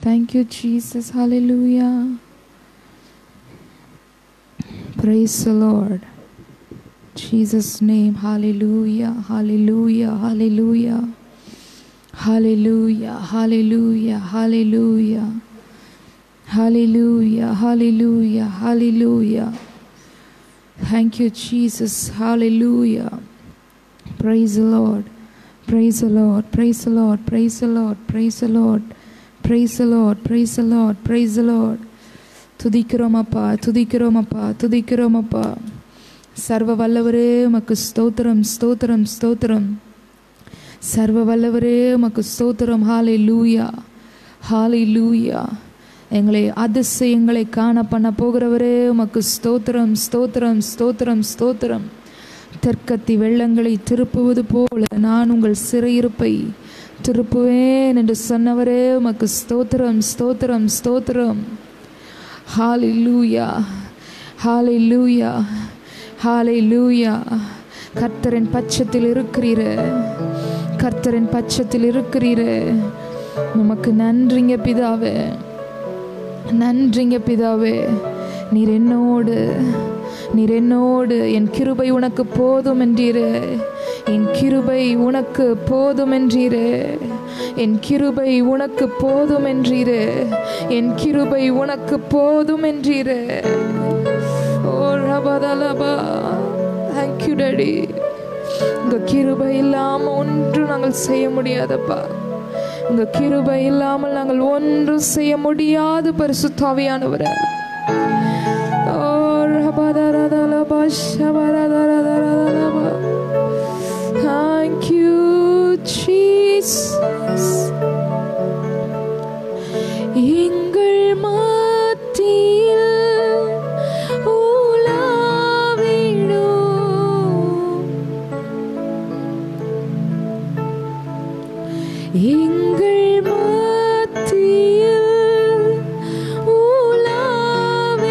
Thank you, Jesus. Hallelujah. Praise the Lord. Jesus' name. Hallelujah. Hallelujah. Hallelujah. Hallelujah. Hallelujah. Hallelujah. Hallelujah. Hallelujah. Hallelujah. Thank you, Jesus. Hallelujah. Praise the Lord. Praise the Lord. Praise the Lord. Praise the Lord. Praise the Lord. Praise the Lord. Praise the Lord. Praise the Lord. துதிக்கிறோமப்பா, துதிக்கிறோமப்பா, துதிக்கிறோமப்பா. சர்வ வல்லவரே உமக்கு ஸ்தோத்திரம், ஸ்தோத்திரம், ஸ்தோத்திரம். சர்வ வல்லவரே உமக்கு ஸ்தோத்திரம். ஹalleluya, ஹalleluya. எங்களை அதிசயங்களை காண பண்ண போகிறவரே உமக்கு ஸ்தோத்திரம், ஸ்தோத்திரம், ஸ்தோத்திரம், ஸ்தோத்திரம். தெற்கத்தி வெள்ளங்களை திருப்புவது போல நான் உங்கள் சிறையிருப்பை திருப்புவேன் என்று சொன்னவரே உமக்கு ஸ்தோத்திரம், ஸ்தோத்திரம், ஸ்தோத்திரம். ஹalleluya, ஹalleluya, ஹalleluya. கர்த்தரின் பட்சத்தில் இருக்கிறீரே, கர்த்தரின் பட்சத்தில் இருக்கிறீரே. உமக்கு நன்றிங்க பிதாவே, நன்றிங்க பிதாவே. நீர் என்னோடு, நீர் என்னோடு. என் கிருபை உனக்கு போதும் என்றீரே, என் கிருபை உனக்கு போதும் என்றீரே, என் கிருபை உனக்கு போதும் என்றீரே, என் கிருபை உனக்கு போதும் என்றீரே. ஓ ரபதலபா. Thank you, Daddy. உங்க கிருபை இல்லாம ஒன்று நாங்கள் செய்ய முடியாதப்பா. உங்க கிருபை இல்லாமல் நாங்கள் ஒன்றும் செய்ய முடியாது பரிசுத்த ஆவியானவரே. ஓ ரபதலபா ஷபரதலபா. Thank you, Jesus. எங்கள் மத்தியில் எங்கள் மத்தியில் உலாவிடும்,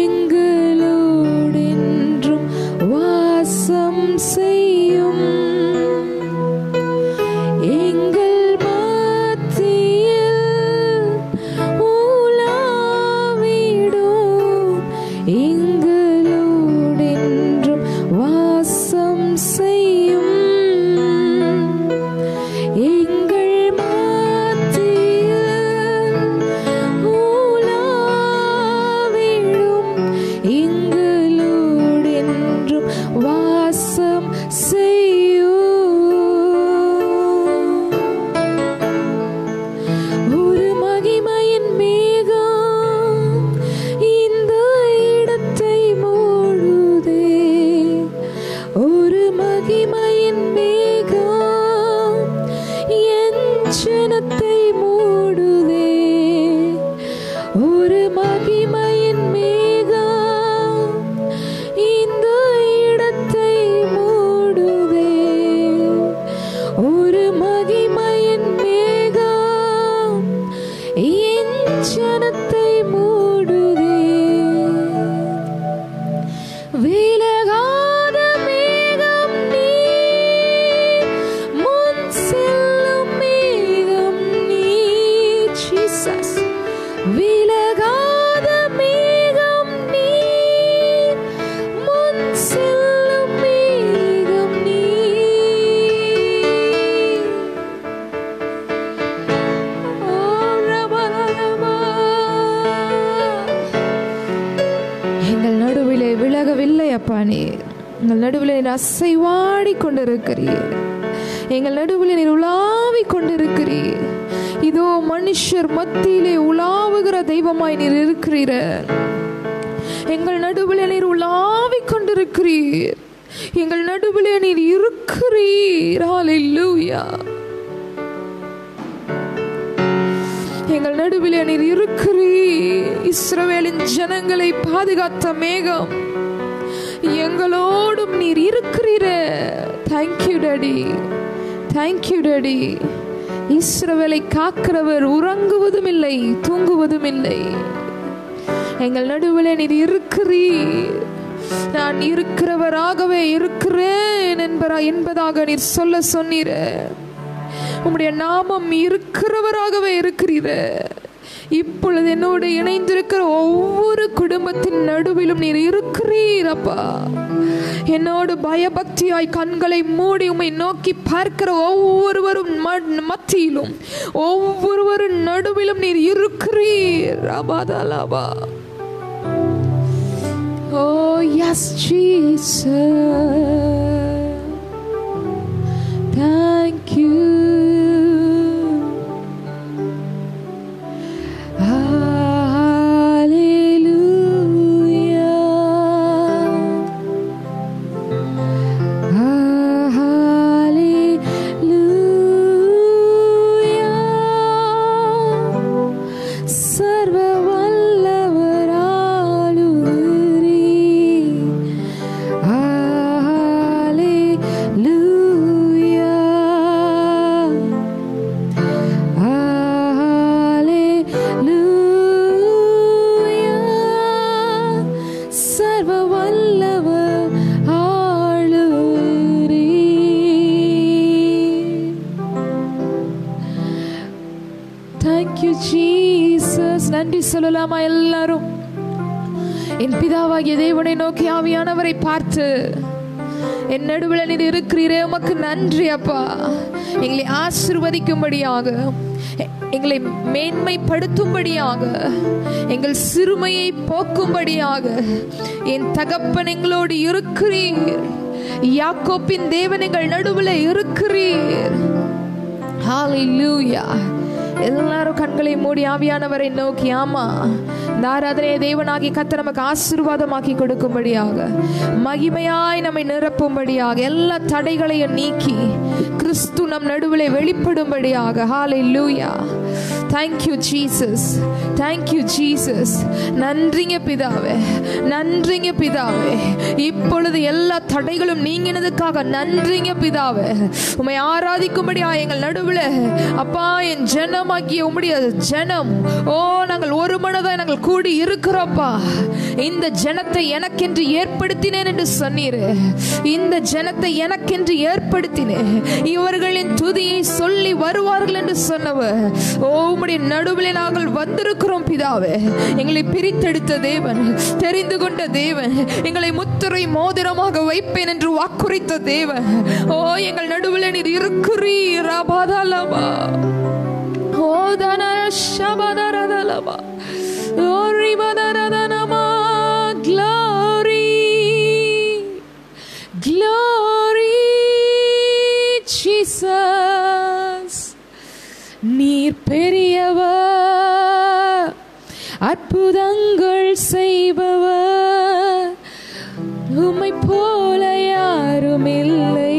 எங்களோடென்றும் வாசம் செய்யும். எங்கள் மத்தியில் உலாவிடும், எங்களோடென்றும் வாசம் செய்யும். எங்கள் நடுவில் நீர் அசைவாடி கொண்டிருக்கிறீர், எங்கள் நடுவில் நீர் உலாவி கொண்டிருக்கிறீர். இதோ மனுஷர் மத்தியிலே உலாவுகிற தெய்வமாய் நீர் இருக்கிறீர். எங்கள் நடுவில் நீர் உலாவி கொண்டிருக்கிறீர், எங்கள் நடுவில் நீர் இருக்கிறீர். ஹல்லேலூயா. எங்கள் நடுவில் நீர் இருக்கிறீர். இஸ்ரவேலின் ஜனங்களை பாதுகாத்த மேகம், எங்களோடும் நீர் இருக்கிறீரே. Thank you daddy, thank you daddy. இஸ்ரவேலை காக்கிறவர் உறங்குவதும் இல்லை, தூங்குவதும் இல்லை. எங்கள் நடுவில் நீர் இருக்கிறீர். நான் இருக்கிறவராகவே இருக்கிறேன் என்பதாக நீர் சொல்ல சொன்னீர். உம்முடைய நாமம் இருக்கிறவராகவே இருக்கிறீரே. இப்பொழுது என்னோடு இணைந்திருக்கிற ஒவ்வொரு குடும்பத்தின் நடுவிலும் நீர் இருக்கிறீர் அப்பா. என்னோடு பயபக்தியாய் கண்களை மூடி உம்மை நோக்கி பார்க்கிற ஒவ்வொருவரும் மத்தியிலும் ஒவ்வொருவரும் நடுவிலும் நீர் இருக்கிறீர். அபாதலாபா. Oh yes Jesus, thank you. நன்றி சொல்லலாமா எல்லாரும்? என் பிதாவாகிய தேவனை நோக்கி ஆவியானவரை பார்த்து, என் நடுவில் நீர் இருக்கிறீரே, உமக்கு நன்றி அப்பா. எங்களை ஆசீர்வதிக்கும்படியாக, எங்களை மேன்மைப்படுத்தும்படியாக, எங்கள் சிறுமையை போக்கும்படியாக என் தகப்பன் எங்களோடு இருக்கிறீர். யாக்கோப்பின் தேவன் எங்கள் நடுவில் இருக்கிறீர். ஹல்லேலூயா. எல்லாரும் கண்களை மூடி ஆவியானவரை நோக்கி, ஆமா இந்த ஆராதனையை தேவனாகி கர்த்தர் நமக்கு ஆசீர்வாதமாக்கி கொடுக்கும்படியாக, மகிமையாய் நம்மை நிரப்பும்படியாக, எல்லா தடைகளையும் நீக்கி கிறிஸ்து நம் நடுவில் வெளிப்படும்படியாக. ஹல்லேலூயா. Thank you Jesus, thank you Jesus. நன்றிங்க பிதாவே, நன்றிங்க பிதாவே. இப்பொழுது எல்லா தடைகளும் நீங்கினதுக்காக நன்றிங்க பிதாவே. உம்மை ஆராதிக்கும்படியாக எங்கள் நடுவில் அப்பா, என் ஜனமாகிய உம்முடைய ஜனம், ஓ நாங்கள் ஒரு மனதாய் நாங்கள் கூடி இருக்கிறோப்பா. இந்த ஜனத்தை எனக்கென்று ஏற்படுத்தினேன் என்று சொன்னீர். இந்த ஜனத்தை எனக்கென்று ஏற்படுத்தினேன், இவர்களின் துதியை சொல்லி வருவார்கள் என்று சொன்னவர். ஓ உம்முடைய நடுவில் நாங்கள் வந்திருக்கிறோம் பிதாவே. எங்களை பிரித்தெடுத்த தேவன், தெரிந்து கொண்ட தேவன், எங்களை முத்திரை மோதிரமாக வைப்பேன் என்று வாக்குரைத்த தேவன், ஓ எங்கள் நடுவில் நீர் இருக்கிறீர். அபாதலபா. ஓ தனஷபதரதலபா. ஓ ரிபதரதனமா. Glory, glory Jesus. நீர் பெரியவர், அற்புதங்கள் செய்பவர், உம்மை போல யாரும் இல்லை,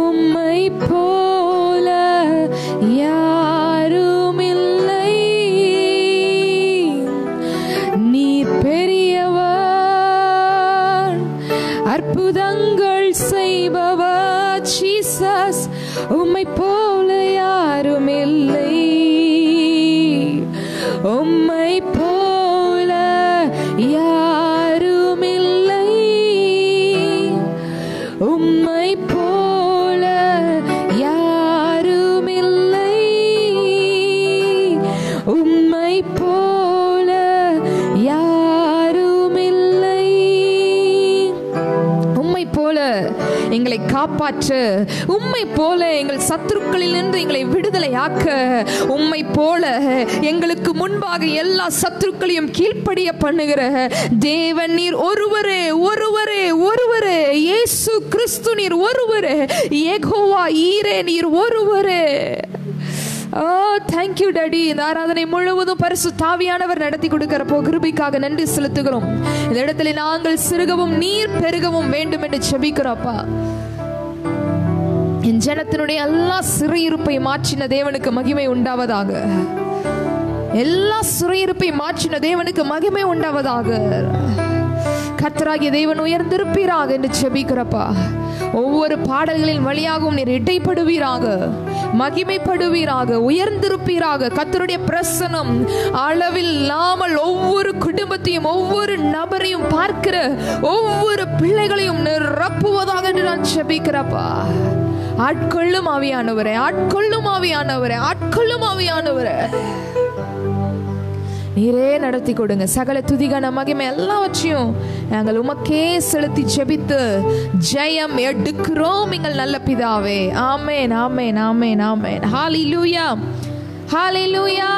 உம்மை போல யாரும் இல்லை. நீர் பெரியவர், அற்புதங்கள் செய்பவர் ஜீசஸ், உம்மை போல யாரும் இல்லை, உம்மை போல யாரும் இல்லை, உம்மை போல யாரும் இல்லை, உம்மை போல யாரும் இல்லை. உம்மை போல எங்களை காப்பாற்ற, உம்மை போல எங்கள் சத்துருக்களில் இருந்து எங்களை விடுதலையாக்க, உம்மை போல எங்களுக்கு முன்பாக எல்லா சத்துருக்களையும் கீழ்ப்படிய பண்ணுகிற தேவன் நீர் ஒருவரே, ஒருவரே, ஒருவரே. இயேசு கிறிஸ்து நீர் ஒருவரே. யெகோவா ஈரே நீர் ஒருவரே. Thank you daddy. இந்த ஆராதனை முழுவதும் பரிசுத்த ஆவியானவர் நடத்தி கொடுக்கிற கிருபைக்காக நன்றி செலுத்துகிறோம். இந்த இடத்துல நாங்கள் சிறுகவும் நீர் பெருகவும் வேண்டும் என்று ஜெபிக்கிறோம்ப்பா. என் ஜனத்தினுடைய எல்லா சிறையிருப்பை மாற்றின தேவனுக்கு மகிமை உண்டாவதாக. எல்லா சிறையிருப்பை மாற்றின தேவனுக்கு மகிமை உண்டாவதாக. கர்த்தராகிய தேவன் உயர்ந்திருப்பீராக என்று ஜெபிக்கிறப்பா. ஒவ்வொரு பாடல்களின் வழியாகவும் நீர் இடைப்படுவீராக, மகிமைப்படுவீராக, உயர்ந்திருப்பீராக. கர்த்தருடைய பிரசன்னம் அளவில்லாமல் ஒவ்வொரு குடும்பத்தையும், ஒவ்வொரு நபரையும், பார்க்கிற ஒவ்வொரு பிள்ளைகளையும் நிரப்புவதாக என்று நான் ஜெபிக்கிறப்பா. ஆட்கொள்ளும் ஆவியானவரே, ஆட்கொள்ளும் ஆவியானவரே, ஆட்கொள்ளும் ஆவியானவரே, நீரே நடத்தி கொடுங்க. சகல துதிகான மகிமை எல்லாவற்றையும் நாங்கள் உமக்கே செலுத்தி ஜெபித்து ஜெயம் எடுக்கிறோம் எங்கள் நல்ல பிதாவே. ஆமென், ஆமென், ஆமென், ஆமென். ஹalleluya, ஹalleluya.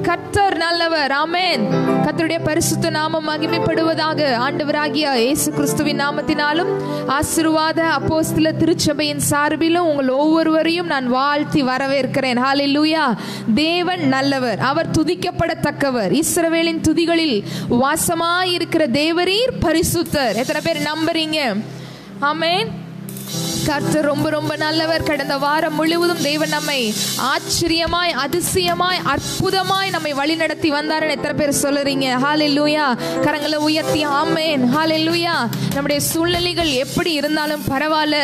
கர்த்தர் நல்லவர். ஆமென். கர்த்தருடைய பரிசுத்த நாமம் மகிமைப்படுவதாக. ஆண்டவராகிய இயேசு கிறிஸ்துவின் நாமத்தினாலும் ஆசீர்வாத அப்போஸ்தல திருச்சபையின் சார்பிலும் உங்கள் ஒவ்வொருவரையும் நான் வாழ்த்தி வரவேற்கிறேன். ஹalleluya. தேவன் நல்லவர், அவர் துதிக்கப்படத்தக்கவர். இஸ்ரவேலின் துதிகளில் வாசமாய் இருக்கிற தேவரீர் பரிசுத்தர். எத்தனை பேர் நம்புறீங்க? ஆமென். கர்த்தர் ரொம்ப ரொம்ப நல்லவர். கடந்த வாரம் முழுவதும் தேவன் நம்மை ஆச்சரியமாய், அதிசயமாய், அற்புதமாய் நம்மை வழி நடத்தி வந்தாருன்னு எத்தனை பேர் சொல்லுறீங்க? ஹalleluya. கரங்களை உயர்த்தி ஆமென். ஹalleluya. நம்முடைய சூழ்நிலைகள் எப்படி இருந்தாலும் பரவாயில்ல,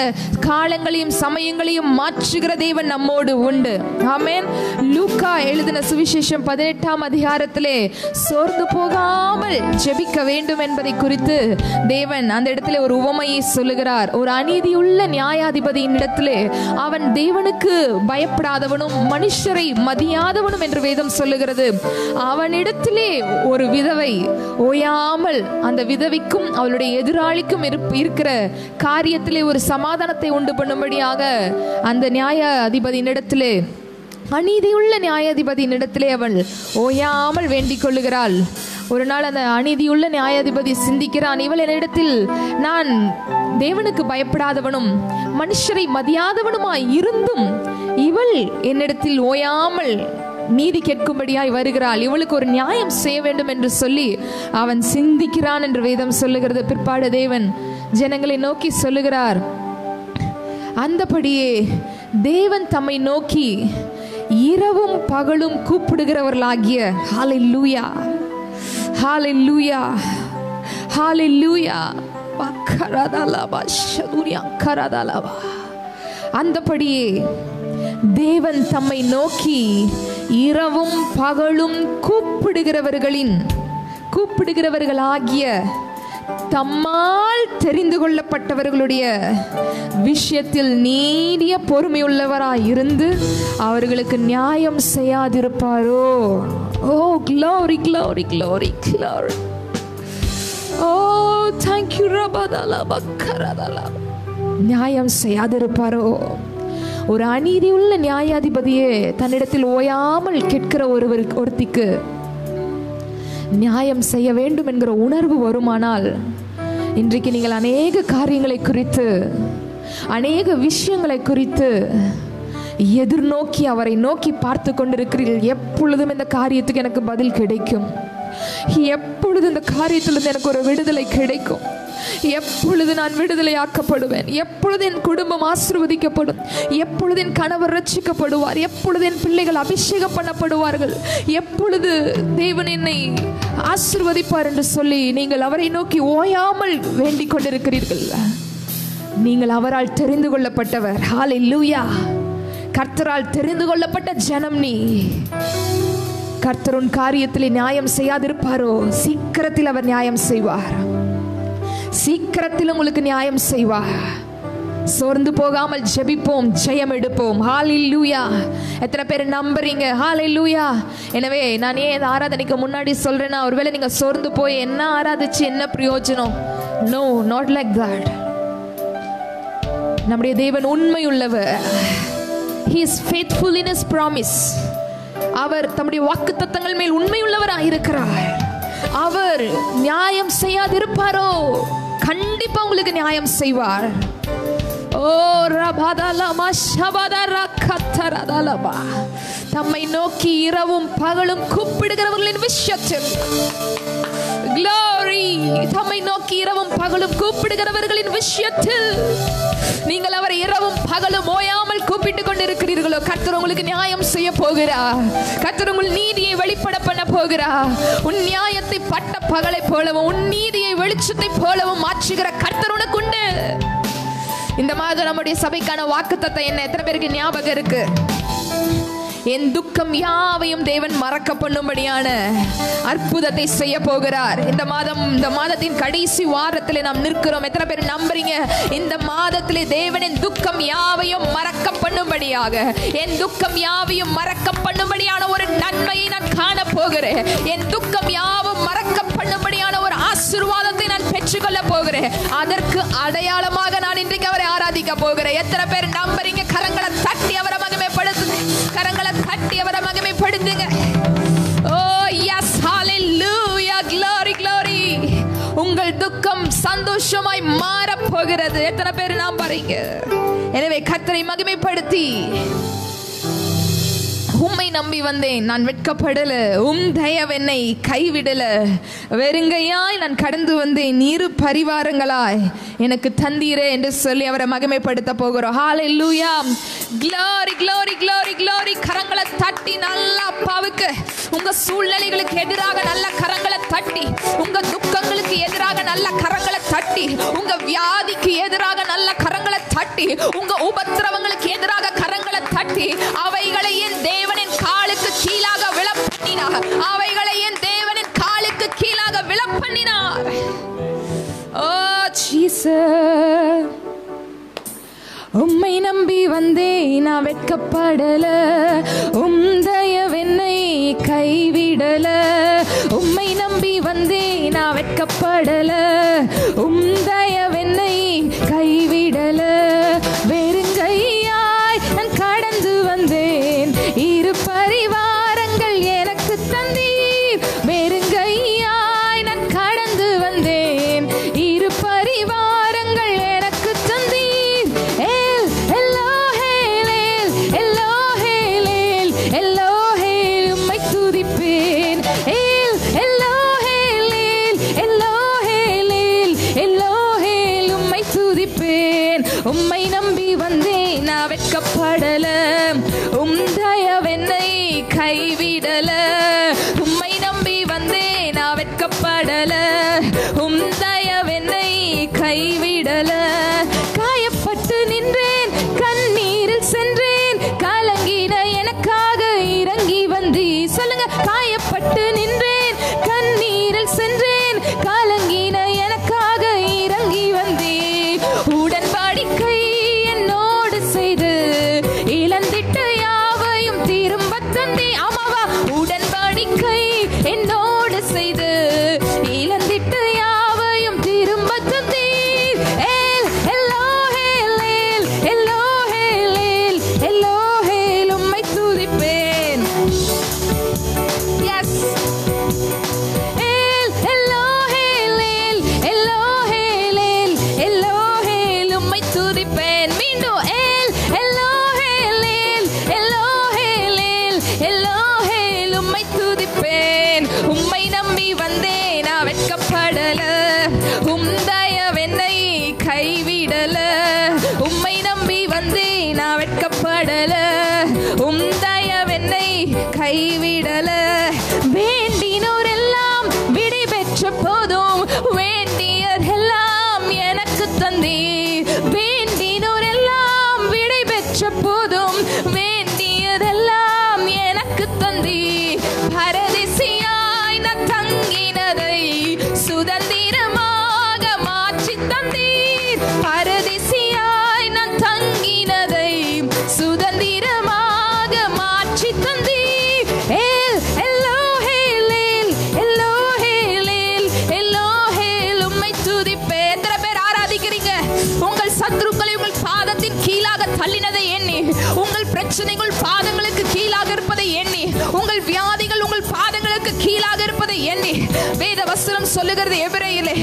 காலங்களையும் சமயங்களையும் மாற்றுகிற தேவன் நம்மோடு உண்டு. ஆமென். லூக்கா எழுதின சுவிசேஷம் 18ஆம் அதிகாரத்திலே சோர்ந்து போகாமல் ஜெபிக்க வேண்டும் என்பதை குறித்து தேவன் அந்த இடத்திலே ஒரு உவமையை சொல்லுகிறார். ஒரு அநீதியுள்ள நியாயாதிபதியின் இடத்திலே அவன் தேவனுக்கு பயப்படாதவனும் மனுஷரை மதியாதவனும் என்று வேதம் சொல்லுகிறது. அவனிடத்திலே ஒரு விதவை ஓயாமல் அந்த விதவிக்கும் அவளுடைய எதிராளிக்கும் இருக்கிற காரியத்திலே ஒரு சமாதானத்தை உண்டு பண்ணும்படியாக அந்த நியாயாதிபதியின் இடத்திலே, அநீதியுள்ள நியாயாதிபதியின் இடத்திலே அவள் ஓயாமல் வேண்டிக் கொள்ளுகிறாள். ஒரு நாள் அந்த அநீதியுள்ள நியாயாதிபதி சிந்திக்கிறான், இவள் என்னிடத்தில் நான் தேவனுக்கு பயப்படாதவனும் மனுஷரை மதியாதவனுமாய் இருந்தும் இவள் என்னிடத்தில் ஓயாமல் நீதி கேட்கும்படியாய் வருகிறாள், இவளுக்கு ஒரு நியாயம் செய்ய வேண்டும் என்று சொல்லி அவன் சிந்திக்கிறான் என்று வேதம் சொல்லுகிறது. பிற்பாடு தேவன் ஜனங்களை நோக்கி சொல்லுகிறார், அந்தபடியே தேவன் தம்மை நோக்கி இரவும் பகலும் கூப்பிடுகிறவர்களாகிய ஹalleluya, ஹalleluya, ஹalleluya, அந்தபடியே தேவன் தம்மை நோக்கி இரவும் பகலும் கூப்பிடுகிறவர்களாகிய தம்மால் தெரிந்து கொள்ளப்பட்டவர்களுடைய விஷயத்தில் நீடிய பொறுமையுள்ளவராய் இருந்து அவர்களுக்கு நியாயம் செய்யாதிருப்பாரோ? ஓ glory, glory, glory, glory. Oh, thank you. நியாயம் செய்யாதிருப்பாரோ? ஒரு அநீதி உள்ள நியாயாதிபதியே தன்னிடத்தில் ஓயாமல் கேட்கிற ஒருத்திக்கு நியாயம் செய்ய வேண்டும் என்கிற உணர்வு வருமானால், இன்றைக்கு நீங்கள் அநேக காரியங்களை குறித்து, அநேக விஷயங்களை குறித்து எதிர்நோக்கி அவரை நோக்கி பார்த்து கொண்டிருக்கிறீர்கள். எப்பொழுதும் இந்த காரியத்துக்கு எனக்கு பதில் கிடைக்கும், எப்பொழுது இந்த காரியத்திலிருந்து எனக்கு ஒரு விடுதலை கிடைக்கும், எப்பொழுது நான் விடுதலை ஆக்கப்படுவேன், எப்பொழுது என் குடும்பம் ஆசீர்வதிக்கப்படும், எப்பொழுது என் கணவர் ரட்சிக்கப்படுவார், எப்பொழுது என் பிள்ளைகள் அபிஷேகம் பண்ணப்படுவார்கள், எப்பொழுது தேவன் என்னை ஆசீர்வதிப்பார் என்று சொல்லி நீங்கள் அவரை நோக்கி ஓயாமல் வேண்டிக் கொண்டிருக்கிறீர்கள். நீங்கள் அவரால் தெரிந்து கொள்ளப்பட்டவர். ஹalleluya. கர்த்தரால் தெரிந்து கொள்ளப்பட்ட ஜனம் நீ. கர்த்தர் உன் காரியத்தில் நியாயம் செய்யாதிருப்பாரோ? சீக்கிரத்தில் அவர் நியாயம் செய்வார், சீக்கிரத்தில் உங்களுக்கு நியாயம் செய்வார். சோர்ந்து போகாமல் ஜெபிப்போம், ஜெயம் எடுப்போம். ஹalleluya. எத்தனை பேர் நம்புறீங்க? ஹalleluya. எனவே நான் ஏன் இந்த ஆராதனைக்கு முன்னாடி சொல்றேன்னா, ஒருவேளை நீங்க சோர்ந்து போய் என்ன ஆராதிச்சு என்ன பிரயோஜனம்? No, not like that. நம்முடைய தேவன் உண்மையுள்ளவர். He is faithful in his promise. அவர் தம்முடைய வாக்குத்தத்தங்கள் மேல் உண்மையுள்ளவராக இருக்கிறார். அவர் நியாயம் செய்யாதிருப்பாரோ? கண்டிப்பா உங்களுக்கு நியாயம் செய்வார். ஓ ரபதலமா ஷபதர கத்தரதலமா, தம்மை நோக்கி இரவும் பகலும் கூப்பிடுகிறவர்களின் விஷயத்தில் glory, தம்மை நோக்கி இரவும் பகலும் கூப்பிடுகிறவர்களின் விஷயத்தில் நீங்கள் அவரை இரவும் பகலும் ஓயாமல் கூப்பிட்டுக் கொண்டிருக்கிறீர்களோ, கர்த்தர் உங்களுக்கு நியாயம் செய்ய போகிறார். கர்த்தர் உங்கள் நீதியை வெளிப்பட பண்ண போகிறார். உன் நியாயத்தை பட்ட பகலை போலவும் உன் நீதியை வெளிச்சத்தை போலவும் மாற்றுகிற கர்த்தர் உனக்கு உண்டு. இந்த மாதம் நம்முடைய சபைக்கான வாக்குத்தத்தம் என்ன? எத்தனை பேருக்கு ஞாபகம் இருக்கு? என் துக்கம் யாவையும் தேவன் மறக்க பண்ணும்படியான அற்புதத்தை செய்ய போகிறார். இந்த மாதத்தின் கடைசி வாரத்திலே நாம் நிற்கிறோம். எத்தனை பேர் நம்புறீங்க? இந்த மாதத்திலே தேவனின் துக்கம் யாவையும் மறக்க பண்ணும்படியாக, என் துக்கம் யாவையும் மறக்க பண்ணும்படியான ஒரு நன்மையை நான் காண போகிறேன். என் துக்கம் யாவும் மறக்க பண்ணும்படியான ஒரு ஆசீர்வாதத்தை நான் பெற்றுக்கொள்ள போகிறேன். அதற்கு அடையாளமாக நான் இன்றைக்கு அவரை ஆராதிக்க போகிறேன். எத்தனை பேர் நம்புறீங்க? கரங்களை தட்டி அவரை மகிமைப்படுத்துங்க. கரங்களை தட்டி அவரை மகிமைப்படுத்துங்க. ஓ எஸ், ஹalleluya, glory glory. உங்கள் துக்கம் சந்தோஷமாய் மாற போகிறது. எத்தனை பேர் நம்புறீங்க? எனவே கர்த்தரை மகிமைப்படுத்தி, உம்மை நம்பி வந்தேன், நான் வெட்கப்படல, உம் தயவென்னை கைவிடல, வெறுங்கையாய் நான் கடந்து வந்தேன், இரு பரிவாரங்களாய் எனக்கு தந்தீரே என்று சொல்லி அவரை மகிமைப்படுத்த போகிறோம். ஹalleluya, glory glory glory glory. கரங்களை தட்டி நல்ல அப்பாவுக்கு, உங்க சூழ்நிலைகளுக்கு எதிராக நல்ல கரங்களை தட்டி, உங்க துக்கங்களுக்கு எதிராக நல்ல கரங்களை தட்டி, உங்க வியாதிக்கு எதிராக நல்ல கரங்களை தட்டி, உங்க உபத்திரவங்களுக்கு எதிராக கரங்களை தட்டி, அவைகளை என் தேவனின் காலுக்கு கீழாக விழப்பண்ணினார். அவைகளை என் தேவனின் காலுக்கு கீழாக விழப்பண்ணினார். ஓ ஜீசஸ், உம்மை நம்பி வந்தேன், நான் வெட்கப்படல, உம் தயவென்னை கைவிடல. உம்மை நம்பி வந்தேன், நான் வெட்கப்படல, உம் தயவென்னை கைவிடல. வெறுங்கையாய் நான் கடந்து வந்தேன், இரு பரிவாரங்கள் எனக்கு தந்தீர். வெறுங்கையாய் நான் கடந்து வந்தேன், இரு பரிவாரங்கள் எனக்கு தந்தீர். ஏல் எல்லோஹேல், எல்லோஹேல், எல்லோஹேல், உம்மை துதிப்பேன். ஏல் எல்லோஹேல், எல்லோஹேல், எல்லோஹேல், உம்மை துதிப்பேன். உம்மை நம்பி வந்தேன், நான் வெட்கப்படல, உம் தயவென்னை கைவிடல. உம்மை நம்பி வந்தேன், நான் வெட்கப்படல, உம் தயவென்னை கைவிடல. காயப்பட்டு நின்றேன், கண்ணீரில் சென்றேன், கலங்கின எனக்காக இறங்கி வந்தீ. சொல்லுங்க, காயப்பட்டு நின்றேன், கண்ணீரில் சென்றேன், கலங்கின எனக்காக இறங்கி வந்தீ. உடன்படிக்கை என்னோடு செய்து இழந்திட்ட யாவையும் திரும்ப தந்தீ. ஆமாவா? உடன்படிக்கை என்னோடு செய்து இழந்திட்ட யாவையும் திரும்ப தந்தீர். ஏல் எல்லோஹேல், எல்லோஹேல், எல்லோஹேல், உம்மை துதிப்பேன். எஸ், ஏல் எல்லோஹேல், எல்லோஹேல், எல்லோஹேல், உம்மை துதிப்பேன். மீண்டும் ஏல் எல்லோஹேல், எல்லோஹேல், எல்லோஹேல், உம்மை துதிப்பேன். உம்மை நம்பி வந்தேன், நான் வெட்கப்படல, உம் தயவென்னை கைவிடல. உம்மை நம்பி வந்தேன், நான் வெட்கப்படல, உம் தயவென்னை கைவிடல. வேண்டினோர் எல்லாம் விடை பெற்ற போதும், வேண்டியர் எல்லாம் எனக்கு தந்தீர். வேண்டினோர் எல்லாம் விடை பெற்ற போதும், வேண்டியதெல்லாம் எனக்கு தந்தீர். பரதேசியாய் நான் தங்கினதை சுதந்திரமாக மாற்றி தந்தீர். பரதேசியாய் நான் தங்கினதை சுதந்திரமாக மாற்றி தந்தீர். ஏல் எல்லோஹேல், எல்லோஹேல், எல்லோஹேல், உம்மை துதிப்பேன். எத்தனை பேர் ஆராதிக்கிறீங்க? உங்கள் சத்துருக்களை உங்கள் பாதத்தின் கீழாக தள்ளினதை எண்ணி, உங்கள் பிரச்சனைகள் பாதங்களுக்கு கீழாக இருப்பதை எண்ணி, உங்கள் வியாதிகள் உங்கள் பாதங்களுக்கு கீழாக இருப்பதை எண்ணி, வேத வசனம் சொல்லுகிறது எபிரேயரிலே,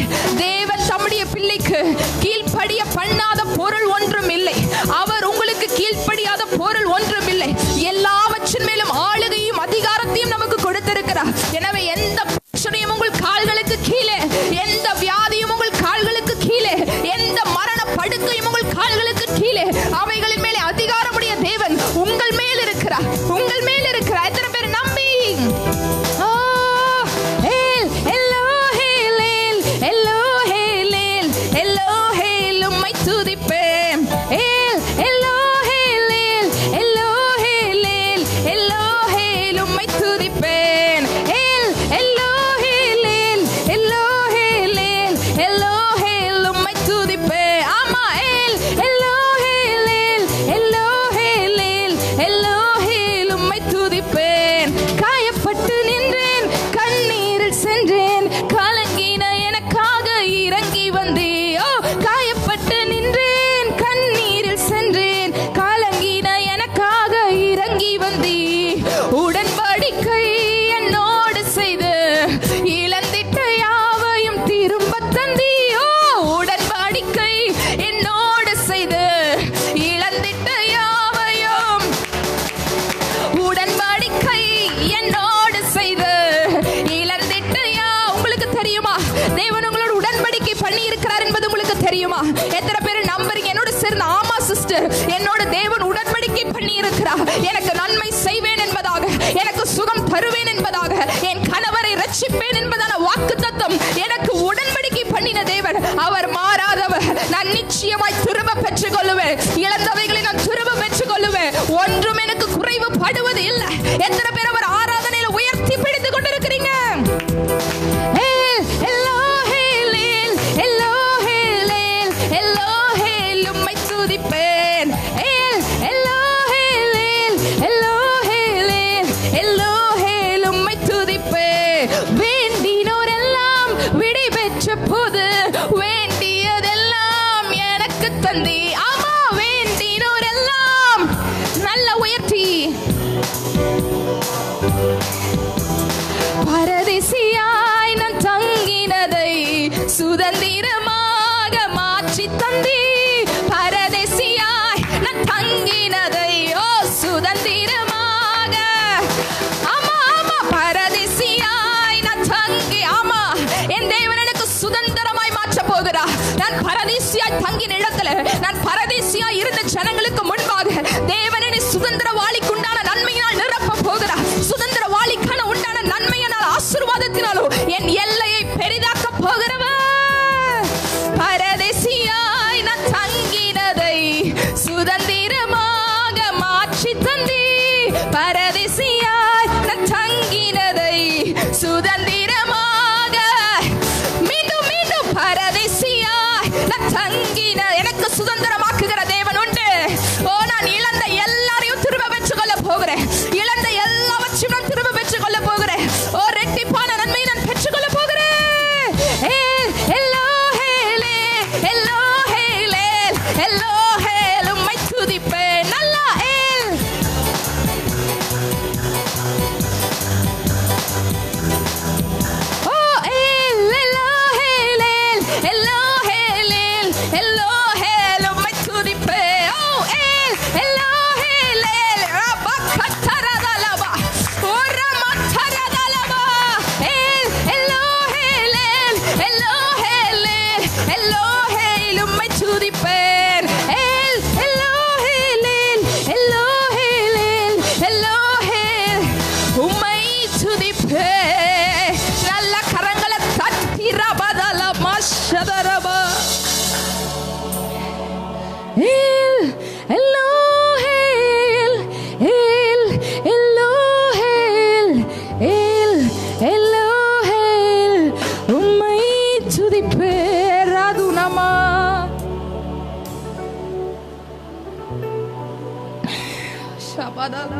தேவன் தம்முடைய பிள்ளைக்கு கீழ்ப்படிய பண்ணாத பொருள் ஒன்றும் இல்லை. அவர் உங்களுக்கு கீழ்ப்படியாத பொருள் ஒன்றும் இல்லை. எல்லாவற்றின் மேலும் ஆளுகையும் அதிகாரத்தையும் நமக்கு கொடுத்திருக்கிறார். எனவே எந்த பிரச்சனையும் உங்கள் கால்களுக்கு கீழே, எந்த வியாதியும் உங்கள் கால்களுக்கு கீழே, எந்த மரண படுக்கையும் உங்கள் கால்களுக்கு கீழே, அவைகளின் மேலே அதிகாரமுடைய தேவன் உங்கள் மேல் இருக்கிறார். உங்கள் மேல் இருக்கிறார். எத்தனை பேர் நம்பி? ஏல் எல்லோஹேல், வந்தி, உடன்படிக்கை என்னோடு செய்து இழந்திட்ட யாவையும் திரும்ப தந்தி. ஓ உடன்படிக்கை என்னோடு செய்து இழந்திட்ட யாவையும், உடன்படிக்கை என்னோடு செய்து இழந்திட்ட உங்களுக்கு தெரியுமா தேவன் உங்களோட உடன்படிக்கை பண்ணி இருக்கிறார் என்பது உங்களுக்கு தெரியுமா? எத்தனை பேர் நம்புறீங்க? என்னோட சேர்ந்து ஆமா சிஸ்டர், என்னோட தேவன் உடன்படிக்கை பண்ணி இருக்கிறார், எனக்கு நன்மை செய்வேன் என்பதாக, எனக்கு சுகம் தருவேன் என்பதாக, என் கணவரை ரட்சிப்பேன் என்பதான வாக்குத்தத்தம் எனக்கு உடன்படிக்கை பண்ணின தேவன். அவர் மாறாதவர். நான் நிச்சயமாய் திரும்ப பெற்றுக் கொள்ளுவேன். இழந்தவைகளை நான் திரும்ப பெற்றுக் கொள்ளுவேன். ஒன்றும் எனக்கு குறைவு படுவது இல்லை. எத்தனை பேர் அவர் ஆராதனையில உயர்த்தி பிடித்துக் கொண்டிருக்கிறீங்க? பரதேசியாய் நான் தங்கினதை சுதந்திரமாக மாற்றி தந்தி. பரதேசியாய் நான் தங்கினதை ஓ சுதந்திரமாக, ஆமா ஆமா பரதேசியாய் நான் தங்கி, ஆமா என் தேவன் எனக்கு சுதந்திரமாய் மாற்ற போகிறார். நான் பரதேசியாய் தங்கின இடத்துல, நான் பரதேசியாய் இருந்த ஜனங்களுக்கு முன்பாக தேவன் என்னை சுதந்திரவாளிக்கு உண்டான நன்மையினால் நிரப்ப போகிறார். சுதந்திரவாளிக்கான உண்டான நன்மையினால் ஆசீர்வாதத்தினாலும் என் எல்லையை பெரிதாக்க போகிறவர். பரதேசியாய் நான் தங்கினதை சுதந்திரமாக மாற்றி தந்தி. பரதேசியாய் நான் தங்கினதை சுதந்திரமாக, மீண்டும் மீண்டும் பரதேசியாய் நான் தங்கின, எனக்கு சுதந்திரமாக்குகிற தேவன் உண்டு. ஓ நான் இழந்த எல்லாரையும் திரும்ப பெற்றுக் கொள்ள போகிறேன். இழந்த எல்லாவற்றையும் நான் திரும்ப பெற்றுக் கொள்ள போகிறேன். ஓ ரெட்டிப்பான நன்மை நான் பெற்றுக் கொள்ள போகிறேன். உம்மை துதிப்பேன். நல்லா நல்ல கரங்களை தட்டி ரபதல மஷதரபா. உம்மை துதிப்பேன். அதுனமா ஷபதல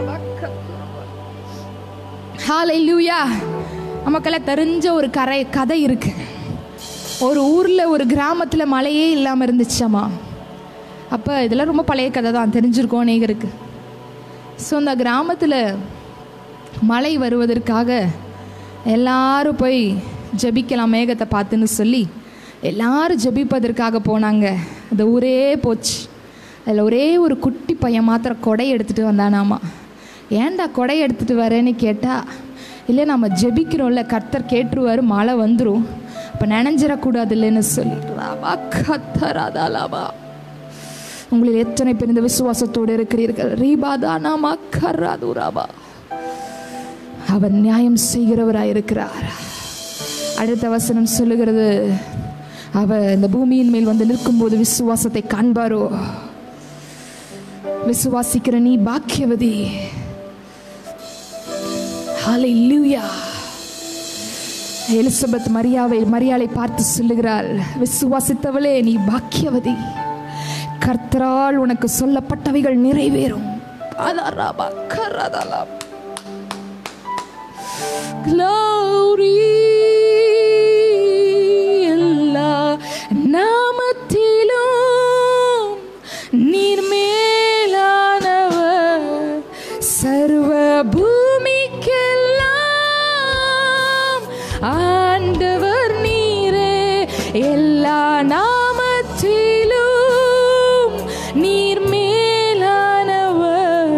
ஹல்லேலூயா. நமக்கெல்லாம் தெரிஞ்ச ஒரு கதை இருக்கு. ஒரு ஊரில் ஒரு கிராமத்தில் மழையே இல்லாமல் இருந்துச்சாமா. அப்போ இதெல்லாம் ரொம்ப பழைய கதை தான், தெரிஞ்சிருக்கோம் அநேகருக்கு. ஸோ அந்த கிராமத்தில் மழை வருவதற்காக எல்லாரும் போய் ஜெபிக்கலாம் மேகத்தை பார்த்துன்னு சொல்லி எல்லாரும் ஜெபிப்பதற்காக போனாங்க. அந்த ஊரே போச்சு. அதில் ஒரே ஒரு குட்டி பையன் மாத்திரம் கொடை எடுத்துகிட்டு வந்தானாமா. ஏன்டா கொடை எடுத்துகிட்டு வரேன்னு கேட்டால், இல்லை நம்ம ஜெபிக்கிறோம்ல, கர்த்தர் கேட்டுருவார், மழை வந்துடும், அப்போ நினைஞ்சிடக்கூடாது இல்லைன்னு சொல்லிடுறாபா. கத்தராதாலாபா. உங்களில் எத்தனை பேர் இந்த விசுவாசத்தோடு இருக்கிறீர்கள்? ரீபாதானாமா கராதுராபா. அவர் நியாயம் செய்கிறவராயிருக்கிறார். அடுத்த வசனம் சொல்லுகிறது, அவர் இந்த பூமியின் மேல் வந்து நிற்கும்போது விசுவாசத்தை காண்பாரோ. விசுவாசிக்கிற நீ பாக்கியவதி. ஹல்லேலூயா. எலிசபெத் மரியாளை பார்த்து சொல்லுகிறாள், விசுவாசித்தவளே நீ பாக்கியவதி, கர்த்தரால் உனக்கு சொல்லப்பட்டவைகள் நிறைவேறும். எல்லா நாமத்திலும் நீர் மேலானவர், சர்வ பூமிக்கெல்லாம் ஆண்டவர் நீரே, எல்லா நாமத்திலும் நீர் மேலானவர்.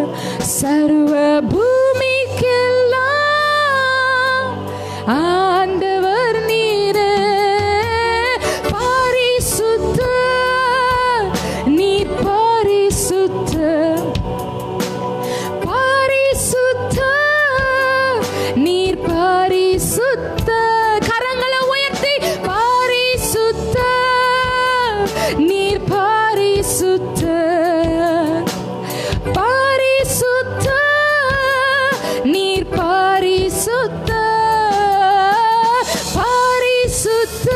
சர்வ பூமிக்கெல்லாம் ஆண்டவர் நீரே, பரிசுத்த நீர் பரிசுத்த, பரிசுத்த நீர் பரிசுத்த. கரங்களை உயர்த்தி பரிசுத்த நீர் பரிசுத்த, பரிசுத்த நீர் பரிசுத்த, பரிசுத்த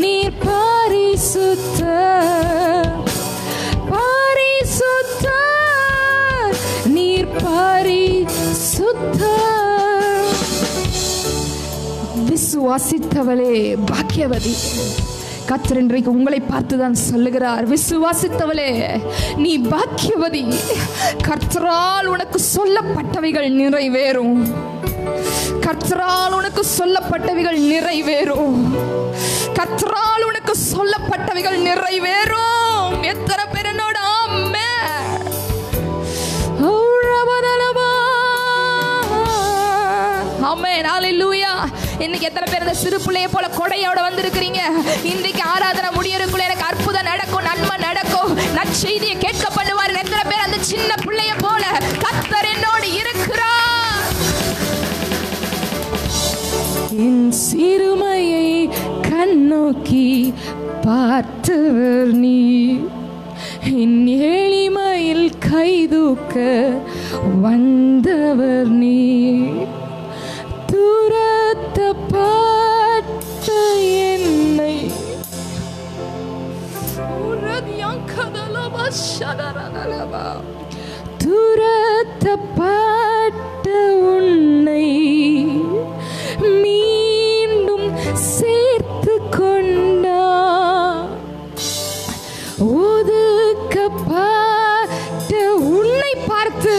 நீர் பரிசுத்த, பரிசுத்த நீர் பரிசுத்த. விசுவாசித்தவளே பாக்கியவதி. கர்த்தர் இன்றைக்கு உங்களை பார்த்துதான் சொல்லுகிறார், விசுவாசித்தவளே நீ பாக்கியவதி. கர்த்தரால் உனக்கு சொல்லப்பட்டவைகள் நிறைவேறும். கர்த்தரால் உனக்கு சொல்லப்பட்டவைகள் நிறைவேறும். கர்த்தரால் உனக்கு சொல்லப்பட்டவைகள் நிறைவேறும். எத்தனை பேர் என்னோட ஆமென். ஆமென், ஹல்லேலூயா. இன்னைக்கு எத்தனை பேர் இந்த சிறு பிள்ளையை போல கொடையோட வந்திருக்கிறீங்க? இன்றைக்கு ஆராதனை முடியறதுக்குள்ள எனக்கு அற்புதம் நடக்கும், நன்மை நடக்கும், நற்செய்தியை கேட்க பண்ணுவார். எத்தனை பேர் அந்த சின்ன பிள்ளைய போல கர்த்தர் என்னோடு இருக்கிறார்? என் சிறுமையை கண்ணோக்கி பார்த்தவர் நீ, என் எளிமையில் கைதூக்க வந்தவர் நீ, துரத்தப்பட்ட என்னை துரத்தப்பட்ட உன்னை மீண்டும் சேர்த்து கொண்டா, ஒதுக்கப்பட்ட உன்னை பார்த்து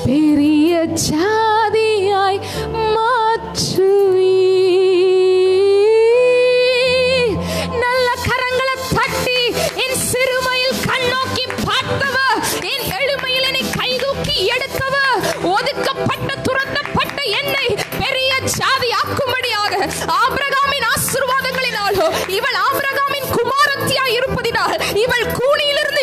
பெரிய ஜாதியாய் மாற்றுவி. நல்ல கரங்களை தட்டி என் சிறுமையில் கண்ணோக்கி பார்த்தவ, என் எளிமையில் என்னை கைதூக்கி எடுத்தவ, ஒதுக்கப்பட்ட துரத்தப்பட்ட என்னை பெரிய ஜாதி ஆக்கும்படியாக ஆபிரகாமின் ஆசீர்வாதங்களினாலோ, இவள் ஆபிரகாமின் குமாரத்தியாய் இருப்பதினால் இவள் கூனியிலிருந்து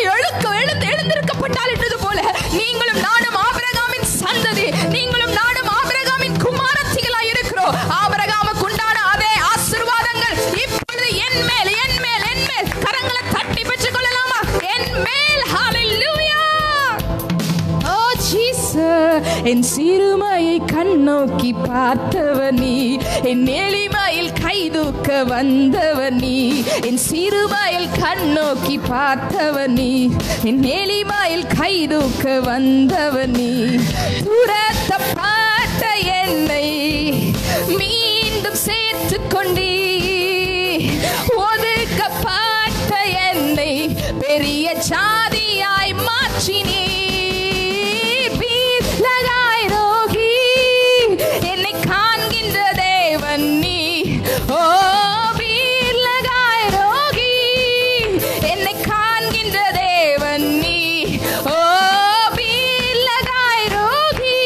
எழுந்திருக்கப்பட்டாள் என்றது போல நீங்களும் நானும் ஆபிரகாமின் சந்ததி, நீங்களும் நானும் ஆபிரகாமின் குமாரத்திகளாய் இருக்கிறோம். ஆபிரகாமுக்கு உண்டான அதே ஆசீர்வாதங்கள் இப்பொழுது என் மேல் என் மேல் என் மேல். கரங்களை தட்டி பெற்றுக் கொள்ளலாமா? என் மேல். ஹல்லேலூயா. ஓ ஜீசஸ், என் சிறுமையை கண்ணோக்கி பார்த்தவர் நீ, என் எளிமையில் கைதூக்க வந்தவர் நீ, என் சிறுமையில் கண்ணோக்கி பார்த்தவர் நீ, என் எளிமையில் கைதூக்க வந்தவர் நீ, துரத்தப்பட்ட என்னை மீண்டும் சேர்த்து கொண்டீ, ஒதுக்கப்பட்ட என்னை பெரிய ஜாதியாய் மாற்றினீ. என்னை காண்கின்ற தேவன் நீ, ஓ வீர்லகாய் ரோகி, என்னை காண்கின்ற தேவன் நீ, ஓ வீர்லகாய் ரோகி,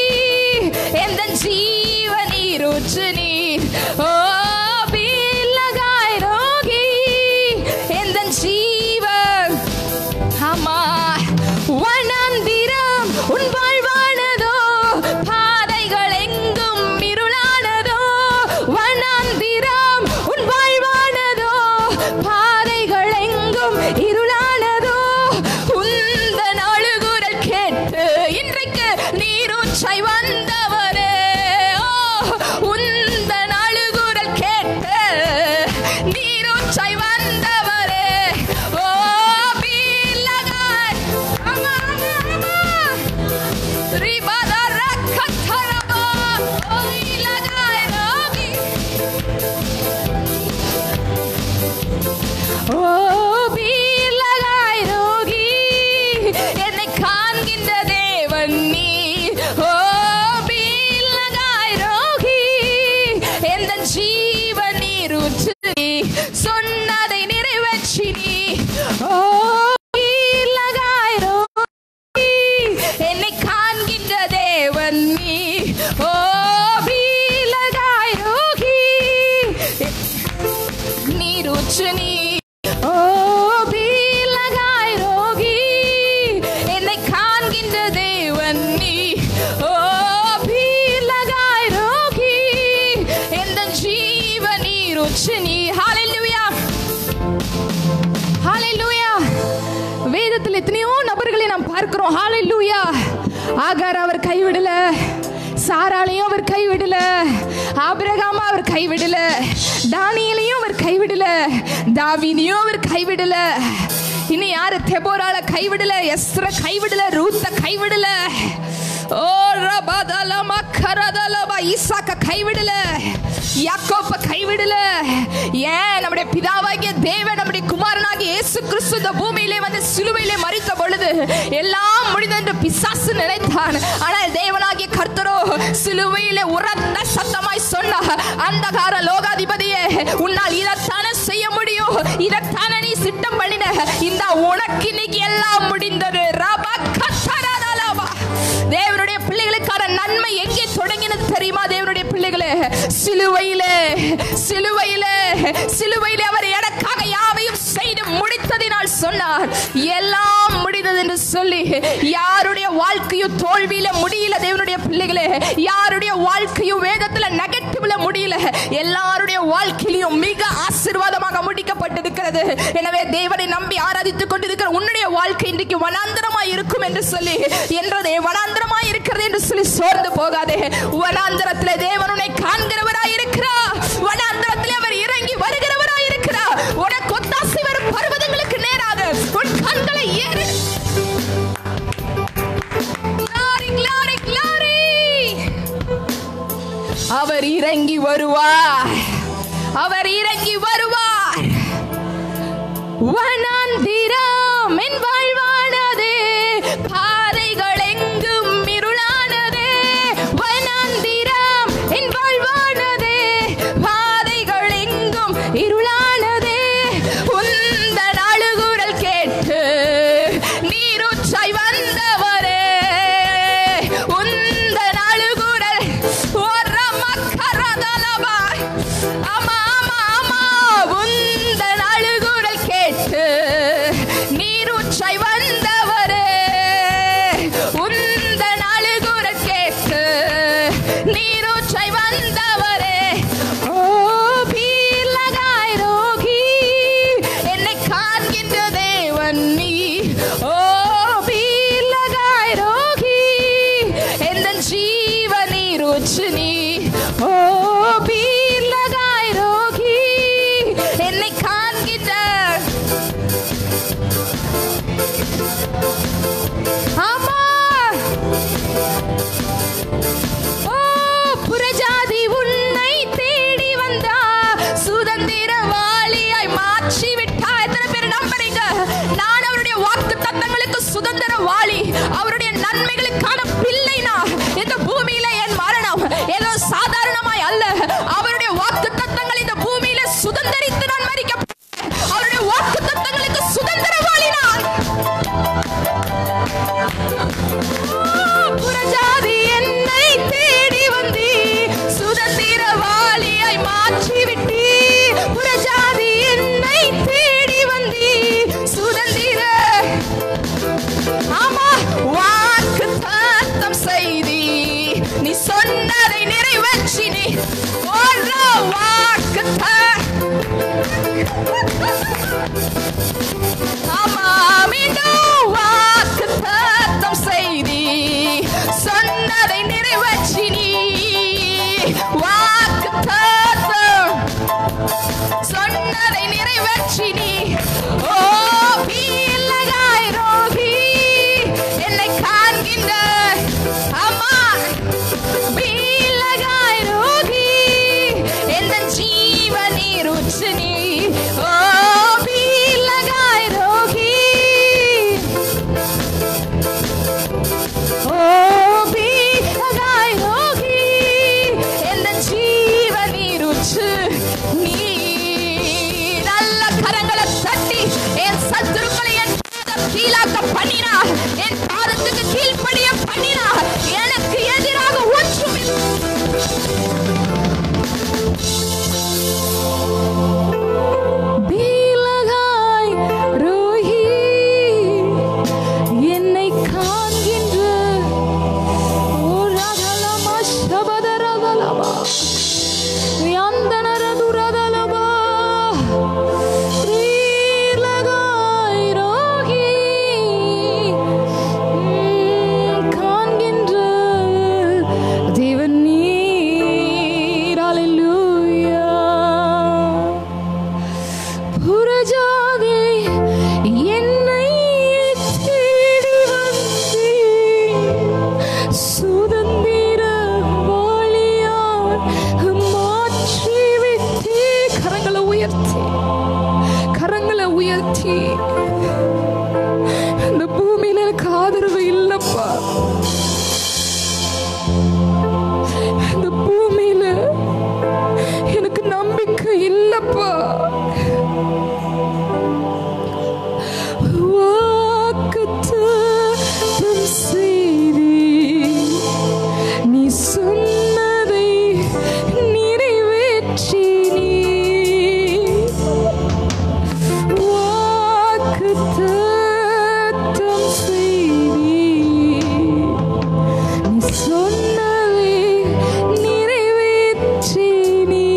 देवनी ओ भी लगाए रोगी नीरुचनी ओ भी लगाए रोगी என்னை காண்கின்ற தேவனி ஓ भी लगाए रोगी எந்த ஜீவ நீருச்சனி ஹalleluya ஹalleluya வேதத்தில் எத்தனையோ நபர்களை நாம் பார்க்கிறோம் ஹalleluya ஆகார் அவர் கைவிடல சாராளையும் அவர் கைவிடல ஆபிரகாம் அவர் கைவிடல தானியேலையும் அவர் கைவிடல தாவீதையும் அவர் கைவிடல இனி யாரு தெபோரால கைவிடல எஸ்ரா கைவிடல ரூத்த கைவிடல ஓ ரபதலமா கரதலமா ஈசாக்க கைவிடல யாக்கோப கைவிடல ஏன் நம்முடைய பிதாவாகிய தேவன் நம்முடைய குமாரனாகிய இயேசு கிறிஸ்து இந்த பூமியிலே வந்து சிலுவையிலே மரித்த பொழுது எல்லாம் முடிந்தென்று பிசாசு நினைத்தான் ஆனால் தேவனாகிய கர்த்தரோ சிலுவையிலே உரத்த சத்தமாய் சொன்னார் அந்தகார லோகாதிபதியே உன்னால் இதைத்தானே செய்ய முடியும் இதைத்தானே நீ சித்தம் பண்ணின இந்த உனக்கு இன்னைக்கு எல்லாம் முடிந்தது ரபா கத்தரதலமா தேவனுடைய பிள்ளைகளுக்கான நன்மை எங்கே தொடங்கினது தெரியுமா தேவனுடைய பிள்ளைகளே சிலுவையிலே சிலுவையிலே சிலுவையிலே அவர் எனக்காக யாவையும் செய்து முடித்ததினால் சொன்னார் எல்லாம் முடிந்தது என்று சொல்லி யாருடைய வாழ்க்கையும் தோல்வியில முடியல தேவனுடைய பிள்ளைகளே யாருடைய வாழ்க்கையும் வேதத்துல நெகட்டிவ்ல முடியல எல்லாருடைய வாழ்க்கையிலும் மிக ஆசீர்வாதமாக முடிக்கப்பட்டிருக்கிறது எனவே தேவனை நம்பி ஆராதித்துக் கொண்டிருக்கிற உன்னுடைய வாழ்க்கை இன்றைக்கு வனாந்தரமாய் இருக்கும் என்று சொல்லி என்றதே வனாந்தரமாய் இருக்கிறது என்று சொல்லி சோர்ந்து போகாதே வனாந்தரத்திலே தேவன் உன்னை காண்கிறவராய் இருக்கிறார் வனாந்தரத்திலே அவர் இறங்கி வருகிறவராய் இருக்கிறார் உனக்கு ஒத்தாசை வரும் பர்வதங்களுக்கு நேராக உன் கண்களை ஏறு glory glory அவர் இறங்கி வருவார் அவர் இறங்கி வருவார் வனாந்திரம் என் வாழ்வானதே பாதைகள் எங்கும் இருளானதே வனாந்திரம் என் வாழ்வானதே பாதைகள் எங்கும் இருளானதே உந்தன் அழுகுரல் கேட்டு நீருற்றாய் வந்தவரே உந்தன் அழுகுரல் ஒரு மக்கரதலமா ஆமா ஆமா ஆமா உந்தன் அழுகுரல் கேட்டு நீருற்றாய் வந்தவரே உந்தன் அழுகுரல் கேட்டு நீருற்றாய் வந்தவரே ஓ भी लगाए रोगी என்னை காண்கின்ற தேவன் நீ ஓ भी लगाए रोगी எந்த ஜீவ நீருச்சனி ஓ भी लगाए रोगी என்னை காண்கின்ற ஆமா ஓ புறஜாதி உன்னை தேடி வந்தா சுதந்திரவாளியாய் மாற்றி விட்டா எத்தனை பேர் நம்புறீங்க நான் அவருடைய வாக்கு தத்தங்களுக்கு சுதந்திரவாளி அவருடைய நன்மைகளுக்கான பிள்ளைனா இந்த பூமியில என் மரணம் ஏதோ சாதாரணமாய் அல்ல அவருடைய வாக்கு தத்தங்கள் இந்த பூமியில சுதந்திரித்து நான் மரிக்க அவருடைய வாக்கு தத்தங்களுக்கு சுதந்திரவாளி நான் புறஜாதி என்னை தேடி வந்தி சுதந்திரவாளியாய் மாற்றி விட்டி புறஜாதி என்னை தேடி வந்தி சுதந்திர ஆமா வாக்கு தத்தம் செய்தி நீ சொன்னதை நிறைவேற்றி நீ ஒரு வாக்கு ஆமா மீண்டும் வாக்கு தத்தம் செய்தி சொன்னதை நிறைவேற்றி நீ வாக்கு தத்தம் சொன்னதை நிறைவேற்றி நீ ஓ भी लगाए रोगी என்னை காண்கின்ற அம்மா भी लगाए रोगी எந்த ஜீவ நீருச்சனி ஓ भी लगाए சுதந்திரவாளியாய் மாற்றி விட்டே. கரங்களை உயர்த்தி, கரங்களை உயர்த்தி. இந்த பூமியில எனக்கு ஆதரவு இல்லப்பா, இந்த பூமியில எனக்கு நம்பிக்கை இல்லப்பா. வாக்குத்தத்தம் செய்தி நீ சொன்னதை நிறைவேற்றி நீ. வாக்குத்தத்தம் செய்தி நீ சொன்னதை நிறைவேற்றி நீ.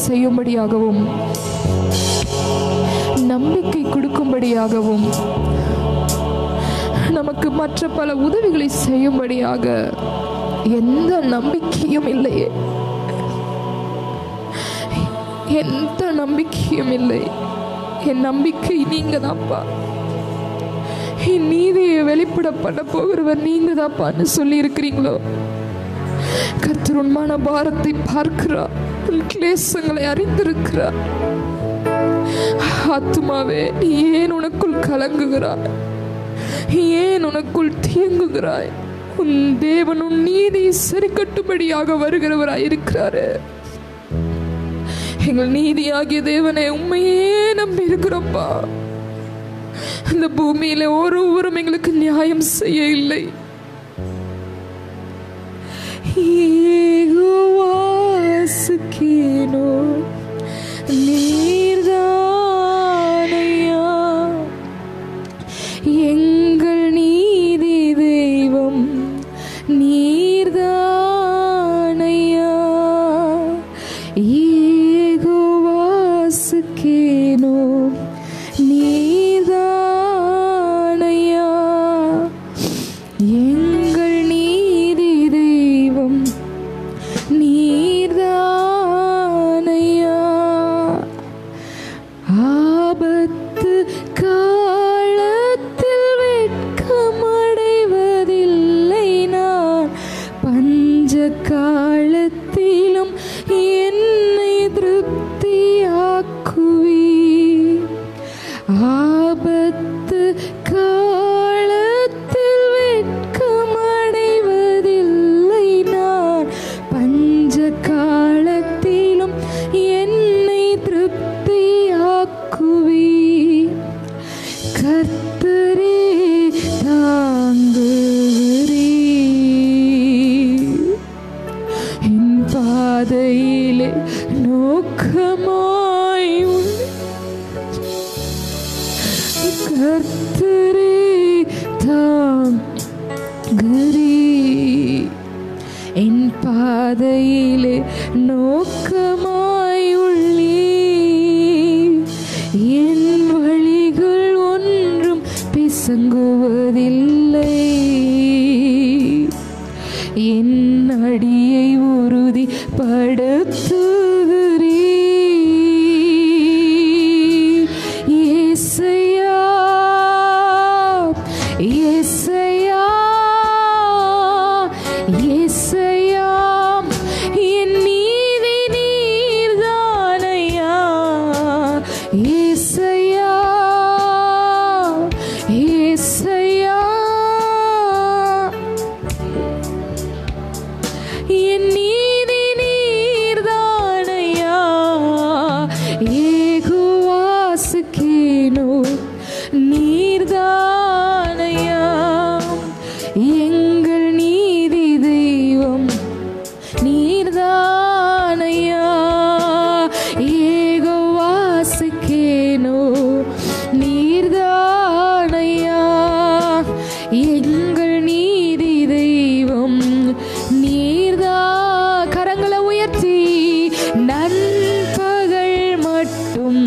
செய்யும்படியாகவும் நம்பிக்கை கொடுக்கும்படியாகவும் நமக்கு மற்ற பல உதவிகளை செய்யும்படியாக எந்த நம்பிக்கையும் இல்லையே, எந்த நம்பிக்கையும் இல்லை. என் நம்பிக்கை நீங்க தான்ப்பா, என் நீதியை வெளிப்பட பண்ண போகிறவர் நீங்க தான்ப்பான்னு சொல்லி இருக்கிறீங்களோ. கர்த்தர் உன் மன பாரத்தை பார்க்கிறார், உன் கிளேசங்களை அறிந்திருக்கிறார். ஆத்துமாவே நீ ஏன் உனக்குள் கலங்குகிறாய், ஏன் உனக்குள் தீங்குகிறாய்? உன் தேவன் உன் நீதி சரி கட்டும்படியாக வருகிறவராய் இருக்கிறாரு. எங்கள் நீதியாகிய தேவனை உண்மையே நம்பி இருக்கிறோம்ப்பா. இந்த பூமியில ஒருவரும் எங்களுக்கு நியாயம் செய்ய இல்லை. யெகோவாசுக்கேனோ நீர்தானையா எங்கள் நீதி தெய்வம், நீர்தானையா. யெகோவாசுக்கேனோ நீர்தானையா எங்கள் நீதி தெய்வம், நீர்தானையா. ஆபத்து காலத்தில் வெட்கமடைவதில்லை நான், பஞ்ச காலத்திலும் என்னை திருப்தியாக்குவி. ஆபத்து காலத்தில் வெட்கமடைவதில்லை நான், பஞ்ச காலத்திலும் என்னை திருப்தியாக்குவி. கர்த்தரே தாங்குகிறீ என் பாதையிலே நோக்கமாய். கர்த்தரே தாங்குகிறீ என் பாதையிலே நோக்கமாய் உள்ளீ. என் வழிகள் ஒன்றும் பிசங்குவதில்லை, என் அடியை உறுதிப்படுத்துகிறீ. இயேசையா యేసయ్యా యేసయ్యా என் நீதி நீர்தானையா యేసయ్యా యేసయ్యா என் நீதி நீர்தானையா ஏகுவாசுக்கேனோ நீர்தானையா எங்கள் நீதி தெய்வம் நீர்தானையா ஏகுவாசுக்கேனோ நீர்தானையா எங்கள் நீதி தெய்வம் நீர்தா. கரங்களை உயர்த்தி நண்பகல் மட்டும்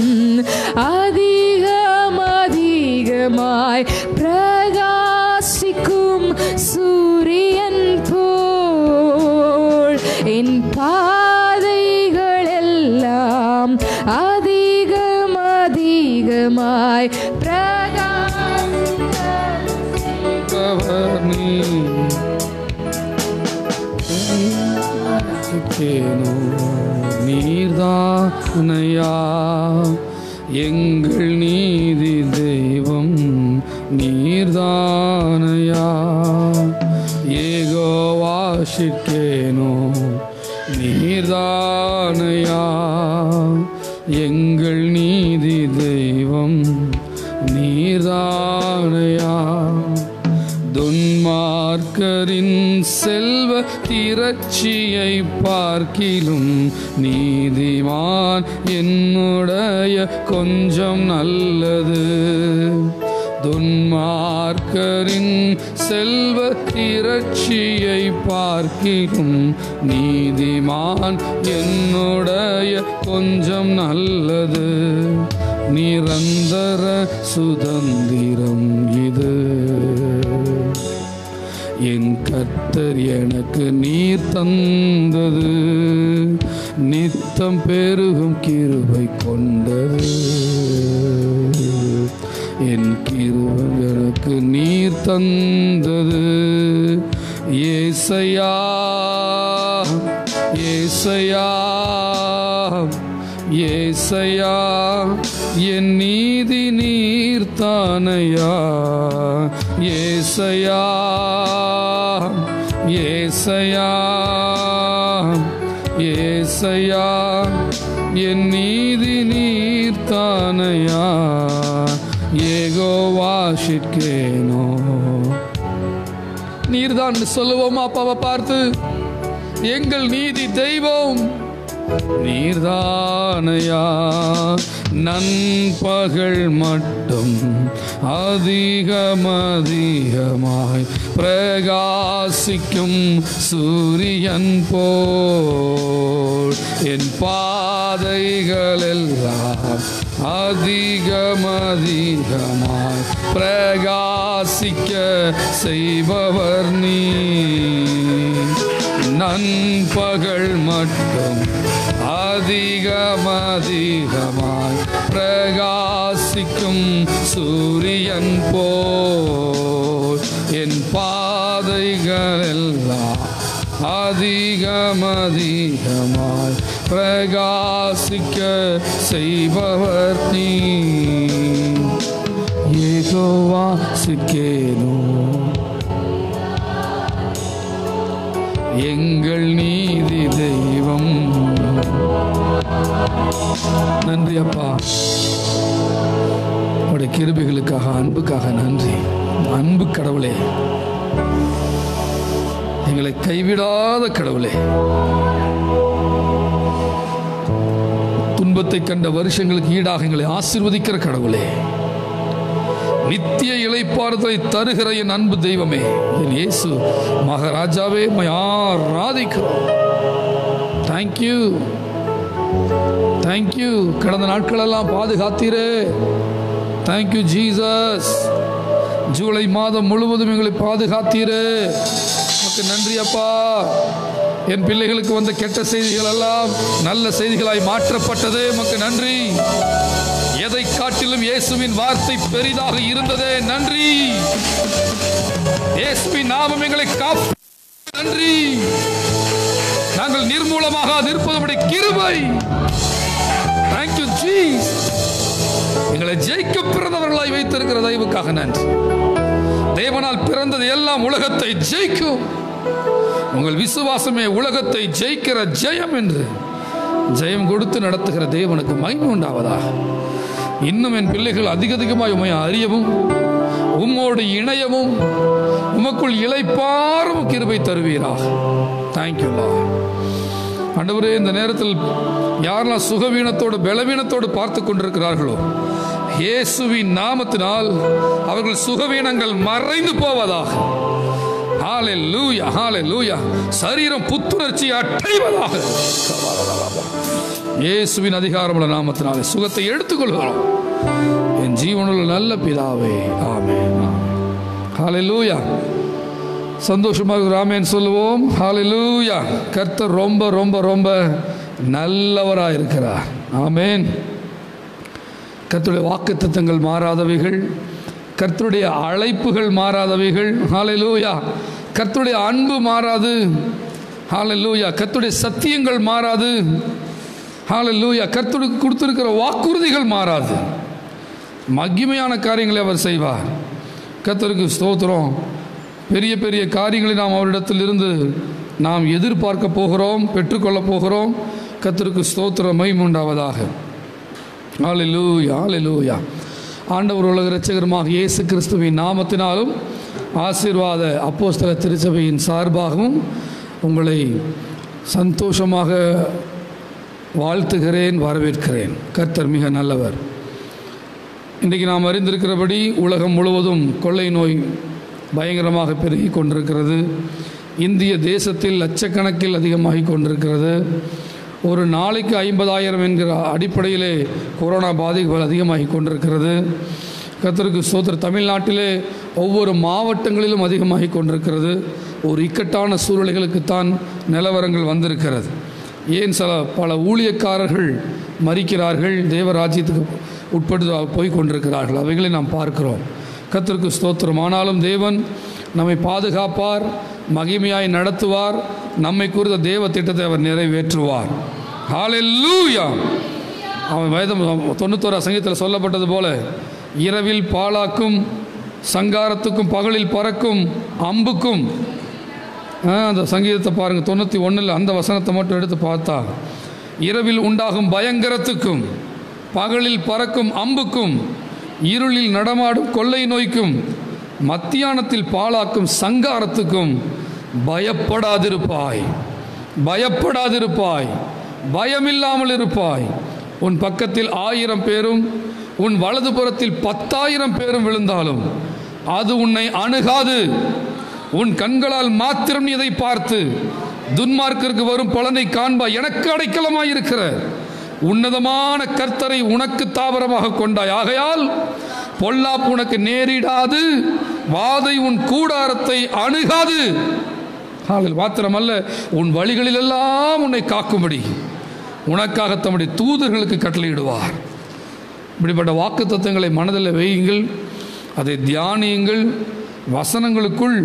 அதிகம் அதிகமாய் பிரகாசிக்கும் சூரியன் போல் என் பாதைகள் எல்லாம் அதிகம் அதிகமாய் பிரகாசிப்பவர் நீர்தானையா எங்கள் நீதி தெய்வம் நீர்தானையா ஏகோவாசிக்கேனோ நீர்தானையா எங்கள் நீதி தெய்வம் நீர்தானையா துன்மார்க்கரின் செல்வ திரட்சியை பார்க்கிலும் நீதிமான் என்னுடைய கொஞ்சம் நல்லது. துன்மார்க்கரின் செல்வ திரட்சியை பார்க்கிலும் நீதிமான் என்னுடைய கொஞ்சம் நல்லது. நிரந்தர சுதந்திரம் இது என் கர்த்தர் எனக்கு நீர் தந்தது. நித்தம் பெருகும் கிருபை கொண்டது என் கிருபைகளுக்கு நீர் தந்தது. ஏசையா ஏசையா ஏசையா என் நீதி நீர் தானையா. ஏசையா ஏசையா ஏசையா என் நீதி நீர் தானையா. ஏகோவாசிக்கேனோ நீர்தான் சொல்லுவோமா அப்பாவை பார்த்து, எங்கள் நீதி தெய்வம் நீர்தானையா. நண்பகல் மட்டும் அதிகம் அதிகமாய் பிரகாசிக்கும் சூரியன் போல் என் பாதைகள் எல்லாம் அதிகம் அதிகமாய் பிரகாசிக்க செய்பவர் நீ. நண்பகல் மட்டும் அதிகம் அதிகமாய் பிரகாசிக்கும் சூரியன் போல் என் பாதைகள் எல்லாம் அதிகம் அதிகமாய் பிரகாசிக்க செய்பவர் நீ. ஏகோவாசிக்கேனோ எங்கள் நீதி தெய்வம். நன்றி அப்பா, உடைய கிருபைகளுக்காக அன்புக்காக நன்றி. அன்பு கடவுளே, எங்களை கைவிடாத கடவுளே, துன்பத்தை கண்ட வருஷங்களுக்கு ஈடாக எங்களை ஆசீர்வதிக்கிற கடவுளே, நித்திய இளைப்பாறுதலை தருகிற என் அன்பு தெய்வமே, என் இயேசு மகாராஜாவே, ஆராதிக்கிறோம். Thank you thank you. கடந்த நாட்களெல்லாம் பாதுகாத்தீரே. Thank you Jesus. ஜூலை மாதம் முழுவதும் எங்களை பாதுகாத்தீரே. உமக்கு நன்றி அப்பா. என் பிள்ளைகளுக்கு வந்த கெட்ட செய்திகள் எல்லாம் நல்ல செய்திகளாய் மாற்றப்பட்டதே. உமக்கு நன்றி. எதை காட்டிலும் இயேசுவின் வார்த்தை பெரிதாக இருந்ததே. நன்றி. இயேசுவின் நாமம் எங்களை காப்பு. நன்றி. நாங்கள் நிர்மூலமாக இருப்பது கிருபை. Thank you Jesus. எங்களை ஜெயிக்க பிறந்தவர்களாய் வைத்திருக்கிற தயவுக்காக நன்றி. தேவனால் பிறந்தது எல்லாம் உலகத்தை ஜெயிக்கும். உங்கள் விசுவாசமே உலகத்தை ஜெயிக்கிற ஜெயம் என்று ஜெயம் கொடுத்து நடத்துகிற தேவனுக்கு மகிமை உண்டாவதாக. இன்னும் என் பிள்ளைகள் அதிகமாய் உம்மை அறியவும் உம்மோடு இணையவும் உமக்குள் இளைப்பாறும் கிருபை தருவீராக. Thank you Lord. ஆண்டவரே, இந்த நேரத்தில் யாரெல்லாம் சுகவீனத்தோடு பலவீனத்தோடு பார்த்து கொண்டிருக்கிறார்களோ இயேசுவின் நாமத்தினால் அவர்கள் சுகவீனங்கள் மறைந்து போவதாக. ஹல்லேலூயா, ஹல்லேலூயா. சரீரம் புத்துணர்ச்சி அடைவதாக. இயேசுவின் அதிகாரமுள்ள நாமத்தினாலே சுகத்தை எடுத்துக்கொள்கிறோம். என் ஜீவனுள்ள நல்ல பிதாவே, ஆமென். ஹல்லேலூயா. சந்தோஷமாக ஆமென் சொல்லுவோம். ஹல்லேலூயா. கர்த்தர் ரொம்ப ரொம்ப ரொம்ப நல்லவராக இருக்கிறார். ஆமென். கர்த்தருடைய வாக்குத்தத்தங்கள் மாறாதவைகள், கர்த்தருடைய அழைப்புகள் மாறாதவைகள். ஹல்லேலூயா. கர்த்தருடைய அன்பு மாறாது. ஹல்லேலூயா. கர்த்தருடைய சத்தியங்கள் மாறாது. ஹல்லேலூயா. கர்த்தருக்கு கொடுத்திருக்கிற வாக்குறுதிகள் மாறாது. மகிமையான காரியங்களை அவர் செய்வார். கர்த்தருக்கு ஸ்தோத்திரம். பெரிய பெரிய காரியங்களை நாம் அவரிடத்தில் இருந்து நாம் எதிர்பார்க்க போகிறோம், பெற்றுக்கொள்ள போகிறோம். கர்த்தருக்கு ஸ்தோத்திரம், மகிமை உண்டாவதாக. ஹல்லேலூயா, ஹல்லேலூயா. ஆண்டவர் உலக இரட்சகருமாக இயேசு கிறிஸ்துவின் நாமத்தினாலும் ஆசீர்வாத அப்போஸ்தல திருச்சபையின் சார்பாகவும் உங்களை சந்தோஷமாக வாழ்த்துகிறேன், வரவேற்கிறேன். கர்த்தர் மிக நல்லவர். இன்றைக்கு நாம் அறிந்திருக்கிறபடி உலகம் முழுவதும் கொள்ளை நோய் பயங்கரமாக பெருகி கொண்டிருக்கிறது. இந்திய தேசத்தில் லட்சக்கணக்கில் அதிகமாகி கொண்டிருக்கிறது. ஒரு நாளைக்கு 50,000 என்கிற அடிப்படையிலே கொரோனா பாதிப்புகள் அதிகமாகி கொண்டிருக்கிறது. கர்த்தருக்கு ஸ்தோத்திரம். தமிழ்நாட்டிலே ஒவ்வொரு மாவட்டங்களிலும் அதிகமாகி கொண்டிருக்கிறது. ஒரு இக்கட்டான சூழ்நிலைகளுக்குத்தான் நிலவரங்கள் வந்திருக்கிறது. ஏன் பல ஊழியக்காரர்கள் மரிக்கிறார்கள், தேவராஜ்யத்துக்கு உட்பட்டு போய் கொண்டிருக்கிறார்கள். அவைகளை நாம் பார்க்கிறோம். கர்த்தருக்கு ஸ்தோத்திரம். ஆனாலும் தேவன் நம்மை பாதுகாப்பார், மகிமையாய் நடத்துவார். நம்மை குறித்த தேவ திட்டத்தை அவர் நிறைவேற்றுவார். ஹல்லேலூயா. அவன் வேதம் 91 சங்கீதத்தில் சொல்லப்பட்டது போல இரவில் பாழாக்கும் சங்காரத்துக்கும் பகலில் பறக்கும் அம்புக்கும், அந்த சங்கீதத்தை பாருங்கள் 91 அந்த வசனத்தை மட்டும் எடுத்து பார்த்தா, இரவில் உண்டாகும் பயங்கரத்துக்கும் பகலில் பறக்கும் அம்புக்கும் இருளில் நடமாடும் கொள்ளை நோய்க்கும் மத்தியானத்தில் பாழாக்கும் சங்காரத்துக்கும் பயப்படாதிருப்பாய், பயப்படாதிருப்பாய், பயமில்லாமல் இருப்பாய். உன் பக்கத்தில் 1000 பேரும் உன் வலதுபுறத்தில் 10,000 பேரும் விழுந்தாலும் அது உன்னை அணுகாது. உன் கண்களால் மாத்திரம் நீ இதை பார்த்து துன்மார்க்கருக்கு வரும் பலனை காண்பாய். எனக்கு அடைக்கலமாயிருக்கிற உன்னதமான கர்த்தரை உனக்கு தாவரமாக கொண்டாய். ஆகையால் பொல்லாப்பு உனக்கு நேரிடாது, வாதை உன் கூடாரத்தை அணுகாது. மாத்திரமல்ல, உன் வழிகளில் எல்லாம் உன்னை காக்கும்படி உனக்காக தம்முடைய தூதர்களுக்கு கட்டளையிடுவார். இப்படிப்பட்ட வாக்கு தத்தங்களை மனதில் வையுங்கள், அதை தியானியுங்கள், வசனங்களுக்குள்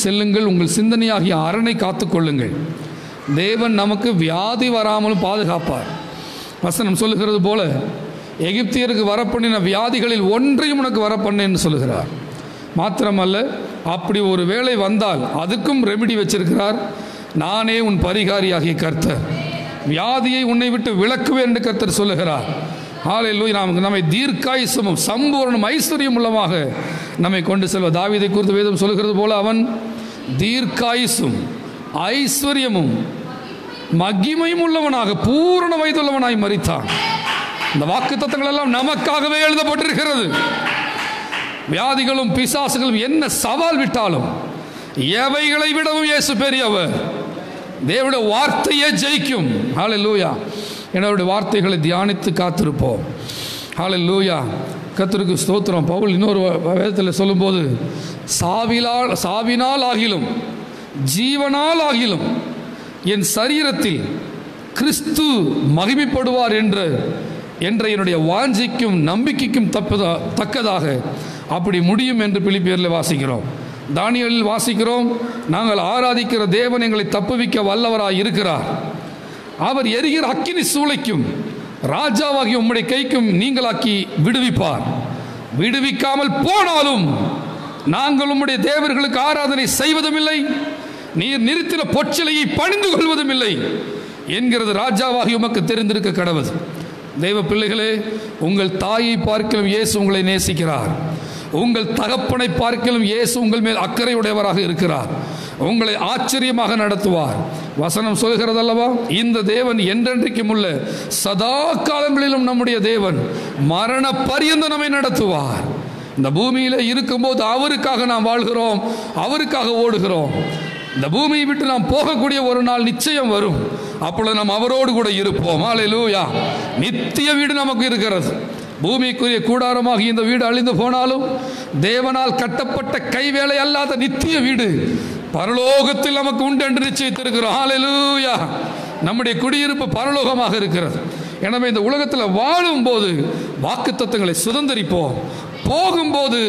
செல்லுங்கள், உங்கள் சிந்தனையாகிய அரணை காத்துக்கொள்ளுங்கள். தேவன் நமக்கு வியாதி வராமலும் பாதுகாப்பார். வசனம் சொல்லுகிறது போல எகிப்தியருக்கு வரப்பண்ணின வியாதிகளில் ஒன்றையும் உனக்கு வரப்பண்ணேன்னு சொல்லுகிறார். மாத்திரமல்ல, அப்படி ஒரு வேளை வந்தால் அதுக்கும் ரெமிடி வச்சிருக்கிறார். நானே உன் பரிகாரியாகிய கர்த்தர், வியாதியை உன்னை விட்டு விலக்குவேன் என்று கர்த்தர் சொல்லுகிறார். ஹல்லேலூயா. நம்மை தீர்க்காயுசும் சம்பூர்ணம் ஐஸ்வர்யம் உள்ளமாக நம்மை கொண்டு செல்வ தாவீதை குறித்து வேதம் சொல்லுகிறது போல அவன் தீர்க்காயுசும் ஐஸ்வர்யமும் மகிமையும் உள்ளவனாக பூரண வயதுள்ளவனாய் மரித்தான். இந்த வாக்கு தத்தங்கள் எல்லாம் நமக்காகவே எழுதப்பட்டிருக்கிறது. வியாதிகளும் பிசாசுகளும் என்ன சவால் விட்டாலும் எவைகளை விடவும் இயேசு பெரியவர். தேவனுடைய வார்த்தையே ஜெயிக்கும். ஹல்லேலூயா. என்னுடைய வார்த்தைகளை தியானித்து காத்திருப்போம். ஹல்லேலூயா. கர்த்தருக்கு ஸ்தோத்திரம். பவுல் இன்னொரு வேதத்தில் சொல்லும்போது சாவினால் ஆகிலும் ஜீவனால் ஆகிலும் என் சரீரத்தில் கிறிஸ்து மகிமைப்படுவார் என்று என்ற என்னுடைய வாஞ்சிக்கும் நம்பிக்கைக்கும் தக்கதாக அப்படி முடியும் என்று பிலிப்பியரில் வாசிக்கிறோம். தானியேலில் வாசிக்கிறோம், நாங்கள் ஆராதிக்கிற தேவன் எங்களை தப்புவிக்க வல்லவராய் இருக்கிறார். அவர் எரிகிற அக்கினி சூளைக்கும் ராஜாவாகிய உம்முடைய கைக்கும் நீங்களாக்கி விடுவிப்பார். விடுவிக்காமல் போனாலும் நாங்கள் உம்முடைய தேவர்களுக்கு ஆராதனை செய்வதும் இல்லை, நீர் நிறுத்தின பொற்சிலையை பணிந்து கொள்வதும் இல்லை என்கிறது ராஜாவாகி உமக்கு தெரிந்திருக்க கடவுள். தெய்வ பிள்ளைகளே, உங்கள் தாயை பார்க்கிலும் இயேசு உங்களை நேசிக்கிறார். உங்கள் தகப்பனை பார்க்கிலும் இயேசு உங்கள் மேல் அக்கறையுடையவராக இருக்கிறார். உங்களை ஆச்சரியமாக நடத்துவார். வசனம் சொல்கிறதல்லவா, இந்த தேவன் என்றென்றைக்கும் உள்ள சதா காலங்களிலும் நம்முடைய தேவன் மரண பரியந்த நம்மை நடத்துவார். இந்த பூமியில இருக்கும்போது அவருக்காக நாம் வாழ்கிறோம், அவருக்காக ஓடுகிறோம். இந்த பூமியை விட்டு நாம் போகக்கூடிய ஒரு நாள் நிச்சயம் வரும். அப்பொழுது நாம் அவரோடு கூட இருப்போம். ஹல்லேலூயா. நித்திய வீடு நமக்கு இருக்கிறது. பூமிக்குரிய கூடாரமாக இந்த வீடு அழிந்து போனாலும் தேவனால் கட்டப்பட்ட கைவேலை அல்லாத நித்திய வீடு பரலோகத்தில் நமக்கு உண்டு என்று நிச்சயித்திருக்கிறோம். ஹல்லேலூயா. நம்முடைய குடியிருப்பு பரலோகமாக இருக்கிறது. எனவே இந்த உலகத்தில் வாழும் போது வாக்குத்தத்தங்களை சுதந்திரிப்போம், போகும்போது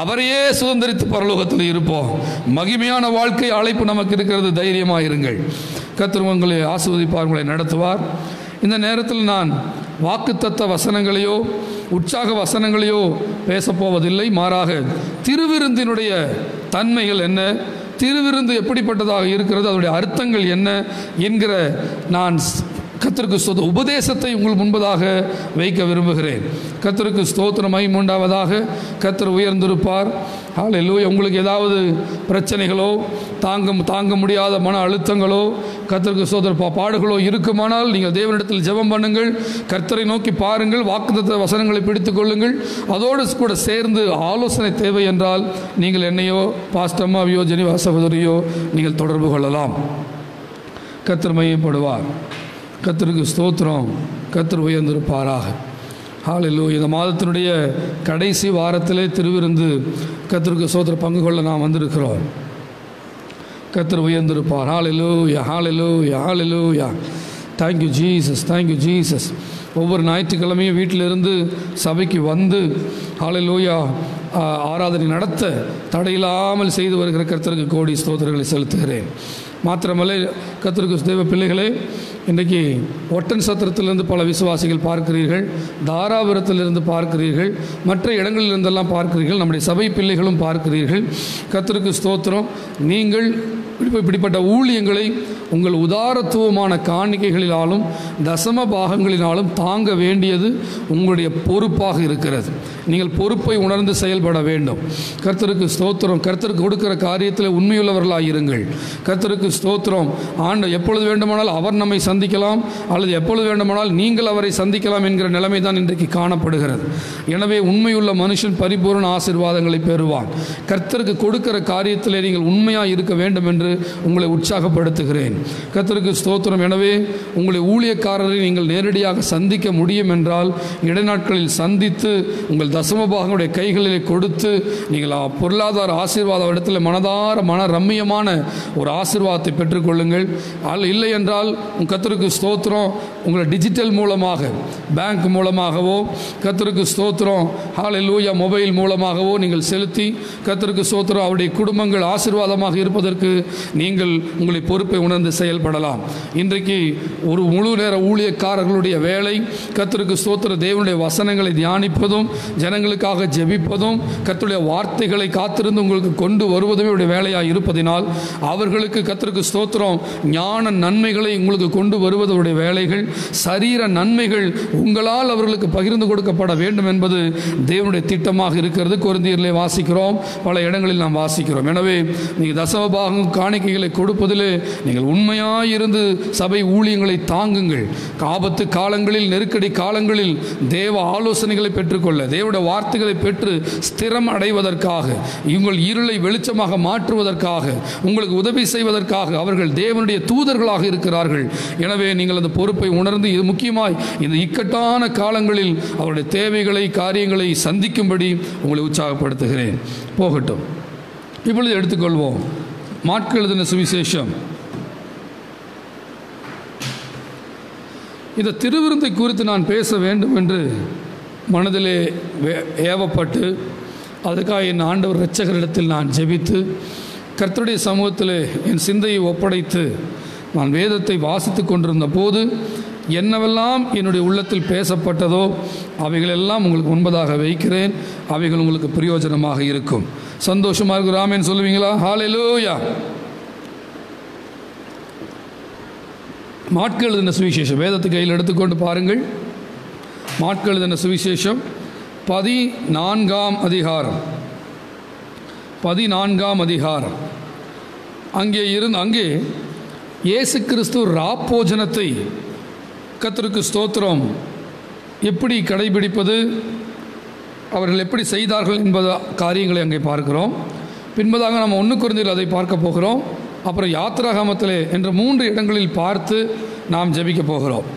அவரையே சுதந்திரித்து பரலோகத்தில் இருப்போம். மகிமையான வாழ்க்கை அழைப்பு நமக்கு இருக்கிறது. தைரியமாக இருங்கள். கர்த்தர் உங்களை ஆசீர்வதிப்பார், உங்களை நடத்துவார். இந்த நேரத்தில் நான் வாக்குத்தத்த வசனங்களையோ உற்சாக வசனங்களையோ பேசப்போவதில்லை. மாறாக திருவிருந்தினுடைய தன்மைகள் என்ன, திருவிருந்து எப்படிப்பட்டதாக இருக்கிறது, அதனுடைய அர்த்தங்கள் என்ன என்கிற நான் கர்த்தருக்கு உபதேசத்தை உங்கள் முன்பதாக வைக்க விரும்புகிறேன். கர்த்தருக்கு ஸ்தோத்திரம் மகிமை உண்டாவதாக. கர்த்தர் உயர்ந்திருப்பார். ஹல்லேலூயா. உங்களுக்கு ஏதாவது பிரச்சனைகளோ தாங்க முடியாத மன அழுத்தங்களோ கர்த்தருக்கு ஸ்தோத்திர பாடுகளோ இருக்குமானால் நீங்கள் தேவனிடத்தில் ஜெபம் பண்ணுங்கள், கர்த்தரை நோக்கி பாருங்கள், வாக்குத்தத்த வசனங்களை பிடித்துக் கொள்ளுங்கள். அதோடு கூட சேர்ந்து ஆலோசனை தேவை என்றால் நீங்கள் என்னையோ பாஸ்டம்மாவையோ ஜெனிவா சகோதரியோ நீங்கள் தொடர்பு கொள்ளலாம். கர்த்தர் மையப்படுவார். கர்த்தருக்கு ஸ்தோத்திரம். கர்த்தர் உயர்ந்திருப்பாராக. ஹல்லேலூயா. இந்த மாதத்தினுடைய கடைசி வாரத்திலே திருவிருந்து கர்த்தருக்கு ஸ்தோத்திர பங்கு கொள்ள நாம் வந்திருக்கிறோம். கர்த்தர் உயர்ந்திருப்பார். ஹல்லேலூயா, ஹல்லேலூயா, ஹல்லேலூயா. Thank you Jesus, thank you Jesus. ஒவ்வொரு ஞாயிற்றுக்கிழமையும் வீட்டிலிருந்து சபைக்கு வந்து ஹல்லேலூயா ஆராதனை நடத்த தடையில்லாமல் செய்து வருகிற கர்த்தருக்கு கோடி ஸ்தோத்திரங்களை செலுத்துகிறேன். மாத்திரமல்ல, கர்த்தருக்கு தேவ பிள்ளைகளே, இன்றைக்கு ஒட்டன் சத்திரத்திலிருந்து பல விசுவாசிகள் பார்க்கிறீர்கள், தாராபுரத்திலிருந்து பார்க்கிறீர்கள், மற்ற இடங்களிலிருந்தெல்லாம் பார்க்கிறீர்கள், நம்முடைய சபை பிள்ளைகளும் பார்க்கிறீர்கள். கர்த்தருக்கு ஸ்தோத்திரம். நீங்கள் இப்படிப்பட்ட ஊழியங்களை உங்கள் உதாரத்துவமான காணிக்கைகளினாலும் தசம பாகங்களினாலும் தாங்க வேண்டியது உங்களுடைய பொறுப்பாக இருக்கிறது. நீங்கள் பொறுப்பை உணர்ந்து செயல்பட வேண்டும். கர்த்தருக்கு ஸ்தோத்திரம். கர்த்தருக்கு கொடுக்கிற காரியத்தில் உண்மையுள்ளவர்களாக இருங்கள். கர்த்தருக்கு ஸ்தோத்திரம். எப்பொழுது வேண்டுமானால் அவர் நம்மை சந்திக்கலாம், அல்லது எப்பொழுது வேண்டுமானால் நீங்கள் அவரை சந்திக்கலாம் என்கிற நிலைமை தான் இன்றைக்கு காணப்படுகிறது. எனவே உண்மையுள்ள மனுஷன் பரிபூர்ண ஆசீர்வாதங்களை பெறுவான். கர்த்தருக்கு கொடுக்கிற காரியத்தில் நீங்கள் உண்மையாக இருக்க வேண்டும் என்று உங்களை உற்சாகப்படுத்துகிறேன். கர்த்தருக்கு ஸ்தோத்திரம். எனவே உங்களை ஊழியக்காரரை நீங்கள் நேரடியாக சந்திக்க முடியும் என்றால் இடைநாட்களில் சந்தித்து உங்கள் தசமபாகங்களுடைய கைகளிலே கொடுத்து நீங்கள் பொருளாதார ஆசீர்வாத இடத்துல மனதார மன ரம்மியமான ஒரு ஆசீர்வாதத்தை பெற்றுக்கொள்ளுங்கள். இல்லை என்றால் கர்த்தருக்கு ஸ்தோத்திரம் உங்களை டிஜிட்டல் மூலமாக பேங்க் மூலமாகவோ கர்த்தருக்கு ஸ்தோத்திரம் ஹல்லேலூயா மொபைல் மூலமாகவோ நீங்கள் செலுத்தி கர்த்தருக்கு ஸ்தோத்திரம் அவருடைய குடும்பங்கள் ஆசீர்வாதமாக இருப்பதற்கு நீங்கள் உங்களை பொறுப்பை உணர்ந்து செயல்படலாம். இன்றைக்கு ஒரு முழு நேர ஊழியக்காரர்களுடைய வேலை கர்த்தருக்கு ஸ்தோத்திர தேவனுடைய வசனங்களை தியானிப்பதும் ஜனங்களுக்காக ஜெபிப்பதும் கர்த்தருடைய வார்த்தைகளை காத்திருந்து உங்களுக்கு கொண்டு வருவதுமே உடைய வேலையாக இருப்பதினால் அவர்களுக்கு கர்த்தருக்கு ஸ்தோத்திரம் ஞான நன்மைகளை உங்களுக்கு கொண்டு வருவதுடைய வேலைகள், சரீர நன்மைகள் உங்களால் அவர்களுக்கு பகிர்ந்து கொடுக்கப்பட வேண்டும் என்பது தேவனுடைய திட்டமாக இருக்கிறது. கொரிந்தியரிலே வாசிக்கிறோம், பல இடங்களில் நாம் வாசிக்கிறோம். எனவே நீங்கள் தசமபாகம் காணிக்கைகளை கொடுப்பதிலே நீங்கள் உண்மையாயிருந்து சபை ஊழியங்களை தாங்குங்கள். ஆபத்து காலங்களில், நெருக்கடி காலங்களில் தேவ ஆலோசனைகளை பெற்றுக்கொள்ள, தேவனுடைய வார்த்தைகளை பெற்று ஸ்திரம் அடைவதற்காக, உங்கள் இருளை வெளிச்சமாக மாற்றுவதற்காக, உங்களுக்கு உதவி செய்வதற்காக அவர்கள் தேவனுடைய தூதர்களாக இருக்கிறார்கள். எனவே நீங்கள் அந்த பொறுப்பை உணர்ந்து இது முக்கியமாய் இந்த இக்கட்டான காலங்களில் அவருடைய தேவைகளை காரியங்களை சந்திக்கும்படி உங்களை உற்சாகப்படுத்துகிறேன். போகட்டும். இப்பொழுது எடுத்துக்கொள்வோம் மாற்கு எழுதின சுவிசேஷம் இந்த திருவிருந்தை குறித்து நான் பேச வேண்டும் என்று மனதிலே ஏவப்பட்டு அதுக்காக என் ஆண்டவர் இரட்சகரிடத்தில் நான் ஜெபித்து கர்த்தருடைய சமூகத்தில் என் சிந்தையை ஒப்படைத்து நான் வேதத்தை வாசித்து கொண்டிருந்த போது என்னவெல்லாம் என்னுடைய உள்ளத்தில் பேசப்பட்டதோ அவைகளெல்லாம் உங்களுக்கு முன்பதாக வைக்கிறேன். அவைகள் உங்களுக்கு பிரயோஜனமாக இருக்கும். சந்தோஷமாக இருக்கும். ஆமென் சொல்லுவீங்களா? ஹல்லேலூயா. மாற்கு எழுதின சுவிசேஷம் வேதத்தை கையில் எடுத்துக்கொண்டு பாருங்கள். மாற்கு எழுதின சுவிசேஷம் 14ஆம் அதிகாரம். 14ஆம் அதிகாரம். அங்கே இயேசு கிறிஸ்து ராப்போஜனத்தை கர்த்தருக்கு ஸ்தோத்திரம் எப்படி கடைபிடிப்பது, அவர்கள் எப்படி செய்தார்கள் என்பது காரியங்களை அங்கே பார்க்கிறோம். பின்பதாக நம்ம 1 கொரிந்தியர் அதை பார்க்க போகிறோம். அப்புறம் யாத்திராகமத்திலே என்ற 3 இடங்களில் பார்த்து நாம் ஜெபிக்க போகிறோம்.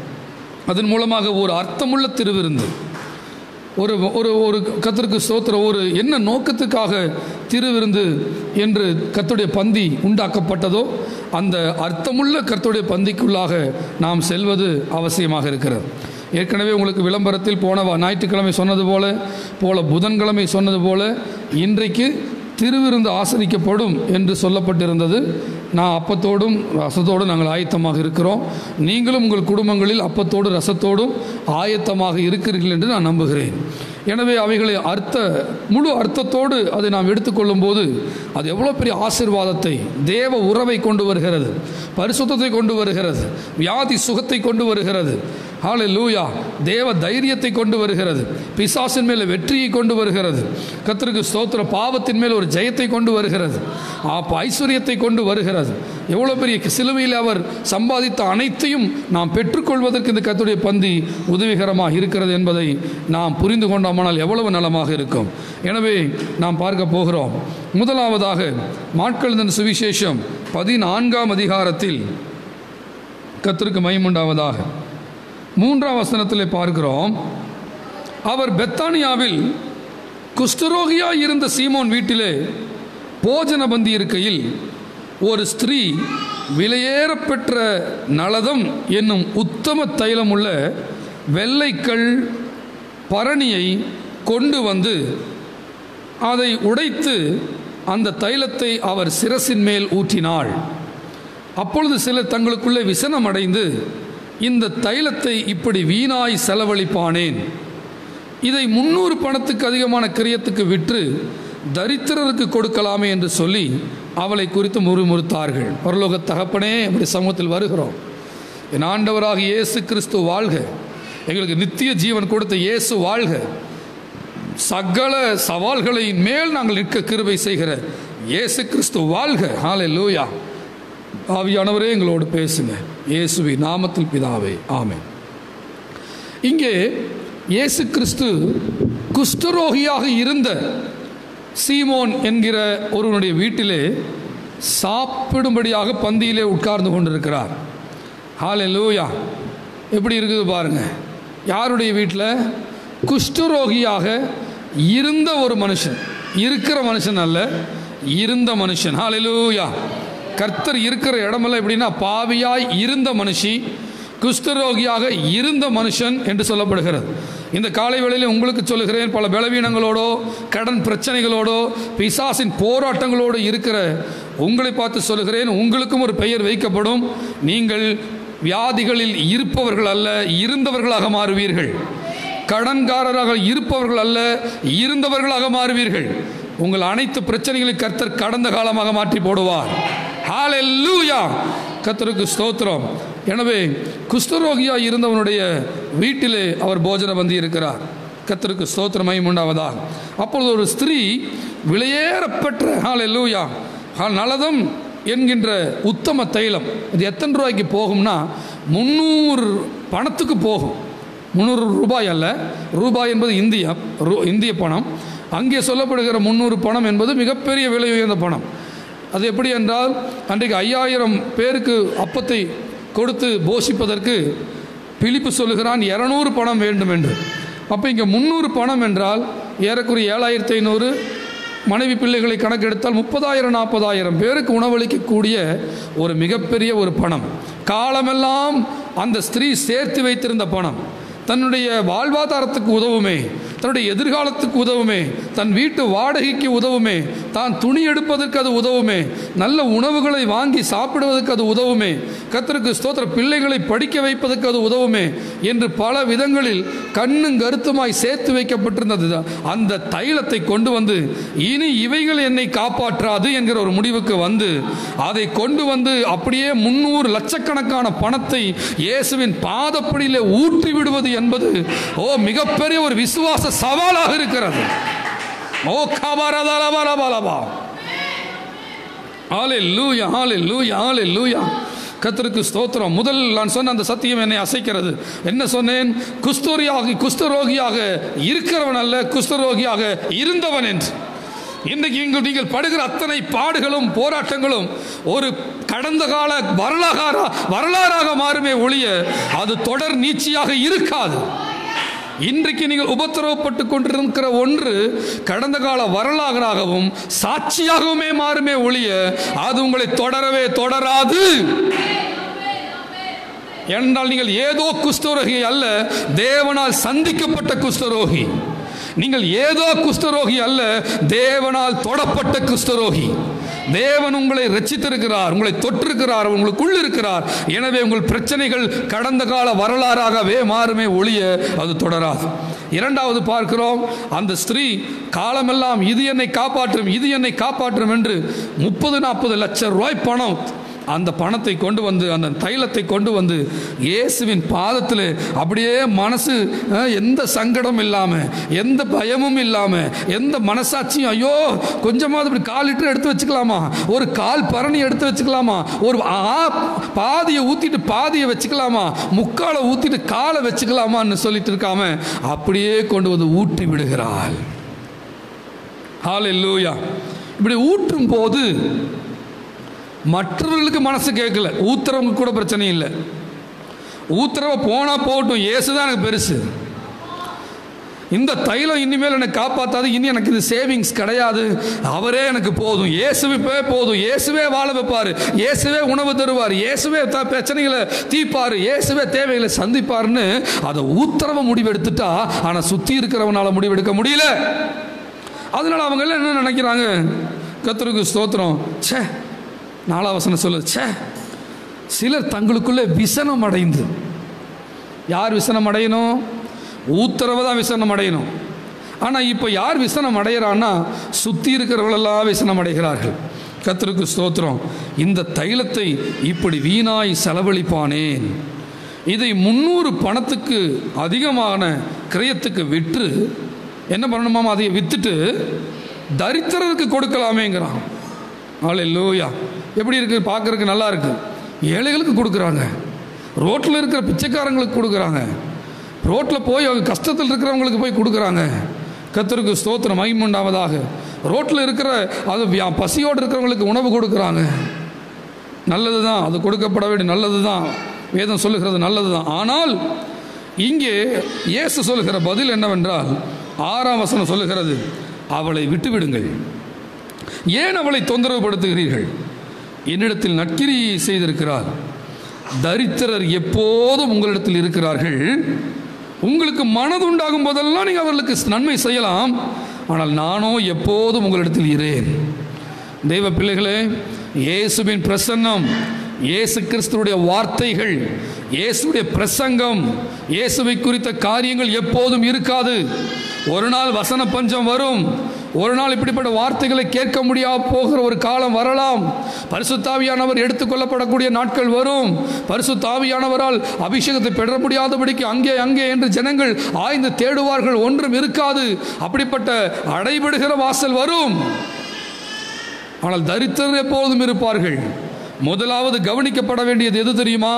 அதன் மூலமாக ஒரு அர்த்தமுள்ள திருவிருந்து, ஒரு ஒரு ஒரு கர்த்தருக்கு ஸ்தோத்திரம், ஒரு என்ன நோக்கத்துக்காக திருவிருந்து என்று கர்த்தருடைய பந்தி உண்டாக்கப்பட்டதோ அந்த அர்த்தமுள்ள கர்த்தருடைய பந்திக்குள்ளாக நாம் செல்வது அவசியமாக இருக்கிறது. ஏற்கனவே உங்களுக்கு விளம்பரத்தில் போன ஞாயிற்றுக்கிழமை சொன்னது போல புதன்கிழமை சொன்னது போல இன்றைக்கு திருவிருந்து ஆசரிக்கப்படும் என்று சொல்லப்பட்டிருந்தது. நான் அப்பத்தோடும் ரசத்தோடும் நாங்கள் ஆயத்தமாக இருக்கிறோம். நீங்களும் உங்கள் குடும்பங்களில் அப்பத்தோடு ரசத்தோடும் ஆயத்தமாக இருக்கிறீர்கள் என்று நான் நம்புகிறேன். எனவே அவைகளை முழு அர்த்தத்தோடு அதை நாம் எடுத்துக்கொள்ளும் போது அது எவ்வளோ பெரிய ஆசீர்வாதத்தை, தேவ உறவை கொண்டு வருகிறது, பரிசுத்தத்தை கொண்டு வருகிறது, வியாதி சுகத்தை கொண்டு வருகிறது, ஹல்லேலூயா, தேவ தைரியத்தை கொண்டு வருகிறது, பிசாசின் மேல் வெற்றியை கொண்டு வருகிறது, கர்த்தருக்கு ஸ்தோத்திர, பாவத்தின் மேல் ஒரு ஜெயத்தை கொண்டு வருகிறது, ஐஸ்வர்யத்தை கொண்டு வருகிறது. எவ்வளோ பெரிய சிலுவையில் அவர் சம்பாதித்த அனைத்தையும் நாம் பெற்றுக்கொள்வதற்கு இந்த கர்த்தருடைய பந்தி உதவிகரமாக இருக்கிறது என்பதை நாம் புரிந்து கொண்டோமானால் எவ்வளவு நலமாக இருக்கும். எனவே நாம் பார்க்க போகிறோம். முதலாவதாக மாற்கு எழுதின சுவிசேஷம் 14ஆம் அதிகாரத்தில் கர்த்தருக்கு மகிமை உண்டாவதாக 3ஆம் வசனத்திலே பார்க்கிறோம். அவர் பெத்தானியாவில் குஷ்டரோகியாய் இருந்த சீமோன் வீட்டிலே போஜன பந்தி இருக்கையில் ஒரு ஸ்திரீ விலையேறப்பெற்ற நலதம் என்னும் உத்தம தைலமுள்ள வெள்ளைக்கல் பரணியை கொண்டு வந்து அதை உடைத்து அந்த தைலத்தை அவர் சிரசின் மேல் ஊற்றினாள். அப்பொழுது சிலர் தங்களுக்குள்ளே விசனம் அடைந்து, இந்த தைலத்தை இப்படி வீணாய் செலவழிப்பானேன், இதை 300 பணத்துக்கு அதிகமான கிரியத்துக்கு விற்று தரித்திரருக்கு கொடுக்கலாமே என்று சொல்லி அவளை குறித்து முறுமுறுத்தார்கள். பரலோக தகப்பனே, இப்படி சமூகத்தில் வருகிறோம். என் ஆண்டவராக இயேசு கிறிஸ்து வாழ்க. எங்களுக்கு நித்திய ஜீவன் கொடுத்த இயேசு வாழ்க. சகல சவால்களை மேல் நாங்கள் நிற்க கிருபை செய்கிற இயேசு கிறிஸ்து வாழ்க. ஹல்லேலூயா. ஆவியானவரே எங்களோடு பேசுங்க. இயேசுவின் நாமத்தில் பிதாவே, ஆமென். இங்கே இயேசு கிறிஸ்து குஷ்டரோகியாக இருந்த சீமோன் என்கிற ஒருவனுடைய வீட்டிலே சாப்பிடும்படியாக பந்தியிலே உட்கார்ந்து கொண்டிருக்கிறார். ஹல்லேலூயா. எப்படி இருக்குது பாருங்க. யாருடைய வீட்டில்? குஷ்டரோகியாக இருந்த ஒரு மனுஷன், இருக்கிற மனுஷன் அல்ல, இருந்த மனுஷன். ஹல்லேலூயா. கர்த்தர் இருக்கிற இடமெல்லாம் எப்படின்னா பாவியாய் இருந்த மனுஷி, குஷ்டரோகியாக இருந்த மனுஷன் என்று சொல்லப்படுகிறது. இந்த காலை வேளையில் உங்களுக்கு சொல்லுகிறேன், பல பலவீனங்களோடோ கடன் பிரச்சனைகளோடோ பிசாசின் போராட்டங்களோடு இருக்கிற உங்களை பார்த்து சொல்லுகிறேன், உங்களுக்கும் ஒரு பெயர் வைக்கப்படும். நீங்கள் வியாதிகளில் இருப்பவர்கள் அல்ல, இருந்தவர்களாக மாறுவீர்கள். கடன்காரராக இருப்பவர்கள் அல்ல, இருந்தவர்களாக மாறுவீர்கள். உங்கள் அனைத்து பிரச்சனைகளையும் கர்த்தர் கடந்த காலமாக மாற்றி போடுவார். ஹல்லேலூயா. கர்த்தருக்கு ஸ்தோத்திரம். எனவே குஷ்டரோகியாய் இருந்தவனுடைய வீட்டிலே அவர் போஜன பந்தி இருக்கிறார். கர்த்தருக்கு ஸ்தோத்திரம் மகிமை உண்டாவதாக. அப்பொழுது ஒரு ஸ்திரீ விலையேறப்பெற்ற, ஹல்லேலூயா, நலதம் என்கின்ற உத்தம தைலம், இது எத்தனை ரூபாய்க்கு போகும்னா 300 பணத்துக்கு போகும். 300 ரூபாய் அல்ல, ரூபாய் என்பது இந்திய பணம். அங்கே சொல்லப்படுகிற 300 பணம் என்பது மிகப்பெரிய விலை உயர்ந்த பணம். அது எப்படி என்றால், அன்றைக்கு 5000 பேருக்கு அப்பத்தை கொடுத்து போஷிப்பதற்கு பிலிப்பு சொல்லுகிறான் 200 பணம் வேண்டும் என்று. அப்போ இங்கே 300 பணம் என்றால் ஏறக்குறைய 7500 மனைவி பிள்ளைகளை கணக்கெடுத்தால் 30,000 40,000 பேருக்கு உணவளிக்கக்கூடிய ஒரு மிகப்பெரிய ஒரு பணம். காலமெல்லாம் அந்த ஸ்திரீ சேர்த்து வைத்திருந்த பணம் தன்னுடைய வாழ்வாதாரத்துக்கு உதவுமே, தன்னுடைய எதிர்காலத்துக்கு உதவுமே, தன் வீட்டு வாடகைக்கு உதவுமே, தான் துணி எடுப்பதற்கு அது உதவுமே, நல்ல உணவுகளை வாங்கி சாப்பிடுவதற்கு அது உதவுமே, கர்த்தருக்கு ஸ்தோத்திர பிள்ளைகளை படிக்க வைப்பதற்கு அது உதவுமே என்று பல விதங்களில் கண்ணும் கருத்துமாய் சேர்த்து வைக்கப்பட்டிருந்தது. அந்த தைலத்தை கொண்டு வந்து இனி இவைகள் என்னை காப்பாற்றாது என்கிற ஒரு முடிவுக்கு வந்து அதை கொண்டு வந்து அப்படியே 300 லட்சக்கணக்கான பணத்தை இயேசுவின் பாதப்படியிலே ஊற்றி விடுவது என்பது மிகப்பெரிய ஒரு விசுவாச சவாலாக இருக்கிறது. ஹல்லேலூயா, ஹல்லேலூயா, ஹல்லேலூயா. கர்த்தருக்கு ஸ்தோத்திரம். முதல் நான் சொன்ன அந்த சத்தியம் என்னை அசைக்கிறது. என்ன சொன்னேன்? குஷ்டரோகியாக இருக்கிறவன் அல்ல, குஷ்டரோகியாக இருந்தவன் என்று. இன்றைக்கு நீங்கள் படுகிற அத்தனை பாடுகளும் போராட்டங்களும் ஒரு கடந்த கால வரலாறாக மாறுமே ஒழிய அது தொடர் நீட்சியாக இருக்காது. இன்றைக்கு நீங்கள் உபத்திரவப்பட்டு கொண்டிருக்கிற ஒன்று கடந்த கால வரலாறாகவும் சாட்சியாகவுமே மாறுமே ஒழிய அது உங்களை தொடரவே தொடராது. என்றால் நீங்கள் ஏதோ குஷ்டரோகி அல்ல, தேவனால் சந்திக்கப்பட்ட குஷ்டரோகி. நீங்கள் ஏதோ குஷ்டரோகி அல்ல, தேவனால் தொடப்பட்ட குஷ்டரோகி. தேவன் உங்களை ரட்சித்திருக்கிறார், உங்களை தொற்றிருக்கிறார், உங்களுக்குள் இருக்கிறார். எனவே உங்கள் பிரச்சனைகள் கடந்த கால வரலாறாகவே மாறுமே ஒழிய அது தொடராது. இரண்டாவது பார்க்கிறோம், அந்த ஸ்திரீ காலமெல்லாம் இது என்னை காப்பாற்றும், இது என்னை காப்பாற்றும் என்று 30-40 லட்சம் ரூபாய் பணம், அந்த பணத்தை கொண்டு வந்து அந்த தைலத்தை கொண்டு வந்து இயேசுவின் பாதத்தில் அப்படியே மனசு எந்த சங்கடம் இல்லாமல், எந்த பயமும் இல்லாமல், எந்த மனசாட்சியும் ஐயோ கொஞ்சமாவது இப்படி 1/4 லிட்டர் எடுத்து வச்சுக்கலாமா, ஒரு 1/4 பரணி எடுத்து வச்சுக்கலாமா, ஒரு பாதியை ஊற்றிட்டு பாதியை வச்சுக்கலாமா, 3/4 ஊற்றிட்டு 1/4 வச்சுக்கலாமான்னு சொல்லிட்டு இருக்காம அப்படியே கொண்டு வந்து ஊற்றி விடுகிறாள். ஹல்லேலூயா. இப்படி ஊற்றும் போது மற்றவர்களுக்கு மனசு கேட்கல, ஊத்துறவங்க கூட பிரச்சனை இல்லை. ஊத்துறவ போனா போகட்டும், இயேசுதான் எனக்கு பெருசு, இந்த தைலம் இனிமேல் எனக்கு காப்பாற்றாது, இனி எனக்கு இது சேவிங்ஸ் கிடையாது, அவரே எனக்கு போதும், இயேசுவே போதும், இயேசுவே வாழ வைப்பார், இயேசுவே உணவு தருவார், இயேசுவே பிரச்சனைகளை தீர்ப்பார், இயேசுவே தேவைகளை சந்திப்பார்னு அதை ஊத்துறவ முடிவெடுத்துட்டா. ஆனால் சுற்றி இருக்கிறவனால முடிவெடுக்க முடியல. அதனால அவங்க எல்லாம் என்ன நினைக்கிறாங்க? கர்த்தருக்கு ஸ்தோத்திரம், ச்சே 4ஆம் வசனம் சொல்லுது, ச்சே சிலர் தங்களுக்குள்ளே விசனம் அடைந்து. யார் விசனம் அடையணும்? ஊத்துறவ தான் விசனம் அடையணும். ஆனால் இப்போ யார் விசனம் அடைகிறான்னா சுற்றி இருக்கிறவர்களெல்லாம் விசனம் அடைகிறார்கள். கர்த்தருக்கு ஸ்தோத்திரம். இந்த தைலத்தை இப்படி வீணாய் செலவழிப்பானேன், இதை 300 பணத்துக்கு அதிகமான கிரயத்துக்கு விற்று என்ன பண்ணணுமாம், அதை விற்றுட்டு தரித்திரருக்கு கொடுக்கலாமேங்கிறான். ஹல்லேலூயா. எப்படி இருக்குது? பார்க்கறதுக்கு நல்லா இருக்குது. ஏழைகளுக்கு கொடுக்குறாங்க, ரோட்டில் இருக்கிற பிச்சைக்காரங்களுக்கு கொடுக்குறாங்க, ரோட்டில் போய் அவங்க கஷ்டத்தில் இருக்கிறவங்களுக்கு போய் கொடுக்குறாங்க. கர்த்தருக்கு ஸ்தோத்திரம், மகிமை உண்டாவதாக. ரோட்டில் இருக்கிற அது பசியோடு இருக்கிறவங்களுக்கு உணவு கொடுக்குறாங்க. நல்லது தான், அது கொடுக்கப்பட வேண்டிய நல்லது தான், வேதம் சொல்லுகிறது நல்லது தான். ஆனால் இங்கே இயேசு சொல்லுகிற பதில் என்னவென்றால் 6ஆம் வசனம் சொல்லுகிறது, அவளை விட்டுவிடுங்கள், ஏன் அவளை தொந்தரவுபடுத்துகிறீர்கள், என்னிடத்தில் நற்கிரி செய்திருக்கிறார், தரித்திரர் எப்போதும் உங்களிடத்தில் இருக்கிறார்கள், உங்களுக்கு மனதுண்டாகும் போதெல்லாம் நீங்கள் அவர்களுக்கு நன்மை செய்யலாம், ஆனால் நானோ எப்போதும் உங்களிடத்தில் இரேன். தெய்வ பிள்ளைகளே, இயேசுவின் பிரசன்னம், இயேசு கிறிஸ்துவுடைய வார்த்தைகள், இயேசுடைய பிரசங்கம், இயேசுவை குறித்த காரியங்கள் எப்போதும் இருக்காது. ஒரு நாள் வசன பஞ்சம் வரும், ஒரு நாள் இப்படிப்பட்ட வார்த்தைகளை கேட்க முடியாம போகிற ஒரு காலம் வரலாம். பரிசுத்த ஆவியானவர் எடுத்துக்கொள்ளப்படக்கூடிய நாட்கள் வரும். பரிசுத்த ஆவியானவரால் அபிஷேகத்தை பெற முடியாதபடிக்கு அங்கே அங்கே என்று ஜனங்கள் ஆய்ந்து தேடுவார்கள், ஒன்றும் இருக்காது. அப்படிப்பட்ட அடைபடுகிற வாசல் வரும். ஆனால் தரித்திரர் எப்போதும் இருப்பார்கள். முதலாவது கவனிக்கப்பட வேண்டியது எது தெரியுமா?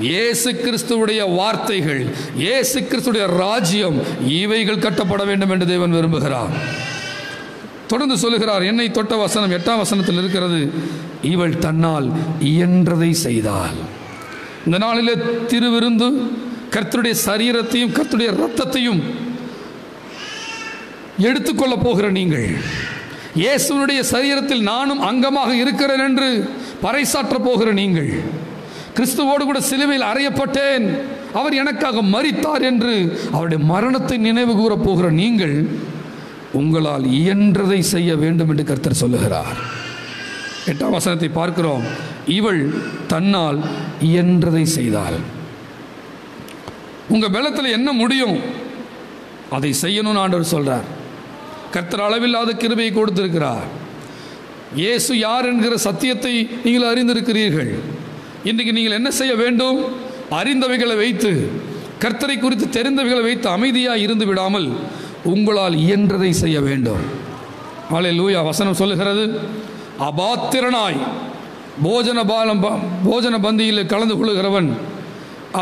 இயேசு கிறிஸ்துவுடைய வார்த்தைகள், இயேசு கிறிஸ்துடைய ராஜ்யம், இவைகள் கட்டப்பட வேண்டும் என்று தேவன் விரும்புகிறார். தொடர்ந்து சொல்லுகிறார், என்னை தொட்ட வசனம் 8ஆம் வசனத்தில் இருக்கிறது, இவள் தன்னால் இயன்றதை செய்தாள். இந்த நாளிலே திருவிருந்து கர்த்தருடைய சரீரத்தையும் கர்த்தருடைய இரத்தத்தையும் எடுத்துக்கொள்ள போகிற நீங்கள், இயேசுனுடைய சரீரத்தில் நானும் அங்கமாக இருக்கிறேன் என்று பறைசாற்ற போகிற நீங்கள், கிறிஸ்துவோடு கூட சிலுவையில் அறையப்பட்டேன், அவர் எனக்காக மரித்தார் என்று அவருடைய மரணத்தை நினைவு கூற போகிற நீங்கள் உங்களால் இயன்றதை செய்ய வேண்டும் என்று கர்த்தர் சொல்லுகிறார். 8ஆம் வசனத்தை பார்க்கிறோம். இவள் தன்னால் இயன்றதை செய்தாள். உங்க பலத்தில் என்ன முடியும் அதை செய்யணும்னு ஆண்டவர் சொல்றார். கர்த்தர் அளவில்லாத கிருபையை கொடுத்திருக்கிறார். இயேசு யார் என்கிற சத்தியத்தை நீங்கள் அறிந்திருக்கிறீர்கள். இன்றைக்கு நீங்கள் என்ன செய்ய வேண்டும்? அறிந்தவைகளை வைத்து, கர்த்தரை குறித்து தெரிந்தவைகளை வைத்து அமைதியாக இருந்து விடாமல் உங்களால் இயன்றதை செய்ய வேண்டும். அல்லேலூயா. வசனம் சொல்லுகிறது, அபாத்திரனாய் போஜன பந்தியில் கலந்து கொள்ளுகிறவன்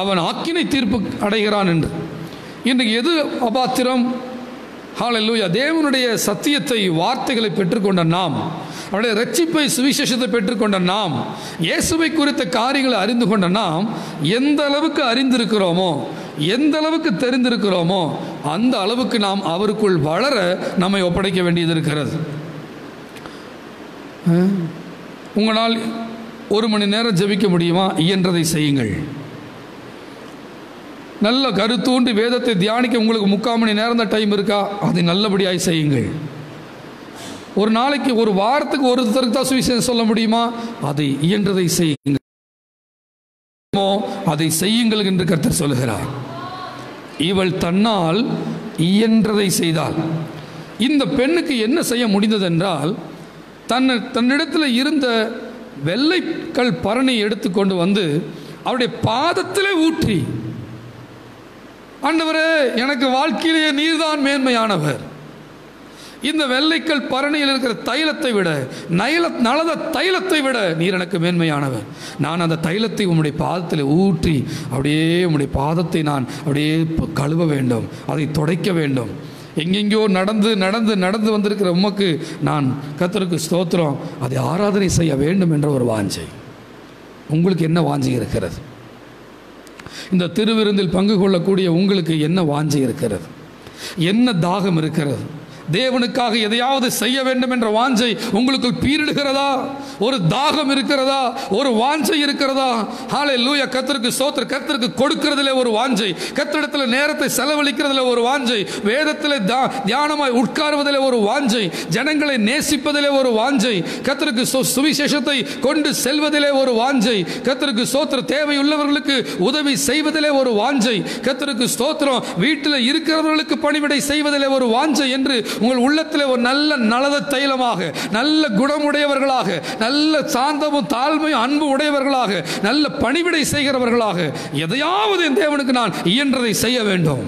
அவன் ஆக்கினை தீர்ப்பு அடைகிறான் என்று. இன்றைக்கு எது அபாத்திரம்? ஹல்லேலூயா. தேவனுடைய சத்தியத்தை, வார்த்தைகளை பெற்றுக்கொண்ட நாம், அவருடைய ரட்சிப்பை, சுவிசேஷத்தை பெற்றுக்கொண்ட நாம், இயேசுவை குறித்த காரியங்களை அறிந்து கொண்ட நாம் எந்த அளவுக்கு அறிந்திருக்கிறோமோ, எந்த அளவுக்கு தெரிந்திருக்கிறோமோ அந்த அளவுக்கு நாம் அவருக்குள் வளர நம்மை ஒப்படைக்க வேண்டியது இருக்கிறது. உங்களால் 1 மணி நேரம் ஜெபிக்க முடியுமா? இயன்றதை செய்யுங்கள். நல்ல கருத்தூண்டி வேதத்தை தியானிக்க உங்களுக்கு 3/4 மணி நேரம் தான் டைம் இருக்கா? அதை நல்லபடியாக செய்யுங்கள். ஒரு நாளைக்கு, ஒரு வாரத்துக்கு ஒருத்தருக்கு தான் சுவிசேஷம் சொல்ல முடியுமா? அதை இயன்றதை செய்யுங்கள். அதை செய்யுங்கள் என்று கர்த்தர் சொல்லுகிறார். இவள் தன்னால் இயன்றதை செய்தாள். இந்த பெண்ணுக்கு என்ன செய்ய முடிந்தது என்றால், தன்னிடத்தில் இருந்த வெள்ளைக்கல் பரணி எடுத்துக்கொண்டு வந்து அவருடைய பாதத்திலே ஊற்றி, ஆண்டவரே, எனக்கு வாழ்க்கையிலேயே நீர்தான் மேன்மையானவர், இந்த வெள்ளைக்கல் பரணியில் இருக்கிற தைலத்தை விட, நலத தைலத்தை விட நீர் எனக்கு மேன்மையானவர். நான் அந்த தைலத்தை உம்முடைய பாதத்தில் ஊற்றி அப்படியே உம்முடைய பாதத்தை நான் அப்படியே கழுவ வேண்டும், அதை துடைக்க வேண்டும். எங்கெங்கோ நடந்து நடந்து நடந்து வந்திருக்கிற உமக்கு நான் கர்த்தருக்கு ஸ்தோத்திரம், அதை ஆராதனை செய்ய வேண்டும் என்ற ஒரு வாஞ்சை. உங்களுக்கு என்ன வாஞ்சை இருக்கிறது? இந்த திருவிருந்தில் பங்கு கொள்ளக்கூடிய உங்களுக்கு என்ன வாஞ்சை இருக்கிறது? என்ன தாகம் இருக்கிறது? தேவனுக்காக எதையாவது செய்ய வேண்டும் என்ற வாஞ்சை உங்களுக்குள் பீரிடுகிறதா? ஒரு தாகம் இருக்கிறதா? ஒரு வாஞ்சை இருக்கிறதா? ஹல்லேலூயா. கர்த்தருக்கு ஸ்தோத்திரம். கர்த்தருக்கு கொடுக்கிறதிலே ஒரு வாஞ்சை, கர்த்தரிடத்தில் நேரத்தை செலவழிக்கிறதிலே ஒரு வாஞ்சை, வேதத்திலே தியானமாய் உட்காருவதிலே ஒரு வாஞ்சை, ஜனங்களை நேசிப்பதிலே ஒரு வாஞ்சை, கர்த்தருக்கு சுவிசேஷத்தை கொண்டு செல்வதிலே ஒரு வாஞ்சை, கர்த்தருக்கு ஸ்தோத்திரம், தேவையுள்ளவர்களுக்கு உதவி செய்வதிலே ஒரு வாஞ்சை, கர்த்தருக்கு ஸ்தோத்திரம், வீட்டில் இருக்கிறவர்களுக்கு பணிவிடை செய்வதிலே ஒரு வாஞ்சை என்று உங்கள் உள்ளத்தில் ஒரு நல்ல நலத தைலமாக, நல்ல குணமுடையவர்களாக, நல்ல சாந்தமும் தாழ்மையும் அன்பு உடையவர்களாக, நல்ல பணிவிடை செய்கிறவர்களாக, எதையாவது என் தேவனுக்கு நான் இயன்றதை செய்ய வேண்டும்.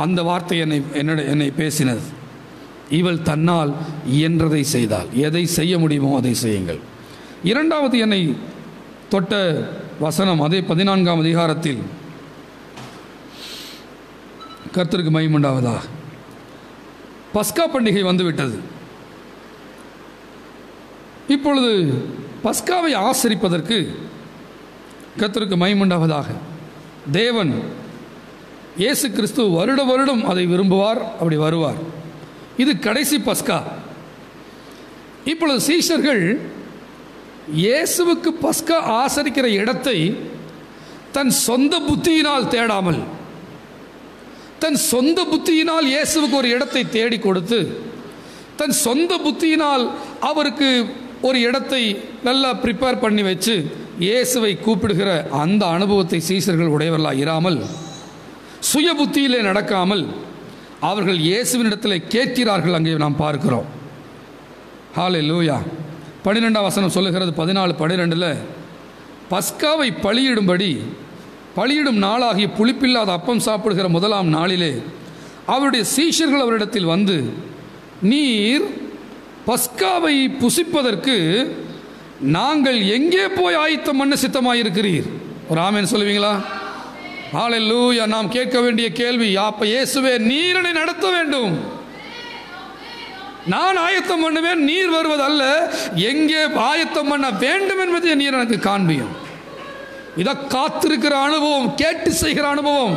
அந்த வார்த்தை என்னை பேசினது. இவள் தன்னால் இயன்றதை செய்தால். எதை செய்ய முடியுமோ அதை செய்யுங்கள். 2வது என்னை தொட்ட வசனம் அதே 14ஆம் அதிகாரத்தில், கர்த்தருக்கு மகிமை உண்டாவதாக. பஸ்கா பண்டிகை வந்துவிட்டது. இப்பொழுது பஸ்காவை ஆசரிப்பதற்கு கர்த்தருக்கு மகிமை உண்டாவதாக தேவன் இயேசு கிறிஸ்து வருடம் அதை விரும்புவார், அப்படி வருவார். இது கடைசி பஸ்கா. இப்பொழுது சீஷர்கள் இயேசுவுக்கு பஸ்கா ஆசரிக்கிற இடத்தை தன் சொந்த புத்தியினால் தேடாமல், தன் சொந்த புத்தியினால் இயேசுவுக்கு ஒரு இடத்தை தேடி கொடுத்து, தன் சொந்த புத்தியினால் அவருக்கு ஒரு இடத்தை நல்லா ப்ரிப்பேர் பண்ணி வச்சு இயேசுவை கூப்பிடுகிற அந்த அனுபவத்தை சீஷர்கள் உடையவர்களாக இராமல், சுய புத்தியிலே நடக்காமல் அவர்கள் இயேசுவின் இடத்துல கேட்கிறார்கள். அங்கே நாம் பார்க்கிறோம். ஹல்லேலூயா. 12ஆம் வசனம் சொல்லுகிறது, 14:12, பஸ்காவை பலியிடும் நாளாகிய புளிப்பில்லாத அப்பம் சாப்பிடுகிற 1ஆம் நாளிலே அவருடைய சீஷர்கள் அவரிடத்தில் வந்து, நீர் பஸ்காவை புசிப்பதற்கு நாங்கள் எங்கே போய் ஆயத்தம் பண்ண சித்தமாயிருக்கிறீர்? ஒரு ஆமென் சொல்லுவீங்களா? ஹல்லேலூயா. நாம் கேட்க வேண்டிய கேள்வி, அப்ப இயேசுவே நீர் என்னை நடத்த வேண்டும், நான் ஆயத்தம் பண்ணுவேன், நீர் வருவதல்ல, எங்கே ஆயத்தம் பண்ண வேண்டும் என்பதை நீர் எனக்கு காண்பியும். இத காத்திருக்கிற அனுபவம், கேட்டு செய்கிற அனுபவம்,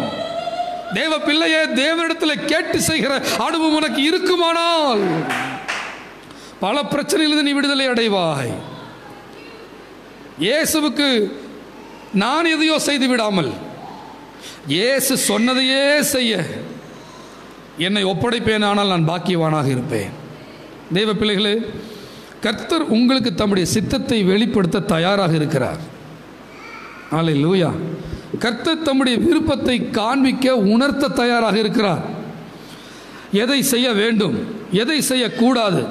தேவ பிள்ளையே, தேவனிடத்தில் கேட்டு செய்கிற அனுபவம் உனக்கு இருக்குமானால் பல பிரச்சனையிலிருந்து நீ விடுதலை அடைவாய். இயேசுவுக்கு நான் எதையோ செய்து விடாமல் இயேசு சொன்னதையே செய்ய என்னை ஒப்படைப்பேன், ஆனால் நான் பாக்கியவானாக இருப்பேன். தெய்வ பிள்ளைகளே, கர்த்தர் உங்களுக்கு தம்முடைய சித்தத்தை வெளிப்படுத்த தயாராக இருக்கிறார். அல்லேலூயா. கர்த்தர் தம்முடைய விருப்பத்தை காண்பிக்க உணர்த்த தயாராக இருக்கிறார். எதை செய்ய வேண்டும், எதை செய்யக்கூடாது.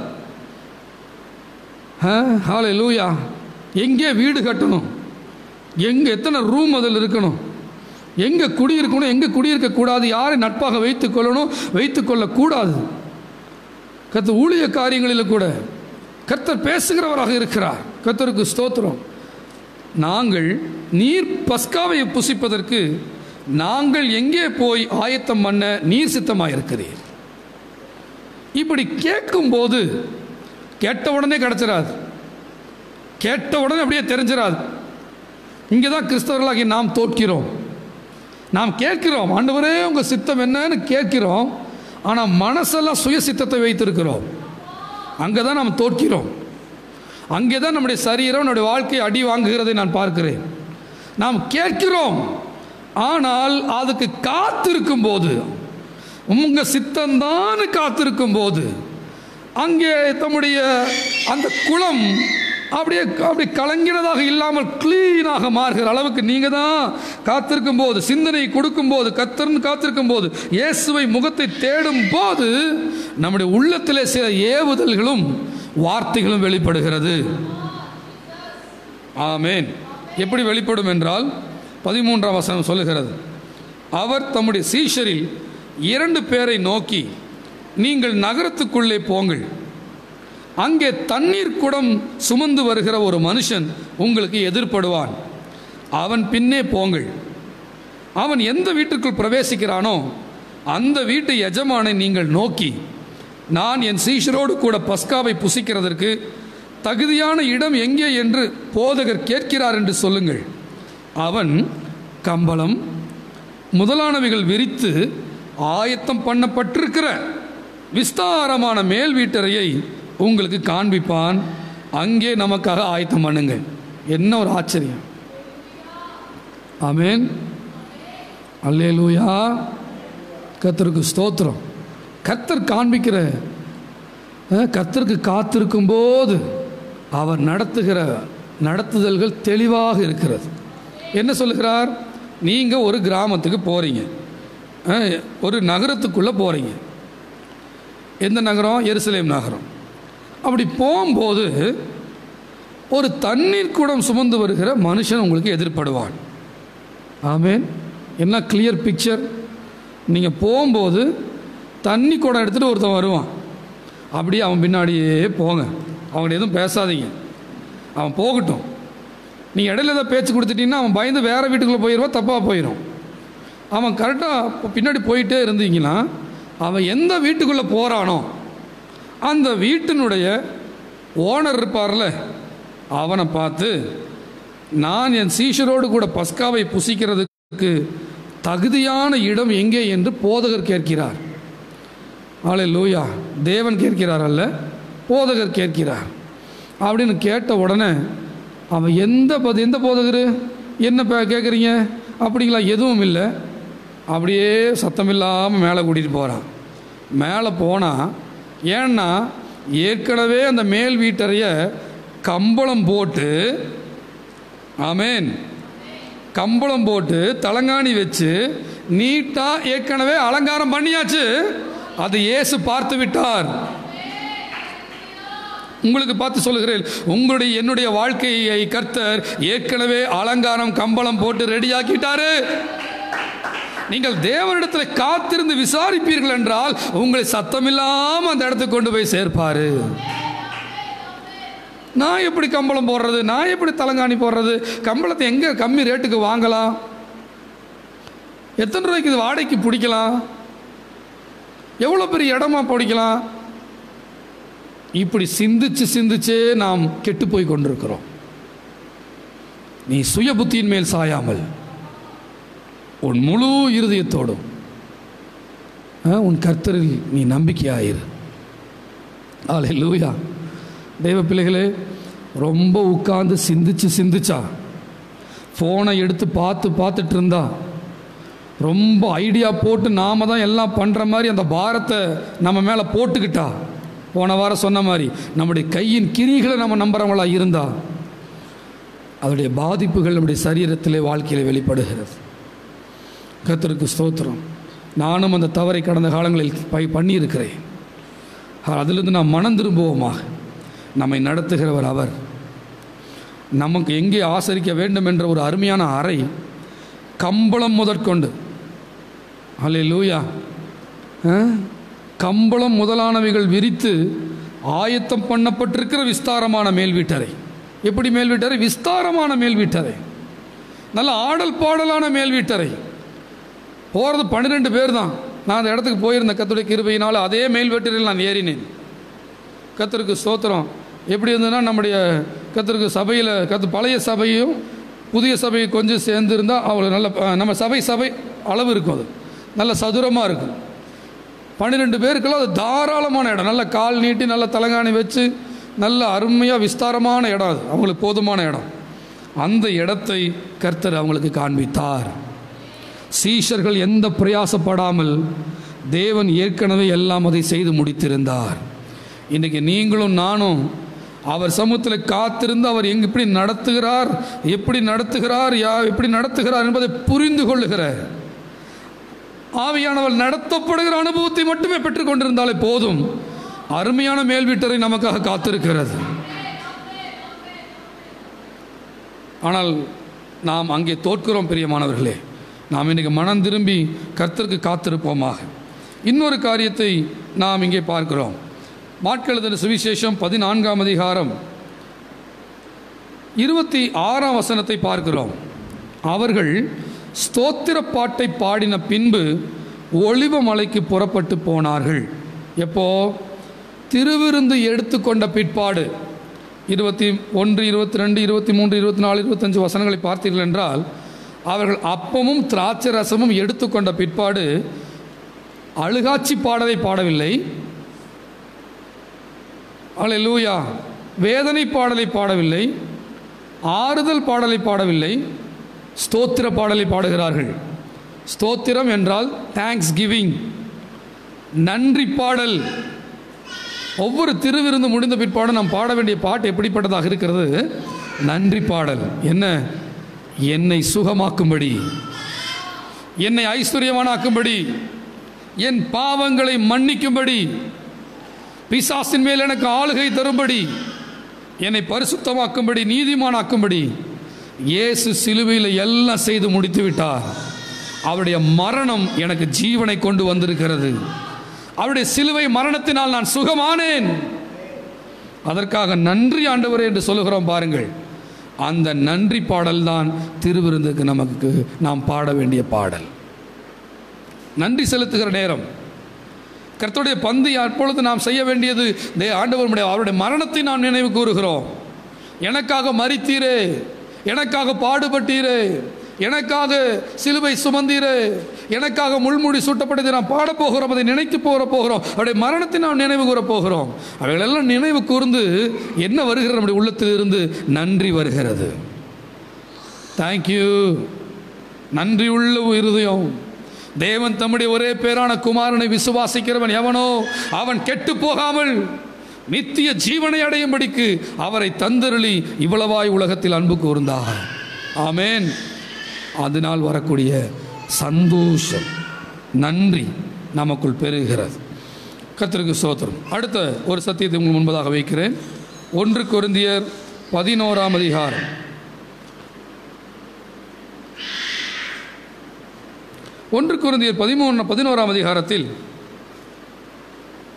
அல்லேலூயா. எங்கே வீடு கட்டணும், எங்கே எத்தனை ரூம் அதில் இருக்கணும், எங்கே குடியிருக்கணும், எங்கே குடியிருக்கக்கூடாது, யாரை நட்பாக வைத்துக்கொள்ளணும், வைத்துக்கொள்ளக்கூடாது. கர்த்தர் ஊழிய காரியங்களில் கூட கர்த்தர் பேசுகிறவராக இருக்கிறார். கர்த்தருக்கு ஸ்தோத்திரம். நாங்கள் நீர் பஸ்காவை புசிப்பதற்கு நாங்கள் எங்கே போய் ஆயத்தம் பண்ண நீர் சித்தமாக இருக்கிறீர். இப்படி கேட்கும்போது கேட்ட உடனே கிடச்சிடாது, கேட்ட உடனே அப்படியே தெரிஞ்சிடாது. இங்கே தான் கிறிஸ்தவர்களாகி நாம் தோற்கிறோம். நாம் கேட்கிறோம், ஆண்டவரே உங்கள் சித்தம் என்னன்னு கேட்கிறோம், ஆனால் மனசெல்லாம் சுய சித்தத்தை வைத்திருக்கிறோம். அங்கே தான் நாம் தோற்கிறோம். அங்கே தான் நம்முடைய சரீரம் நம்முடைய வாழ்க்கையை அடி வாங்குகிறதை நான் பார்க்கிறேன். நாம் கேட்கிறோம், ஆனால் அதுக்கு காத்திருக்கும் போது, உங்கள் சித்தம்தான் காத்திருக்கும் போது, அங்கே தம்முடைய அந்த குளம் அப்படியே கலங்கினதாக இல்லாமல் கிளீனாக மாறுகிற அளவுக்கு நீங்கள் தான் காத்திருக்கும் போது, சிந்தனை கொடுக்கும் போது, கர்த்தர்னு காத்திருக்கும் போது, இயேசுவை முகத்தை தேடும் போது நம்முடைய உள்ளத்திலே சில ஏவுதல்களும் வார்த்தைகளும் வெளிப்படுகிறது. ஆமேன். எப்படி வெளிப்படும் என்றால் 13ஆம் வசனம் சொல்லுகிறது, அவர் தம்முடைய சீஷரில் 2 பேரை நோக்கி, நீங்கள் நகரத்துக்குள்ளே போங்கள், அங்கே தண்ணீர் குடம் சுமந்து வருகிற ஒரு மனுஷன் உங்களுக்கு எதிர்ப்படுவான், அவன் பின்னே போங்கள். அவன் எந்த வீட்டுக்குள் பிரவேசிக்கிறானோ அந்த வீட்டு எஜமானை நீங்கள் நோக்கி, நான் என் சீஷரோடு கூட பஸ்காவை புசிக்கிறதற்கு தகுதியான இடம் எங்கே என்று போதகர் கேட்கிறார் என்று சொல்லுங்கள். அவன் கம்பளம் முதலானவைகள் விரித்து ஆயத்தம் பண்ணப்பட்டிருக்கிற விஸ்தாரமான மேல் வீட்டறையை உங்களுக்கு காண்பிப்பான், அங்கே நமக்காக ஆயத்தம் பண்ணுங்கள். என்ன ஒரு ஆச்சரியம். ஆமேன். அல்லேலூயா. கர்த்தருக்கு ஸ்தோத்திரம். கர்த்தர் காண்பிக்கிற, கர்த்தருக்கு காத்திருக்கும் போது அவர் நடத்துகிற நடத்துதல்கள் தெளிவாக இருக்கிறது. என்ன சொல்லுகிறார்? நீங்கள் ஒரு கிராமத்துக்கு போகிறீங்க, ஒரு நகரத்துக்குள்ளே போகிறீங்க. எந்த நகரம்? எருசலேம் நகரம். அப்படி போகும்போது ஒரு தண்ணீர் குடம் சுமந்து வருகிற மனுஷன் உங்களுக்கு எதிர்ப்படுவான். ஆமேன். என்ன கிளியர் பிக்சர். நீங்கள் போகும்போது தண்ணி குடம் எடுத்துகிட்டு ஒருத்தன் வருவான். அப்படியே அவன் பின்னாடியே போங்க, அவங்கள்ட்ட எதுவும் பேசாதீங்க, அவன் போகட்டும். நீங்கள் இடையில ஏதாவது பேச்சு கொடுத்துட்டீங்கன்னா அவன் பயந்து வேறு வீட்டுக்குள்ளே போயிடுவான், தப்பாக போயிடும். அவன் கரெக்டாக பின்னாடி போயிட்டே இருந்தீங்கன்னா அவன் எந்த வீட்டுக்குள்ளே போகிறானோ அந்த வீட்டினுடைய ஓனர் இருப்பார்ல, அவனை பார்த்து, நான் என் சீஷரோடு கூட பஸ்காவை புசிக்கிறதுக்கு தகுதியான இடம் எங்கே என்று போதகர் கேட்கிறார். அல்லேலூயா. தேவன் கேட்கிறார் அல்ல, போதகர் கேட்கிறார். அப்படின்னு கேட்ட உடனே அவன் எந்த போதகர், என்ன கேட்குறீங்க அப்படிங்களா? எதுவும் இல்லை. அப்படியே சத்தமில்லாமல் மேலே கூட்டிகிட்டு போகிறான். மேலே போனால், ஏன்னா ஏற்கனவே அந்த மேல் வீட்டறைய கம்பளம் போட்டு, ஆமேன், கம்பளம் போட்டு தலங்காணி வச்சு நீட்டாக ஏற்கனவே அலங்காரம் பண்ணியாச்சு. அது இயேசு பார்த்து விட்டார். உங்களுக்கு பார்த்து சொல்லுகிறேன், உங்களுடைய என்னுடைய வாழ்க்கையை கர்த்தர் ஏற்கனவே அலங்காரம் கம்பளம் போட்டு ரெடியாக்கிட்டாரு. நீங்கள் தேவனிடத்தில் காத்திருந்து விசாரிப்பீர்கள் என்றால் உங்களை சத்தமில்லாமல் அந்த இடத்துக்கு கொண்டு போய் சேர்ப்பாரு. நான் எப்படி கம்பளம் போடுறது, நான் எப்படி தலங்காணி போடுறது, கம்பளத்தை எங்கே கம்மி ரேட்டுக்கு வாங்கலாம், எத்தனை ரூபாய்க்கு இது வாடகைக்கு பிடிக்கலாம், எவ்வளோ பெரிய இடமா பிடிக்கலாம், இப்படி சிந்திச்சே நாம் கெட்டு போய் கொண்டிருக்கிறோம். நீ சுய புத்தியின் மேல் சாயாமல் உன் முழு இருதயத்தோடும் உன் கர்த்தரில் நீ நம்பிக்கையாயிரு. அல்லேலூயா. தெய்வ பிள்ளைகளே, ரொம்ப உட்கார்ந்து சிந்திச்சா, ஃபோனை எடுத்து பார்த்துட்டு இருந்தா, ரொம்ப ஐடியா போட்டு நாம தான் எல்லாம் பண்ணுற மாதிரி அந்த பாரத்தை நம்ம மேலே போட்டுக்கிட்டா, போன வாரம் சொன்ன மாதிரி நம்முடைய கையின் கிரிகளை நம்ம நம்புறவங்களா இருந்தா, அதோடைய பாதிப்புகள் நம்முடைய சரீரத்திலே வாழ்க்கையில் வெளிப்படுகிறது. கர்த்தருக்கு ஸ்தோத்திரம். நானும் அந்த தவறை கடந்த காலங்களில் பண்ணியிருக்கிறேன். அதிலிருந்து நாம் மனம் திரும்புவோமாக. நம்மை நடத்துகிறவர் அவர். நமக்கு எங்கே ஆசரிக்க வேண்டும் என்ற ஒரு அருமையான அறை, கம்பளம் முதற்கொண்டு, அல்லேலூயா, கம்பளம் முதலானவைகள் விரித்து ஆயத்தம் பண்ணப்பட்டிருக்கிற விஸ்தாரமான மேல் வீட்டறை. எப்படி மேல் வீட்டறை? விஸ்தாரமான மேல் வீட்டறை, நல்ல ஆடல் பாடலான மேல் வீட்டறை. போகிறது 12 பேர் தான். நான் அந்த இடத்துக்கு போயிருந்தேன் கர்த்தருடைய கிருபையினால். அதே மேல் வீட்டறையில் நான் ஏறினேன். கர்த்தருக்கு ஸ்தோத்திரம். எப்படி இருந்ததுன்னா, நம்முடைய கர்த்தருக்கு சபையில் பழைய சபையும் புதிய சபையும் கொஞ்சம் சேர்ந்து இருந்தால் அவ்வளோ நல்ல நம்ம சபை அளவு இருக்கும். அது நல்ல சதுரமாக இருக்கும். 12 பேருக்கெல்லாம் அது தாராளமான இடம். நல்ல கால் நீட்டி நல்ல தலகாணி வச்சு நல்ல அருமையாக விஸ்தாரமான இடம். அது அவங்களுக்கு போதுமான இடம். அந்த இடத்தை கர்த்தர் அவங்களுக்கு காண்பித்தார். சீஷர்கள் எந்த பிரயாசப்படாமல் தேவன் ஏற்கனவே எல்லாம் அதை செய்து முடித்திருந்தார். இன்றைக்கி நீங்களும் நானும் அவர் சமூகத்தில் காத்திருந்து அவர் எப்படி நடத்துகிறார் எப்படி நடத்துகிறார் என்பதை புரிந்து கொள்ளுகிற ஆவியானவர் நடத்தப்படுகிற அனுபவத்தை மட்டுமே பெற்றுக்கொண்டிருந்தாலே போதும். அருமையான மேல் வீட்டறை நமக்காக காத்திருக்கிறது. ஆனால் நாம் அங்கே தோற்கிறோம் பிரியமானவர்களே. நாம் இன்றைக்கு மனம் திரும்பி கர்த்தருக்கு காத்திருப்போமாக. இன்னொரு காரியத்தை நாம் இங்கே பார்க்கிறோம். மாற்கு எழுதின சுவிசேஷம் 14ஆம் அதிகாரம் 26ஆம் வசனத்தை பார்க்கிறோம். அவர்கள் ஸ்தோத்திர பாட்டை பாடின பின்பு ஒலிவ மலைக்கு புறப்பட்டு போனார்கள். எப்போ? திருவிருந்து எடுத்துக்கொண்ட பிற்பாடு. 21, 22, 23, 24, 25 வசனங்களை பார்த்தீர்கள் என்றால், அவர்கள் அப்பமும் திராட்சை ரசமும் எடுத்துக்கொண்ட பிற்பாடு அழுகாட்சி பாடலை பாடவில்லை, அல்லேலூயா, வேதனை பாடலை பாடவில்லை, ஆறுதல் பாடலை பாடவில்லை, ஸ்தோத்திர பாடலை பாடுகிறார்கள். ஸ்தோத்திரம் என்றால் தேங்க்ஸ் கிவிங், நன்றி பாடல். ஒவ்வொரு திருவிருந்து முடிந்த பிற்பாடு நாம் பாட வேண்டிய பாட்டு எப்படிப்பட்டதாக இருக்கிறது? நன்றி பாடல். என்ன? என்னை சுகமாக்கும்படி, என்னை ஐஸ்வர்யமானாக்கும்படி, என் பாவங்களை மன்னிக்கும்படி, பிசாசின் மேல் எனக்கு ஆளுகை தரும்படி, என்னை பரிசுத்தமாக்கும்படி, நீதிமானாக்கும்படி இயேசு சிலுவையில் எல்லாம் செய்து முடித்து விட்டார். அவருடைய மரணம் எனக்கு ஜீவனை கொண்டு வந்திருக்கிறது. அவருடைய சிலுவை மரணத்தினால் நான் சுகமானேன். அதற்காக நன்றி ஆண்டவரே என்று சொல்லுகிறோம். பாருங்கள், அந்த நன்றி பாடல் தான் திருவிருந்துக்கு நமக்கு நாம் பாட வேண்டிய பாடல். நன்றி செலுத்துகிற நேரம், கர்த்தருடைய பந்தி அப்பொழுது நாம் செய்ய வேண்டியது ஆண்டவருடைய அவருடைய மரணத்தை நாம் நினைவு கூறுகிறோம். எனக்காக மரித்தீரே, எனக்காக பாடுபட்டீரே, எனக்காக சிலுவை சுமந்தீரே, எனக்காக முள்முடி சூட்டப்பட்டதை நாம் பாடப்போகிறோம், அதை நினைத்து போகிறோம். அவருடைய மரணத்தை நாம் நினைவு கூற போகிறோம். அவைகளெல்லாம் நினைவு கூர்ந்து என்ன வருகிறது? நம்முடைய உள்ளத்தில் இருந்து நன்றி வருகிறது. தேங்க்யூ. நன்றி உள்ள இருதயம். தேவன் தம்முடைய ஒரே பேரான குமாரனை விசுவாசிக்கிறவன் எவனோ அவன் கெட்டு போகாமல் நித்திய ஜீவனை அடையும்படிக்கு அவரை தந்தருளி இவ்வளவாய் உலகத்தில் அன்பு கூர்ந்தார். ஆமேன். அதனால் வரக்கூடிய சந்தோஷம், நன்றி நமக்குள் பெருகிறது. கர்த்தருக்கு ஸ்தோத்திரம். அடுத்த ஒரு சத்தியத்தை உங்களுக்கு முன்பதாக வைக்கிறேன். 1 கொரிந்தியர் 11ஆம் அதிகாரம் 1 கொரிந்தியர் 11ஆம் அதிகாரத்தில்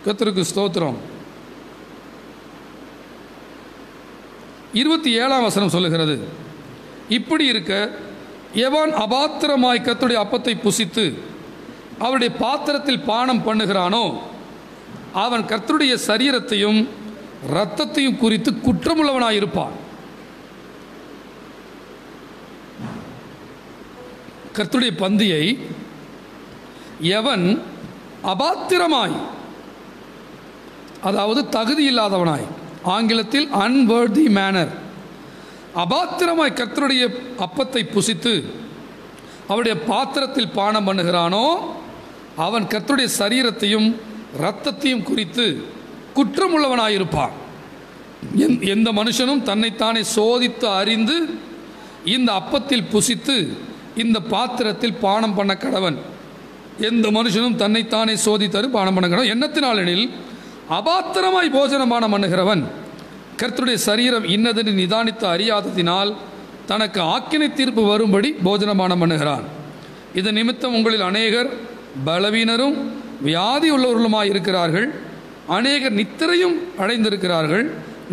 கர்த்தருக்கு ஸ்தோத்திரம் 27ஆம் வசனம் சொல்லுகிறது, இப்படி இருக்க எவன் அபாத்திரமாய் கர்த்தருடைய அப்பத்தை புசித்து அவருடைய பாத்திரத்தில் பானம் பண்ணுகிறானோ அவன் கர்த்தருடைய சரீரத்தையும் இரத்தத்தையும் குறித்து குற்றமுள்ளவனாயிருப்பான். கர்த்தருடைய பந்தியை எவன் அபாத்திரமாய், அதாவது தகுதி இல்லாதவனாய், ஆங்கிலத்தில் அன்வர்தி மேனர். அபாத்திரமாய் கர்த்தருடைய அப்பத்தை புசித்து அவருடைய பாத்திரத்தில் பானம் பண்ணுகிறானோ அவன் கர்த்தருடைய சரீரத்தையும் இரத்தத்தையும் குறித்து குற்றமுள்ளவனாயிருப்பான். எந்த மனுஷனும் தன்னைத்தானே சோதித்து அறிந்து இந்த அப்பத்தில் புசித்து இந்த பாத்திரத்தில் பானம் பண்ண கடவன். எந்த மனுஷனும் தன்னைத்தானே சோதித்தரு பானம் பண்ண கடவன். எண்ணத்தினாலெனில் அபாத்திரமாய் போஜனமானம் பண்ணுகிறவன் கர்த்தருடைய சரீரம் இன்னதென்று நிதானித்து அறியாததினால் தனக்கு ஆக்கினை தீர்ப்பு வரும்படி போஜனமானம் பண்ணுகிறான். இதன் நிமித்தம் உங்களில் அநேகர் பலவீனரும் வியாதி உள்ளவர்களுமாய் இருக்கிறார்கள், அநேகர் நித்திரையும் அடைந்திருக்கிறார்கள்.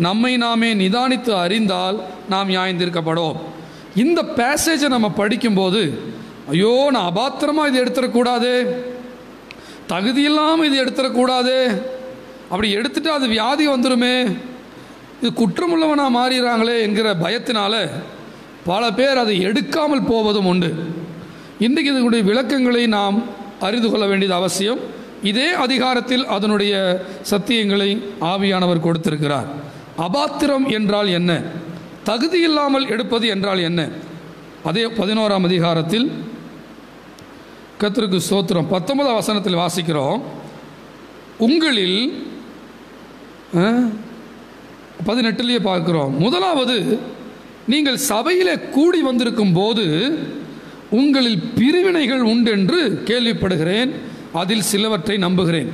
நம்மை நாமே நிதானித்து அறிந்தால் நாம் நியாயந்தீர்க்கப்படும். இந்த பேசேஜை நம்ம படிக்கும்போது, ஐயோ நான் அபாத்திரமாக இது எடுத்துடக்கூடாது, தகுதியில்லாமல் இது எடுத்துடக்கூடாது, அப்படி எடுத்துட்டு அது வியாதி வந்துடுமே, இது குற்றமுள்ளவனாக மாறிடுறாங்களே என்கிற பயத்தினால பல பேர் அதை எடுக்காமல் போவதும் உண்டு. இன்றைக்கு இதனுடைய விளக்கங்களை நாம் அறிந்து கொள்ள வேண்டியது அவசியம். இதே அதிகாரத்தில் அதனுடைய சத்தியங்களை ஆவியானவர் கொடுத்திருக்கிறார். அபாத்திரம் என்றால் என்ன, தகுதி இல்லாமல் எடுப்பது என்றால் என்ன? அதே 11ஆம் அதிகாரத்தில் கர்த்தருக்கு ஸ்தோத்திரம் 19ஆம் வசனத்தில் வாசிக்கிறோம். உங்களில் 18லேயே பார்க்கிறோம். முதலாவது, நீங்கள் சபையிலே கூடி வந்திருக்கும் போது உங்களில் பிரிவினைகள் உண்டென்று கேள்விப்படுகிறேன், அதில் சிலவற்றை நம்புகிறேன்.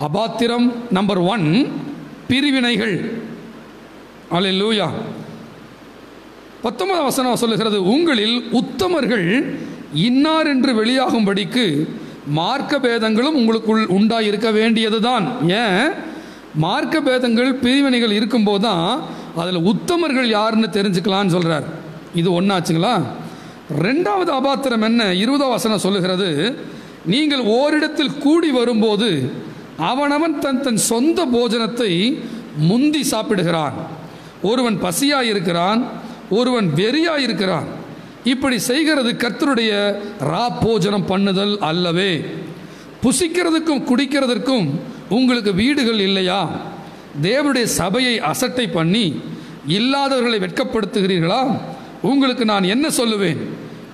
அபாத்திரம் நம்பர் 1, பிரிவினைகள். அல்லேலூயா. 19ஆம் வசனம் சொல்லுகிறது, உங்களில் உத்தமர்கள் இன்னார் என்று வெளியாகும்படிக்கு மார்க்க பேதங்களும் உங்களுக்குள் உண்டாயிருக்க வேண்டியதுதான். ஏன் மார்க்க பேதங்கள் பிரிவினைகள் இருக்கும்போது தான் அதில் உத்தமர்கள் யாருன்னு தெரிஞ்சுக்கலான்னு சொல்கிறார். இது ஒன்றாச்சுங்களா? 2வது அபாத்திரம் என்ன? 20ஆம் வசனம் சொல்லுகிறது, நீங்கள் ஓரிடத்தில் கூடி வரும்போது அவனவன் தன் சொந்த போஜனத்தை முந்தி சாப்பிடுகிறான். ஒருவன் பசியாயிருக்கிறான், ஒருவன் வெறியாயிருக்கிறான். இப்படி செய்கிறது கர்த்தருடைய போஜனம் பண்ணுதல் அல்லவே. புசிக்கிறதுக்கும் குடிக்கிறதற்கும் உங்களுக்கு வீடுகள் இல்லையா? தேவனுடைய சபையை அசட்டை பண்ணி இல்லாதவர்களை வெட்கப்படுத்துகிறீர்களா? உங்களுக்கு நான் என்ன சொல்லுவேன்?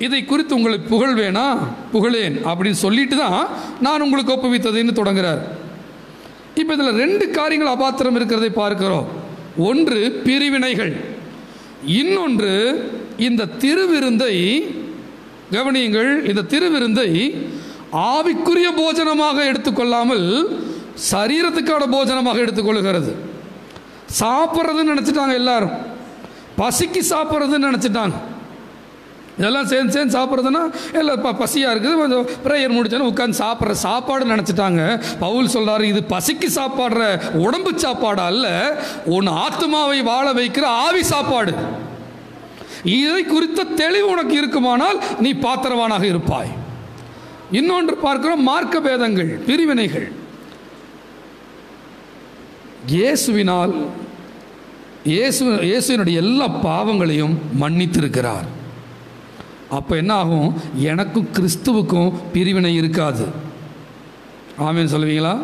இதை குறித்து உங்களை புகழ்வேனா? புகழேன் அப்படின்னு சொல்லிட்டு தான் நான் உங்களுக்கு ஒப்புவித்ததுன்னு தொடங்குறார். இப்போ இதில் 2 காரியங்கள் அபாத்திரம் இருக்கிறதை பார்க்கிறோம். ஒன்று பிரிவினைகள், இன்னொன்று இந்த திருவிருந்தை கவனியுங்கள். இந்த திருவிருந்தை ஆவிக்குரிய போஜனமாக எடுத்துக்கொள்ளாமல் சரீரத்துக்கான போஜனமாக எடுத்துக்கொள்கிறது. சாப்பிட்றதுன்னு நினச்சிட்டாங்க, எல்லாரும் பசிக்கு சாப்பிட்றதுன்னு நினச்சிட்டாங்க. இதெல்லாம் சேர்ந்து சாப்பிட்றதுன்னா எல்லாம் பசியாக இருக்குது, கொஞ்சம் ப்ரேயர் முடிச்சோன்னு உட்காந்து சாப்பிட்ற சாப்பாடு நினச்சிட்டாங்க. பவுல் சொல்கிறாரு, இது பசிக்கு சாப்பாடுற உடம்பு சாப்பாடு அல்ல, உன் ஆத்மாவை வாழ வைக்கிற ஆவி சாப்பாடு. இதை குறித்த தெளிவு உனக்கு இருக்குமானால் நீ பாத்திரவானாக இருப்பாய். இன்னொன்று பார்க்கிறோம், மார்க்க பேதங்கள், பிரிவினைகள். இயேசுவினால் இயேசுவினுடைய எல்லா பாவங்களையும் மன்னித்திருக்கிறார். அப்போ என்ன ஆகும்? எனக்கும் கிறிஸ்துவுக்கும் பிரிவினை இருக்காது. ஆமேன்னு சொல்லுவீங்களா?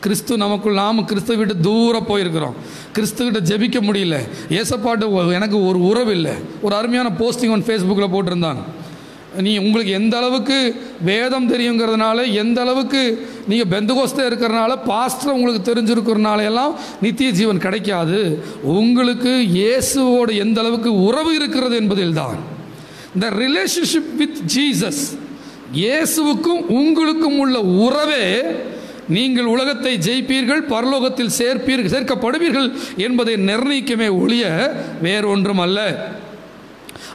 கிறிஸ்து நமக்குள், நாம் கிறிஸ்துவை விட்டு தூரம் போயிருக்கிறோம். கிறிஸ்துக்கிட்ட ஜெபிக்க முடியல. ஏசப்பாட்டு எனக்கு ஒரு உறவு இல்லை. ஒரு அருமையான போஸ்டிங் ஒன்று ஃபேஸ்புக்கில் போட்டிருந்தாங்க. உங்களுக்கு எந்த அளவுக்கு வேதம் தெரியுங்கிறதுனால, எந்த அளவுக்கு நீங்கள் பெந்தகோஸ்தே இருக்கிறனால, பாஸ்டர் உங்களுக்கு தெரிஞ்சிருக்கிறனால எல்லாம் நித்திய ஜீவன் கிடைக்காது. உங்களுக்கு இயேசுவோடு எந்த அளவுக்கு உறவு இருக்கிறது என்பதில் தான். இந்த ரிலேஷன்ஷிப் வித் ஜீசஸ், இயேசுவுக்கும் உங்களுக்கும் உள்ள உறவே நீங்கள் உலகத்தை ஜெயிப்பீர்கள், பரலோகத்தில் சேர்க்கப்படுவீர்கள் என்பதை நிர்ணயிக்கமே ஒழிய வேறொன்றும் அல்ல.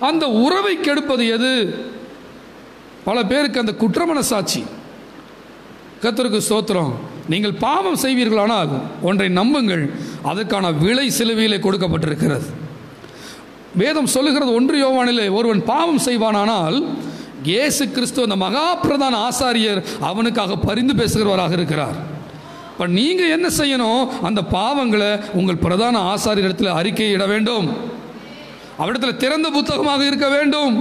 அந்த உறவை கெடுப்பது எது? பல பேருக்கு அந்த குற்றமனசாட்சி. கர்த்தருக்கு ஸ்தோத்திரம். நீங்கள் பாவம் செய்வீர்களானால் ஒன்றை நம்புங்கள், அதற்கான விலை சிலுவையிலே கொடுக்கப்பட்டிருக்கிறது. வேதம் சொல்லுகிறது, 1 யோவானிலே ஒருவன் பாவம் செய்வானானால் இயேசு கிறிஸ்து அந்த மகா பிரதான ஆசாரியர் அவனுக்காக பரிந்து பேசுகிறவராக இருக்கிறார். இப்போ நீங்கள் என்ன செய்யணும்? அந்த பாவங்களை உங்கள் பிரதான ஆசாரியரிடத்தில் அறிக்கையிட வேண்டும். அவரிடத்தில் திறந்த புத்தகமாக இருக்க வேண்டும்.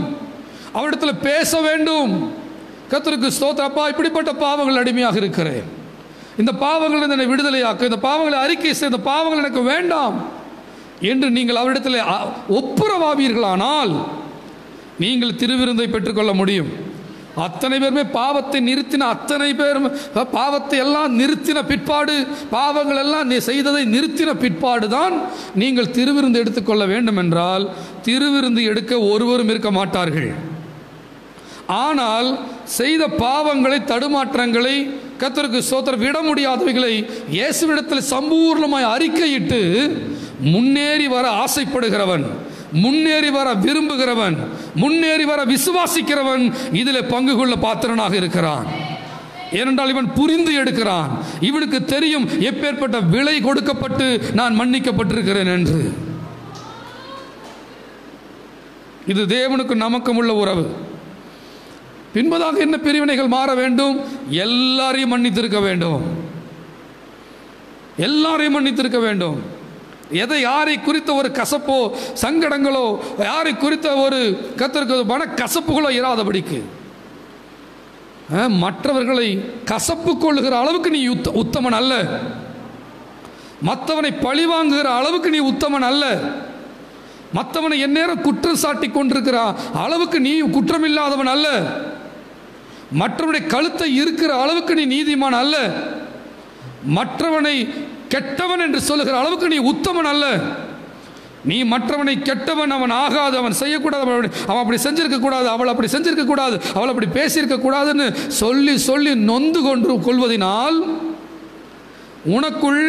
அவரிடத்தில் பேச வேண்டும். கர்த்தருக்கு ஸ்தோத்திரம். அப்பா, இப்படிப்பட்ட பாவங்கள் அடிமையாக இருக்கிறேன், இந்த பாவங்கள் என்னை விடுதலையாக்க, இந்த பாவங்களை அறிக்கை செய்ய, இந்த பாவங்கள் எனக்கு வேண்டாம் என்று நீங்கள் அவரிடத்தில் ஒப்புரவாவீர்களானால் நீங்கள் திருவிருந்தை பெற்றுக்கொள்ள முடியும். அத்தனை பேருமே பாவத்தை நிறுத்தின, அத்தனை பேரும் பாவத்தை எல்லாம் நிறுத்தின பிற்பாடு, பாவங்கள் எல்லாம் செய்ததை நிறுத்தின பிற்பாடு தான் நீங்கள் திருவிருந்து எடுத்துக்கொள்ள வேண்டும் என்றால் திருவிருந்து எடுக்க ஒருவரும் இருக்க மாட்டார்கள். ஆனால் செய்த பாவங்களை, தடுமாற்றங்களை, கர்த்தருக்கு ஸ்தோத்திரம், விட முடியாதவைகளை இயேசுவிடத்தில் சம்பூர்ணமாய் அறிக்கையிட்டு முன்னேறி வர ஆசைப்படுகிறவன், முன்னேறி வர விரும்புகிறவன், முன்னேறி வர விசுவாசிக்கிறவன் இதில் பங்கு கொள்ள பாத்திரனாக இருக்கிறான். ஏனென்றால் இவன் புரிந்து எடுக்கிறான். இவனுக்கு தெரியும் எப்பேற்பட்ட விலை கொடுக்கப்பட்டு நான் மன்னிக்கப்பட்டிருக்கிறேன் என்று. இது தேவனுக்கு நமக்கும் உள்ள உறவு. பின்பதாக என்ன பிரிவினைகள் மாற வேண்டும்? எல்லாரையும் மன்னித்திருக்க வேண்டும், எல்லாரையும் மன்னித்திருக்க வேண்டும். எதை, யாரை குறித்த ஒரு கசப்போ சங்கடங்களோ, யாரை குறித்த ஒரு கர்த்தருக்கு மன கசப்புகளோ இராதபடிக்கு, மற்றவர்களை கசப்பு கொள்ளுகிற அளவுக்கு நீ உத்தமன் அல்ல, மற்றவனை பழிவாங்குகிற அளவுக்கு நீ உத்தமன் அல்ல, மற்றவனை எந்நேரம் குற்றம் சாட்டி கொண்டிருக்கிற அளவுக்கு நீ குற்றமில்லாதவன் அல்ல, மற்றவனுடைய கழுத்தை இருக்கிற அளவுக்கு நீ நீதிமான் அல்ல, மற்றவனை கெட்டவன் என்று சொல்லுகிற அளவுக்கு நீ உத்தமன் அல்ல. நீ மற்றவனை கெட்டவன், அவன் ஆகாது, அவன் செய்யக்கூடாது, அவன் அப்படி செஞ்சிருக்க கூடாது, அவள் அப்படி செஞ்சிருக்க கூடாது, அவள் அப்படி பேசியிருக்க கூடாதுன்னு சொல்லி சொல்லி நொந்து கொண்டு கொள்வதனால் உனக்குள்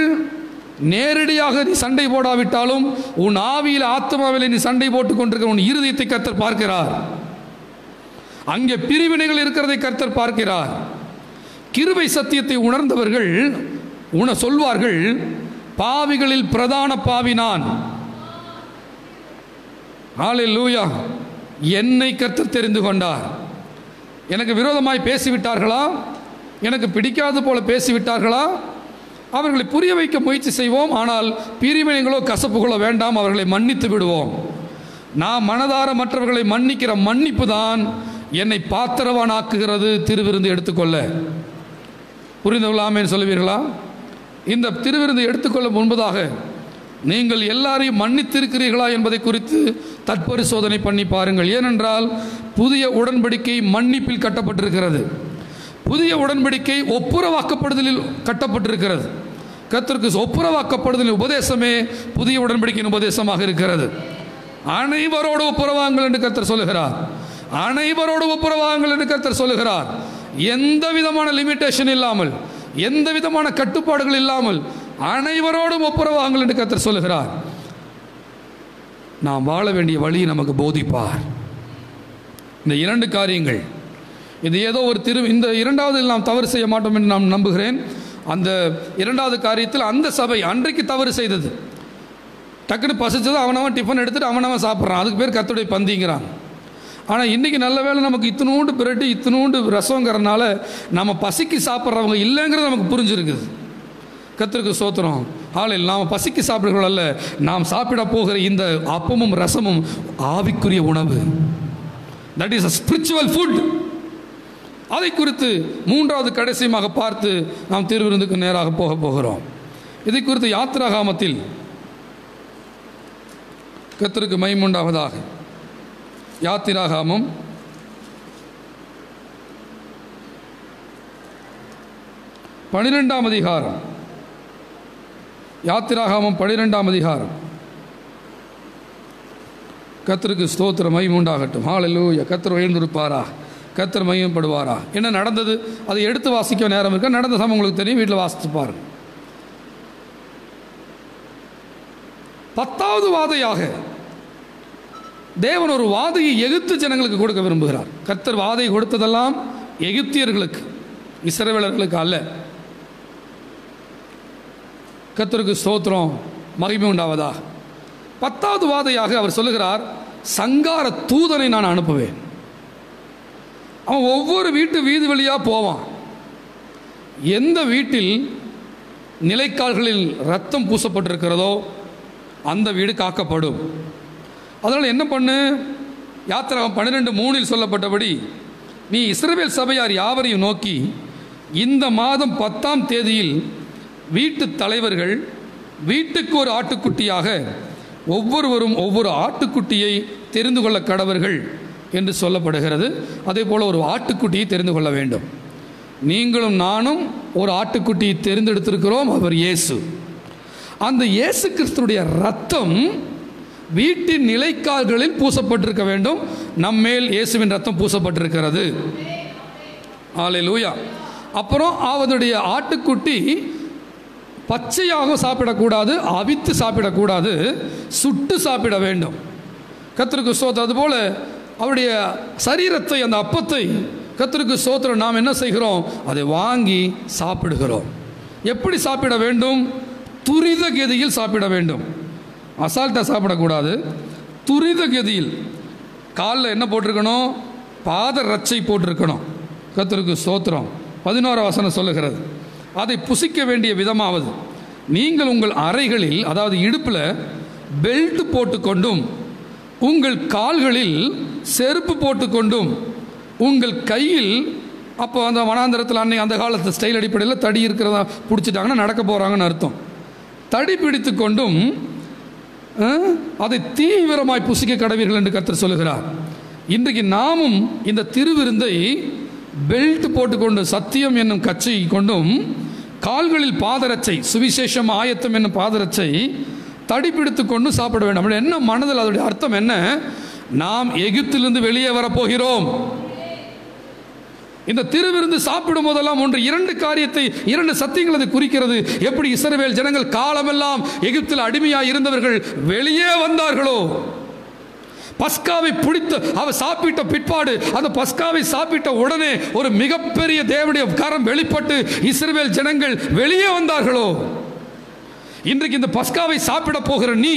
நேரடியாக நீ சண்டை போடாவிட்டாலும் உன் ஆவியில், ஆத்மாவில் நீ சண்டை போட்டுக் கொண்டிருக்கிற உன் இருதயத்தை கர்த்தர் பார்க்கிறார். அங்கே பிரிவினைகள் இருக்கிறதை கர்த்தர் பார்க்கிறார். கிருபை சத்தியத்தை உணர்ந்தவர்கள் சொல்வார்கள், பாவிகளில் பிரதான பாவி நான். ஹல்லேலூயா. என்னை கர்த்தர் தெரிந்து கொண்டார். எனக்கு விரோதமாய் பேசிவிட்டார்களா, எனக்கு பிடிக்காது போல பேசிவிட்டார்களா, அவர்களை புரிய வைக்க முயற்சி செய்வோம். ஆனால் பிரிவினைகளோ கசப்புகளோ வேண்டாம், அவர்களை மன்னித்து விடுவோம். நான் மனதார மற்றவர்களை மன்னிக்கிற மன்னிப்பு தான் என்னை பாத்திரவானாக்குகிறது திருவிருந்து எடுத்துக்கொள்ள. புரிந்துகொள்ளாமேன்னு சொல்லுவீர்களா? இந்த திருவிருந்து எடுத்துக்கொள்ள முன்பதாக நீங்கள் எல்லாரையும் மன்னித்திருக்கிறீர்களா என்பதை குறித்து தற்பரிசோதனை பண்ணி பாருங்கள். ஏனென்றால் புதிய உடன்படிக்கை மன்னிப்பில் கட்டப்பட்டிருக்கிறது. புதிய உடன்படிக்கை ஒப்புரவாக்கப்படுதலில் கட்டப்பட்டிருக்கிறது. கர்த்தருக்கு ஒப்புரவாக்கப்படுதலின் உபதேசமே புதிய உடன்படிக்கையின் உபதேசமாக இருக்கிறது. அனைவரோடு ஒப்புரவாங்கள் என்று கர்த்தர் சொல்லுகிறார். அனைவரோடு ஒப்புரவாங்கள் என்று கர்த்தர் சொல்லுகிறார். எந்த விதமான லிமிட்டேஷன் இல்லாமல், எந்த விதமான கட்டுப்பாடுகள் இல்லாமல் அனைவரோடும் ஒப்புரவாங்கள் என்று கர்த்தர் சொல்லுகிறார். நாம் வாழ வேண்டிய வழியை நமக்கு போதிப்பார். இந்த இரண்டு காரியங்கள், இது ஏதோ ஒரு இந்த இரண்டாவதில் நாம் தவறு செய்ய மாட்டோம் என்று நான் நம்புகிறேன். அந்த இரண்டாவது காரியத்தில் அந்த சபை அன்றைக்கு தவறு செய்தது. டக்குன்னு பசிச்சது அவனவன் டிஃபன் எடுத்துட்டு அவனவன் சாப்பிட்றான், அதுக்கு பேர் கர்த்தருடைய பந்திங்கிறான். ஆனால் இன்றைக்கி நல்ல வேளை நமக்கு இத்தினூண்டு பிரட்டு இத்தினூண்டு ரசங்கிறனால நம்ம பசிக்கு சாப்பிட்றவங்க இல்லைங்கிறது நமக்கு புரிஞ்சிருக்குது. கர்த்தருக்கு ஸ்தோத்திரம். ஆளில் நாம் பசிக்கு சாப்பிடுகிறோம் அல்ல, நாம் சாப்பிட போகிற இந்த அப்பமும் ரசமும் ஆவிக்குரிய உணவு. That is a spiritual food. அதை குறித்து மூன்றாவது கடைசியமாக பார்த்து நாம் திருவிருந்துக்கு நேராக போகிறோம். இதை குறித்து யாத்திராகமத்தில் கர்த்தருக்கு மகிமை உண்டாவதாக, யாத்திராகமம் 12ஆம் அதிகாரம், யாத்திராகமம் 12ஆம் அதிகாரம். கர்த்தருக்கு ஸ்தோத்திரம், மகிமை உண்டாகட்டும். ஹல்லேலூயா. கர்த்தர் உயர்ந்திருப்பாரா, கர்த்தர் மகிமைப்படுவாரா. என்ன நடந்தது அதை எடுத்து வாசிக்க நேரம் இருக்க, நடந்த சமயம் உங்களுக்கு தெரியும், வீட்டில் வாசித்து பாருங்க. 10வது வாதையாக தேவன் ஒரு வாதையை எகிப்து ஜனங்களுக்கு கொடுக்க விரும்புகிறார். கர்த்தர் வாதை கொடுத்ததெல்லாம் எகிப்தியர்களுக்கு, இஸ்ரவேலர்களுக்கு அல்ல. கர்த்தருக்கு ஸ்தோத்திரம், மகிமை உண்டாவதாக. 10வது வாதையாக அவர் சொல்லுகிறார், சங்கார தூதனை நான் அனுப்புவேன். அவன் ஒவ்வொரு வீட்டு வீதி வழியாக போவான். எந்த வீட்டில் நிலைக்கால்களில் ரத்தம் பூசப்பட்டிருக்கிறதோ அந்த வீடு காக்கப்படும். அதனால் என்ன பண்ணு, யாத்திராகமம் 12:3 சொல்லப்பட்டபடி நீ இஸ்ரவேல் சபையார் யாவரையும் நோக்கி இந்த மாதம் 10ஆம் தேதியில் வீட்டு தலைவர்கள் வீட்டுக்கு ஒரு ஆட்டுக்குட்டியாக ஒவ்வொருவரும் ஒவ்வொரு ஆட்டுக்குட்டியை தெரிந்து கொள்ள கடவர்கள் என்று சொல்லப்படுகிறது. அதே போல் ஒரு ஆட்டுக்குட்டியை தெரிந்து கொள்ள வேண்டும். நீங்களும் நானும் ஒரு ஆட்டுக்குட்டியை தெரிந்தெடுத்திருக்கிறோம். அவர் இயேசு. அந்த இயேசு கிறிஸ்துடைய ரத்தம் வீட்டின் நிலைக்கால்களில் பூசப்பட்டிருக்க வேண்டும். நம்மேல் இயேசுவின் ரத்தம் பூசப்பட்டிருக்கிறது. அல்லேலூயா. அப்புறம் அவருடைய ஆட்டுக்குட்டி பச்சையாக சாப்பிடக்கூடாது, அவித்து சாப்பிடக்கூடாது, சுட்டு சாப்பிட வேண்டும். கர்த்தருக்கு ஸ்தோத்திரம். அதுபோல அவருடைய சரீரத்தை, அந்த அப்பத்தை கர்த்தருக்கு ஸ்தோத்திரம் நாம் என்ன செய்கிறோம்? அதை வாங்கி சாப்பிடுகிறோம். எப்படி சாப்பிட வேண்டும்? துரித கதியில் சாப்பிட வேண்டும். அசால்ட்டாக சாப்பிடக்கூடாது. துரித கதியில். காலில் என்ன போட்டிருக்கணும்? பாத ரட்சை போட்டிருக்கணும். கர்த்தருக்கு ஸ்தோத்திரம். 11ஆம் வசனம் சொல்லுகிறது, அதை புசிக்க வேண்டிய விதமாவது, நீங்கள் உங்கள் அறைகளில், அதாவது இடுப்பில் பெல்ட் போட்டுக்கொண்டும் உங்கள் கால்களில் செருப்பு போட்டுக்கொண்டும் உங்கள் கையில், அப்போ அந்த வனாந்தரத்தில் அந்த காலத்து ஸ்டைல் அடிப்படையில் தடி இருக்கிறதா பிடிச்சிட்டாங்கன்னா நடக்க போகிறாங்கன்னு அர்த்தம். தடி பிடித்து கொண்டும் அதை தீவிரமாய் புசிக்க கடவீர்கள் என்று கர்த்தர் சொல்லுகிறார். இன்றைக்கு நாமும் இந்த திருவிருந்தை பெல்ட் போட்டுக்கொண்டு, சத்தியம் என்னும் கச்சை கொண்டும், கால்களில் பாதரட்சை, சுவிசேஷம் ஆயத்தம் என்னும் பாதரட்சை தடிப்பிடித்து கொண்டு சாப்பிட வேண்டும். என்ன மனதில் அதோடைய அர்த்தம் என்ன? நாம் எகிப்திலிருந்து வெளியே வரப்போகிறோம். இந்த திருவிருந்து சாப்பிடும் போதெல்லாம் இரண்டு காரியத்தை, இரண்டு சத்தியங்கள் அது குறிக்கிறது. எப்படி இஸ்ரவேல் ஜனங்கள் காலமெல்லாம் எகிப்தில் அடிமையாக இருந்தவர்கள் வெளியே வந்தார்களோ, பஸ்காவை பிடித்து அவர் சாப்பிட்ட பிற்பாடு, அந்த பஸ்காவை சாப்பிட்ட உடனே ஒரு மிகப்பெரிய தேவனுடைய கரம் வெளிப்பட்டு இஸ்ரவேல் ஜனங்கள் வெளியே வந்தார்களோ, இன்றைக்கு இந்த பஸ்காவை சாப்பிட போகிற நீ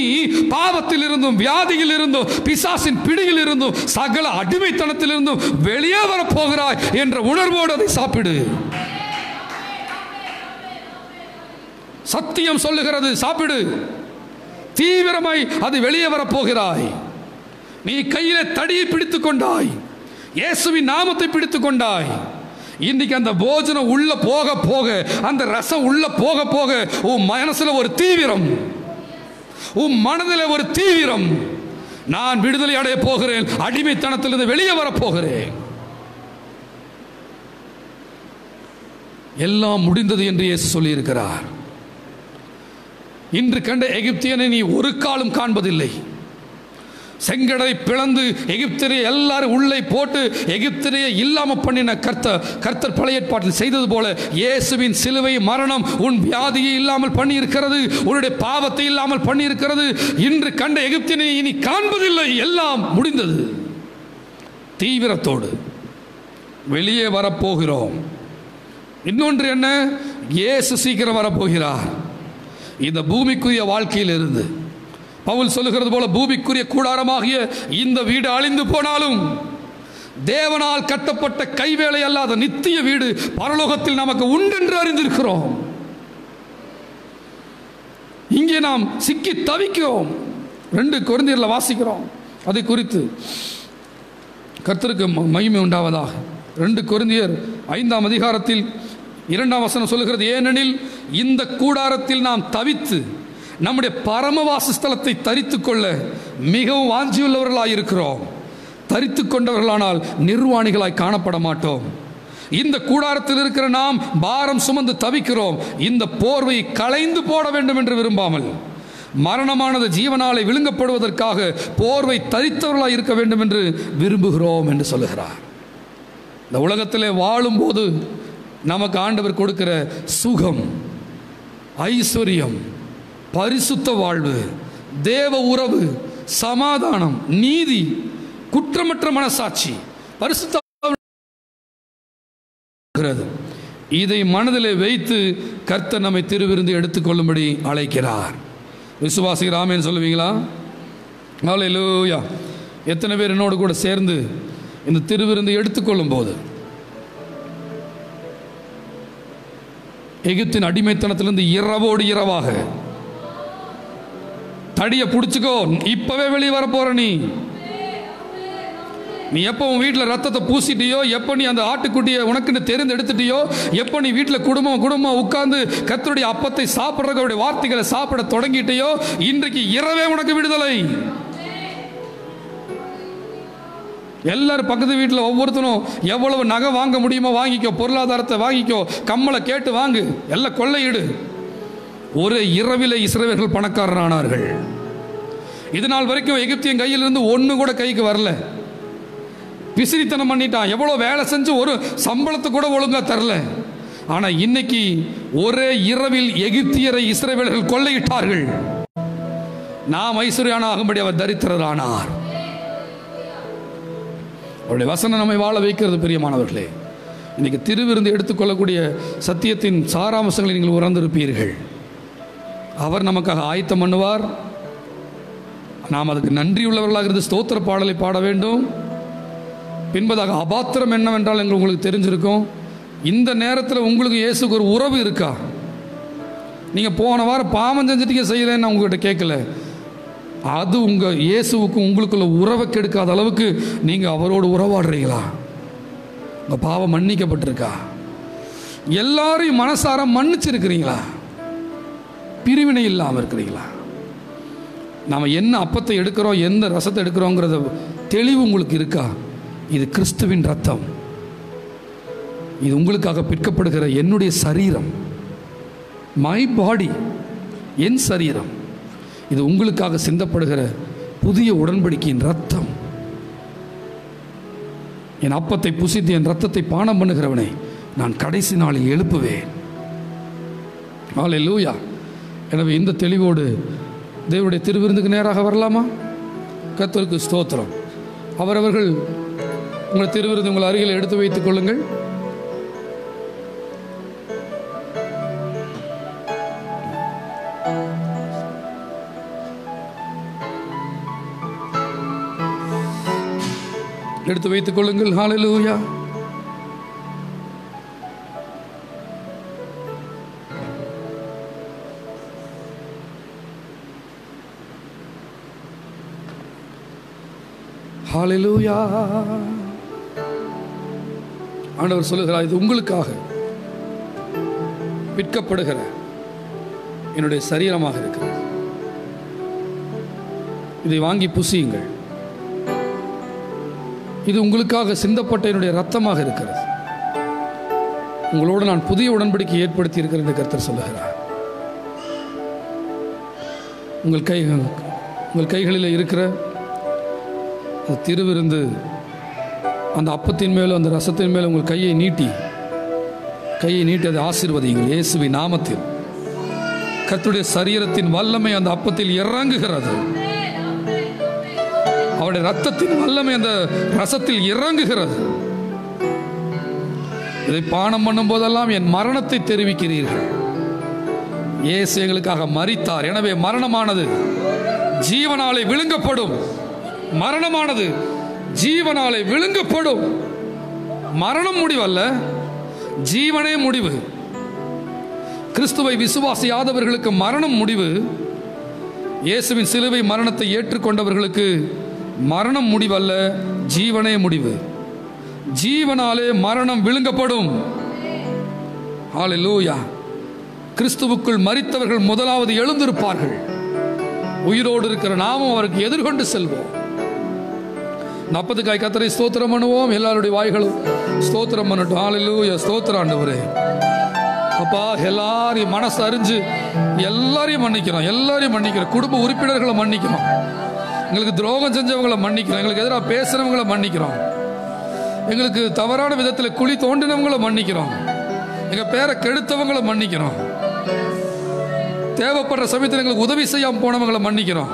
பாவத்தில் இருந்தும், வியாதியில் இருந்தும், பிசாசின் பிடியில் இருந்தும், சகல அடிமைத்தனத்தில் இருந்தும் வெளியே வரப்போகிறாய் என்ற உணர்வோடு அதை சாப்பிடு. சத்தியம் சொல்லுகிறது, சாப்பிடு. தீவிரமாய் அது வெளியே வரப்போகிறாய். நீ கையிலே தடியை பிடித்துக் கொண்டாய், இயேசுவின் நாமத்தை பிடித்துக் கொண்டாய். இன்னைக்கு அந்த போஜனம் உள்ள போக போக, அந்த ரசம் உள்ள போக போக, உன் மனசுல ஒரு தீவிரம், உன் மனதில் ஒரு தீவிரம். நான் விடுதலை அடைய போகிறேன், அடிமைத்தனத்திலிருந்து வெளியே வரப்போகிறேன். எல்லாம் முடிந்தது என்று இயேசு சொல்லி இருக்கிறார். இன்று கண்ட எகிப்தியனை நீ ஒரு காலம் காண்பதில்லை. செங்கடலை பிளந்து எகிப்தியரை எல்லாரும் உள்ளே போட்டு எகிப்தியரை இல்லாம பண்ணின கர்த்தர் பழைய ஏற்பாட்டில் செய்தது போல இயேசுவின் சிலுவை மரணம் உன் வியாதியை இல்லாமல் பண்ணி இருக்கிறது, உன்னுடைய பாவத்தை இல்லாமல் பண்ணி இருக்கிறது. இன்று கண்ட எகிப்தியனை இனி காண்பதில்லை. எல்லாம் முடிந்தது. தீவிரத்தோடு வெளியே வரப்போகிறோம். இன்னொன்று என்ன? இயேசு சீக்கிரம் வரப்போகிறார். இந்த பூமிக்குரிய வாழ்க்கையில் இருந்து பவுல் சொல்லுகிறது போல, பூமிக்குரிய கூடாரமாகிய இந்த வீடு அழிந்து போனாலும் தேவனால் கட்டப்பட்ட கைவேலை அல்லாத நித்திய வீடு பரலோகத்தில் நமக்கு உண்டென்று அறிந்திருக்கிறோம். இங்கே நாம் சிக்கி தவிக்கிறோம். 2 கொரிந்தியர்ல வாசிக்கிறோம் அதை குறித்து. கர்த்தருக்கு மகிமை உண்டாவதாக. 2 கொரிந்தியர் 5ஆம் அதிகாரத்தில் 2ஆம் வசனம் சொல்லுகிறது, ஏனெனில் இந்த கூடாரத்தில் நாம் தவித்து நம்முடைய பரம வாசஸ்தலத்தை தரித்து கொள்ள மிகவும் வாஞ்சியுள்ளவர்களாயிருக்கிறோம். தரித்து கொண்டவர்களானால் நிர்வாணிகளாய் காணப்பட மாட்டோம். இந்த கூடாரத்தில் இருக்கிற நாம் பாரம் சுமந்து தவிக்கிறோம். இந்த போர்வையை களைந்து போட வேண்டும் என்று விரும்பாமல், மரணமானது ஜீவனாலே விழுங்கப்படுவதற்காக போர்வை தரித்தவர்களாய் இருக்க வேண்டும் என்று விரும்புகிறோம் என்று சொல்லுகிறார். இந்த உலகத்திலே வாழும்போது நமக்கு ஆண்டவர் கொடுக்கிற சுகம், ஐஸ்வர்யம், பரிசுத்த வாழ்வு, தேவ உறவு, சமாதானம், நீதி, குற்றமற்ற மனசாட்சி, பரிசுத்த, இதை மனதிலே வைத்து கர்த்தர் நம்மை திருவிருந்து எடுத்துக்கொள்ளும்படி அழைக்கிறார். விசுவாசிகள் ஆமென் சொல்லுவீங்களா? ஹல்லேலூயா. எத்தனை பேர் என்னோடு கூட சேர்ந்து இந்த திருவிருந்து எடுத்துக்கொள்ளும் போது எகிப்தின் அடிமைத்தனத்திலிருந்து இரவோடு இரவாக தடியை பிடிச்சுக்கோ, இப்பவே வெளியே வர போற நீ. நீ எப்போ உன் வீட்டில் ரத்தத்தை பூசிட்டியோ, எப்போ நீ அந்த ஆட்டுக்குட்டியை உனக்குன்னு தெரிந்தெடுத்துட்டியோ, எப்போ நீ வீட்டில் குடும்பம் உட்கார்ந்து கர்த்தருடைய அப்பத்தை சாப்பிட்றவருடைய வார்த்தைகளை சாப்பிட தொடங்கிட்டியோ, இன்றைக்கு இரவே உனக்கு விடுதலை. எல்லாரும் பக்கத்து வீட்டில் ஒவ்வொருத்தரும் எவ்வளவு நகை வாங்க முடியுமோ வாங்கிக்கோ, பொருளாதாரத்தை வாங்கிக்கோ, கம்மலை கேட்டு வாங்கு, எல்லாம் கொள்ளையிடு. ஒரே இரவிலே இஸ்ரவேலர்கள் பணக்காரரானார்கள். இது நாள் வரைக்கும் எகிப்தியன் கையிலிருந்து ஒன்று கூட கைக்கு வரல. பிசிறித்தனம் பண்ணிட்டான், எவ்வளோ வேலை செஞ்சு ஒரு சம்பளத்தை கூட ஒழுங்கா தரல. ஆனால் இன்னைக்கு ஒரே இரவில் எகிப்தியரை இஸ்ரவேலர்கள் கொள்ளையிட்டார்கள். நாம் ஐஸ்வர்யான ஆகும்படி அவர் தரித்திரரானார். அவருடைய வசனம் நம்மை வாழ வைக்கிறது. பிரியமானவர்களே, இன்னைக்கு திருவிருந்து எடுத்துக்கொள்ளக்கூடிய சத்தியத்தின் சாராம்சங்களை நீங்கள் உணர்ந்திருப்பீர்கள். அவர் நமக்காக ஆயத்தம் பண்ணுவார். நாம் அதுக்கு நன்றியுள்ளவர்களாக இருந்து ஸ்தோத்திர பாடலை பாட வேண்டும். பின்பதாக அபாத்திரம் என்னவென்றால் உங்களுக்கு தெரிஞ்சிருக்கும். இந்த நேரத்தில் உங்களுக்கு இயேசுக்கு ஒரு உறவு இருக்கா? நீங்கள் போன வாரம் பாவம் செஞ்சுட்டீங்க செய்யலைன்னு நான் உங்கள்கிட்ட கேட்கல. அது உங்கள் இயேசுவுக்கும் உங்களுக்குள்ள உறவை கெடுக்காத அளவுக்கு நீங்கள் அவரோடு உறவாடுறீங்களா? உங்கள் பாவம் மன்னிக்கப்பட்டிருக்கா? எல்லாரையும் மனசார மன்னிச்சிருக்கிறீங்களா? பிரிவினை இல்லாமல் இருக்கிறீங்களா? நாம் என்ன அப்பத்தை எடுக்கிறோம், எந்த ரசத்தை எடுக்கிறோங்கிறத தெளிவு உங்களுக்கு இருக்கா? இது கிறிஸ்துவின் ரத்தம், இது உங்களுக்காக பிற்கப்படுகிற என்னுடைய சரீரம், மை பாடி, என் சரீரம், இது உங்களுக்காக சிந்தப்படுகிற புதிய உடன்படிக்கையின் ரத்தம். என் அப்பத்தை புசித்து என் ரத்தத்தை பானம் பண்ணுகிறவனை நான் கடைசி நாளில் எழுப்புவேன். ஹல்லேலூயா. எனவே இந்த தெளிவோடு தேவனுடைய திருவிருந்துக்கு நேராக வரலாமா? கர்த்தருக்கு ஸ்தோத்திரம். அவரவர்கள் உங்கள் திருவிருந்து உங்கள் அருகில் எடுத்து வைத்துக் கொள்ளுங்கள். எடுத்து வைத்துக் கொள்ளுங்கள். ஹல்லேலூயா. ஹல்லேலூயா. ஆண்டவர் சொல்லுகிறார், இது உங்களுக்காக விற்கப்படுகிற என்னுடைய சரீரமாக இருக்கிறது. இதை வாங்கி புசியுங்கள். இது உங்களுக்காக சிந்தப்பட்ட என்னுடைய ரத்தமாக இருக்கிறது. உங்களோடு நான் புதிய உடன்படிக்கை ஏற்படுத்தி இருக்கிறேன் என்று கர்த்தர் சொல்லுகிறார். உங்கள் கைகளில் இருக்கிற திருவிருந்து அந்த அப்பத்தின் மேலும் அந்த ரசத்தின் மேலும் உங்கள் கையை நீட்டி அதை ஆசீர்வதியுங்கள். இயேசுவின் நாமத்தில் கர்த்தருடைய சரீரத்தின் வல்லமை அந்த அப்பத்தில் இறங்குகிறது. அவருடைய ரத்தத்தின் வல்லமை அந்த ரசத்தில் இறங்குகிறது. இதை பானம் பண்ணும் போதெல்லாம் என் மரணத்தை தெரிவிக்கிறீர்கள். இயேசு எங்களுக்காக மரித்தார். எனவே மரணமானது ஜீவனாலே விழுங்கப்படும். மரணமானது ஜீவனாலே விழுங்கப்படும். மரணம் முடிவல்ல, ஜீவனே முடிவு. கிறிஸ்துவை விசுவாசியாதவர்களுக்கு மரணம் முடிவு. இயேசுவின் சிலுவை மரணத்தை ஏற்றுக்கொண்டவர்களுக்கு மரணம் முடிவல்ல, ஜீவனே முடிவு. ஜீவனாலே மரணம் விழுங்கப்படும். ஹல்லேலூயா. கிறிஸ்துவுக்குள் மரித்தவர்கள் முதலாவது எழுந்திருப்பார்கள். உயிரோடு இருக்கிற நாமும் அவருக்கு எதிர்கொண்டு செல்வோம். 40 கர்த்தரை ஸ்தோத்திரம் பண்ணுவோம். எல்லாருடைய வாய்களும் ஸ்தோத்திரம் பண்ணட்டும். ஹல்லேலூயா. ஸ்தோத்திரம் ஆண்டவரே. அப்பா, எல்லாரையும் மனசு அறிஞ்சு எல்லாரையும் மன்னிக்கிறோம். எல்லாரையும் மன்னிக்கிறோம். குடும்ப உறுப்பினர்களை மன்னிக்கிறோம். எங்களுக்கு துரோகம் செஞ்சவங்களை மன்னிக்கிறோம். எங்களுக்கு எதிராக பேசுறவங்களை மன்னிக்கிறோம். எங்களுக்கு தவறான விதத்தில் குழி தோண்டினவங்களை மன்னிக்கிறோம். எங்க பேரை கெடுத்தவங்களை மன்னிக்கிறோம். தேவைப்படுற சமயத்தில் எங்களுக்கு உதவி செய்யாம போனவங்களை மன்னிக்கிறோம்.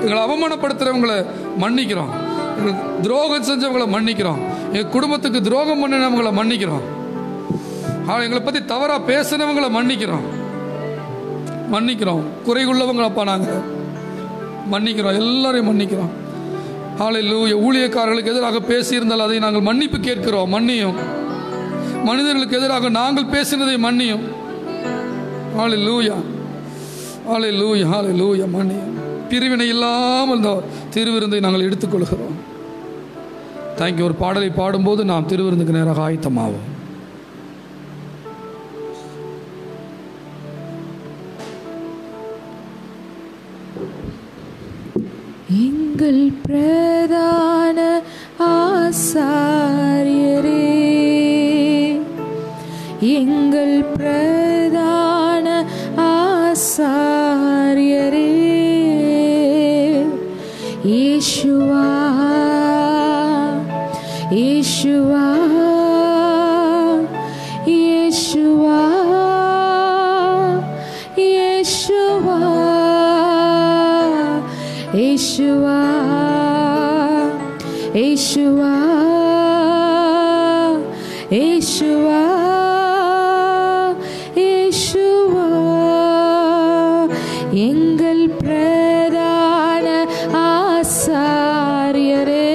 எங்களை அவமானப்படுத்துறவங்களை மன்னிக்கிறோம். எங்களுக்கு துரோகம் செஞ்சவங்களை மன்னிக்கிறோம். எங்க குடும்பத்துக்கு துரோகம் பண்ணினவங்களை மன்னிக்கிறோம். எங்களை பத்தி தவறா பேசினவங்களை மன்னிக்கிறோம். குறையுள்ளவங்களப்பா நாங்க மன்னிக்கிறோம். எல்லாரையும் மன்னிக்கிறோம். ஹல்லேலூயா. ஊழியக்காரர்களுக்கு எதிராக பேசியிருந்தால் அதை நாங்கள் மன்னிப்பு கேட்கிறோம். மன்னியும். மனிதர்களுக்கு எதிராக நாங்கள் பேசினதை மன்னியும். ஹல்லேலூயா. ஹல்லேலூயா. ஹல்லேலூயா. மன்னியும். பிரிவினை இல்லாமல் இந்த திருவிருந்தை நாங்கள் எடுத்துக்கொள்கிறோம். தேங்க்யூ. ஒரு பாடலை பாடும்போது நாம் திருவிருந்துக்கு நேராக ஆயத்தமாவோம். எங்கள் பிரதான ஆசாரியரே, எங்கள் பிரதான ஆசாரியரே, இயேசுவா இயேசுவா இயேசுவா இயேசுவா இயேசுவா இயேசுவா இயேசுவா இயேசுவா எங்கள் பிரதான ஆசாரியரே,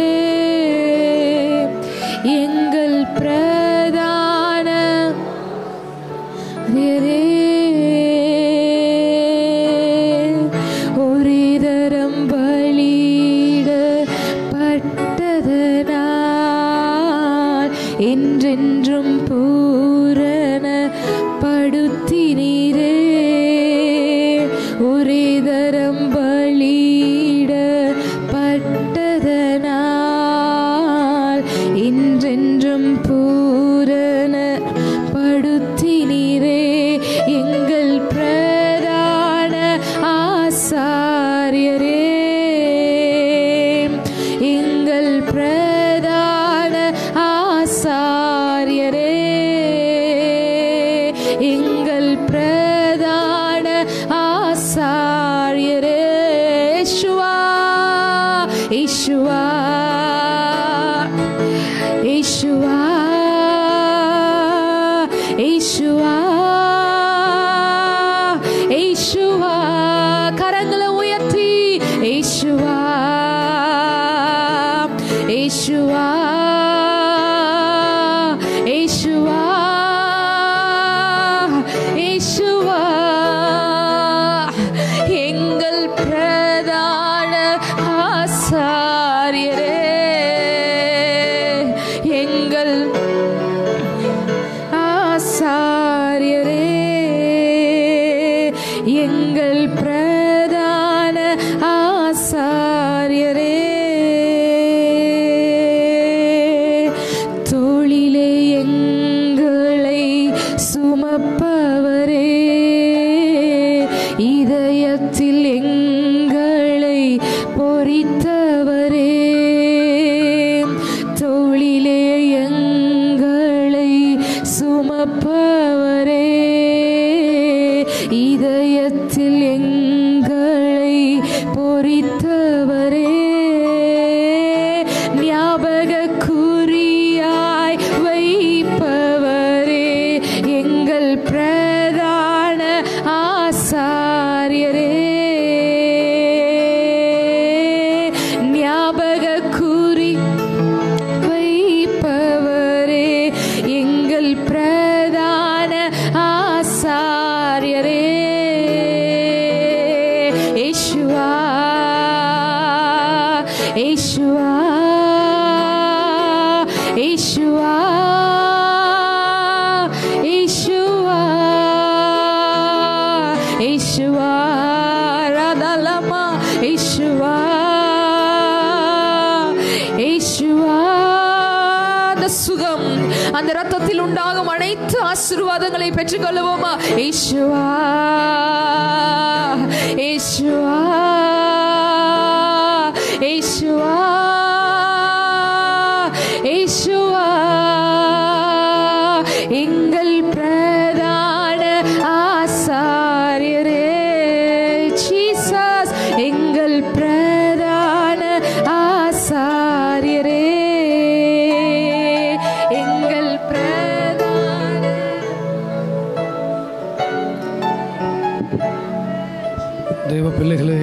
எங்கள் பிரதான ஒரே தரம் பலியிடப்பட்டதனால் என்றென்றும் பூரண படுத்தினீரே, ஒரே தரம் பலியிடப்பட்டதனால் என்றென்றும் பூரண படுத்தினீரே, எங்கள் பிரதான ஆசாரியரே, எங்கள் பிரதான ஆசாரியரே, எங்கள் பிரதான ஆசாரியரே, இயேசுவா இயேசுவா இயேசுவா இயேசுவா கரங்களை உயர்த்தி இயேசுவா இயேசுவா இயேசுவா இயேசுவா எங்கள் பிரதான ஆசாரியரே, எங்கள் ஆசாரியரே, எங்கள் பிரதான ஆசாரியரே, தோளிலே எங்களை சுமப்பவரே, இதயத்தில் எங்களை பொறித்தவரே, தோளிலே எங்களை சுமப்பவரே, இதயத்தில் எங்களை பொறித்தவரே, ஞாபக குறியாய் வைப்பவரே, எங்கள் பிரதான ஆசாரியரே, ஞாபக குறி வைப்பவரே, எங்கள் பிரதான ஆசாரியரே, இயேசுவா இயேசுவா இயேசுவா இயேசுவா இயேசுவா ராதலமா இயேசுவா இயேசுவா அந்த சுகம், அந்த இரத்தத்தில் உண்டாகும் அனைத்து ஆசீர்வாதங்களை பெற்றுக்கொள்வோமா? இயேசுவா இயேசுவா இயேசுவா இயேசுவா எங்கள் பிரதான ஆசாரியரே, ஜீசஸ் எங்கள் பிரதான ஆசாரியரே, எங்கள் பிரதான தேவ பிள்ளைகளே,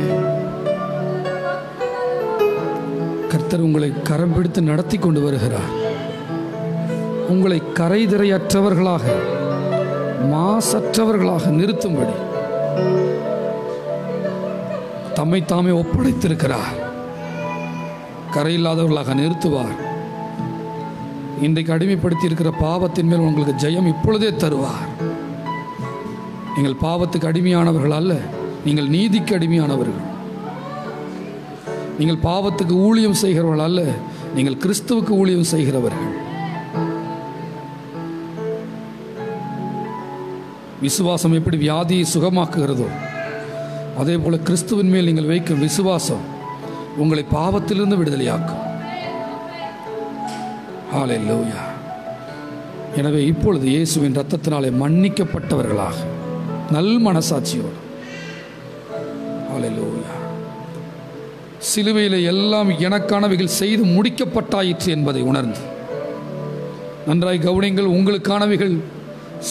கர்த்தர் உங்களை கரம் பிடித்து நடத்தி கொண்டு வருகிறார். உங்களை கரைதிரையற்றவர்களாக மாசற்றவர்களாக நிறுத்தும்படி தம்மை தாமே ஒப்படைத்திருக்கிறார். கரையில்லாதவர்களாக நிறுத்துவார். இன்றைக்கு அடிமைப்படுத்தி இருக்கிற பாவத்தின் மேல் உங்களுக்கு ஜெயம் இப்பொழுதே தருவார். நீங்கள் பாவத்துக்கு அடிமையானவர்கள் அல்ல, நீங்கள் நீதிக்கு அடிமையானவர்கள். நீங்கள் பாவத்துக்கு ஊழியம் செய்கிறவர்கள் அல்ல, நீங்கள் கிறிஸ்துவுக்கு ஊழியம் செய்கிறவர்கள். விசுவாசம் எப்படி வியாதியை சுகமாக்குகிறதோ அதே போல கிறிஸ்துவின் மேல் நீங்கள் வைக்கும் விசுவாசம் உங்களை பாவத்திலிருந்து விடுதலையாக்கும். ஹல்லேலூயா. எனவே இப்பொழுது இயேசுவின் இரத்தத்தினாலே மன்னிக்கப்பட்டவர்களாக நல் மனசாட்சியோடு, ஹல்லேலூயா, சிலுவையில் எல்லாம் எனக்கானவைகள் செய்து முடிக்கப்பட்டாயிற்று என்பதை உணர்ந்து, நன்றாய் கவனிங்கள், உங்களுக்கானவைகள்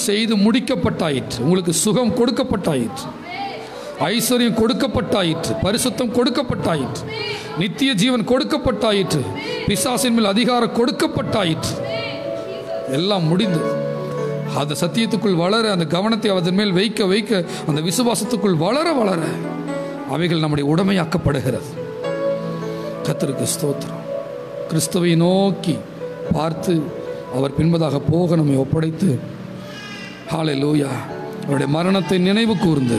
செய்து முடிக்கப்பட்டாயிற்று. உங்களுக்கு சுகம் கொடுக்கப்பட்டாயிற்று, ஐஸ்வர்யம் கொடுக்கப்பட்டாயிற்று, பரிசுத்தம் கொடுக்கப்பட்டாயிற்று, நித்திய ஜீவன் கொடுக்கப்பட்டாயிற்று, பிசாசின் மேல் அதிகாரம் கொடுக்கப்பட்டாயிற்று. எல்லாம் முடிந்தது. அந்த சத்தியத்துக்குள் வளர, அந்த கவனத்தை அதன் மேல் வைக்க வைக்க, அந்த விசுவாசத்துக்குள் வளர வளர அவைகள் நம்முடைய உடைமையாக்கப்படுகிறது. கர்த்தருக்கு ஸ்தோத்திரம். கிறிஸ்துவை நோக்கி பார்த்து அவர் பின்பதாக போக நம்மை ஒப்படைத்து, ஹல்லேலூயா, அவருடைய மரணத்தை நினைவு கூர்ந்து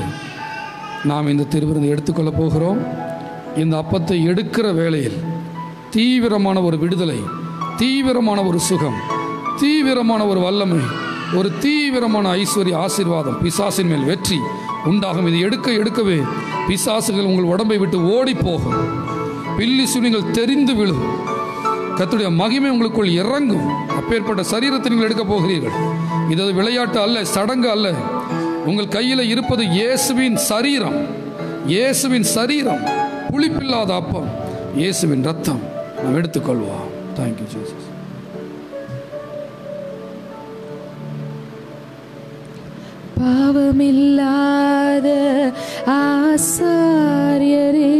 நாம் இந்த திருவிருந்தை எடுத்துக்கொள்ள போகிறோம். இந்த அப்பத்தை எடுக்கிற வேளையில் தீவிரமான ஒரு விடுதலை, தீவிரமான ஒரு சுகம், தீவிரமான ஒரு வல்லமை, ஒரு தீவிரமான ஐஸ்வர்ய ஆசீர்வாதம், பிசாசின் மேல் வெற்றி உண்டாகும். இது எடுக்க எடுக்கவே பிசாசுகள் உங்கள் உடம்பை விட்டு ஓடி போகும், பில்லி சுனிகள் தெரிந்து விழும், கர்த்தருடைய மகிமை உங்களுக்குள் இறங்கும். அப்பேற்பட்ட சரீரத்தை நீங்கள் எடுக்க போகிறீர்கள். இது விளையாட்டு அல்ல, சடங்கு அல்ல. உங்கள் கையில் இருப்பது இயேசுவின் சரீரம், இயேசுவின் சரீரம், புளிப்பில்லாத அப்பம், இயேசுவின் ரத்தம். நாம் எடுத்துக்கொள்வோம். Thank you Jesus. பாவமில்லாத ஆசாரியரே,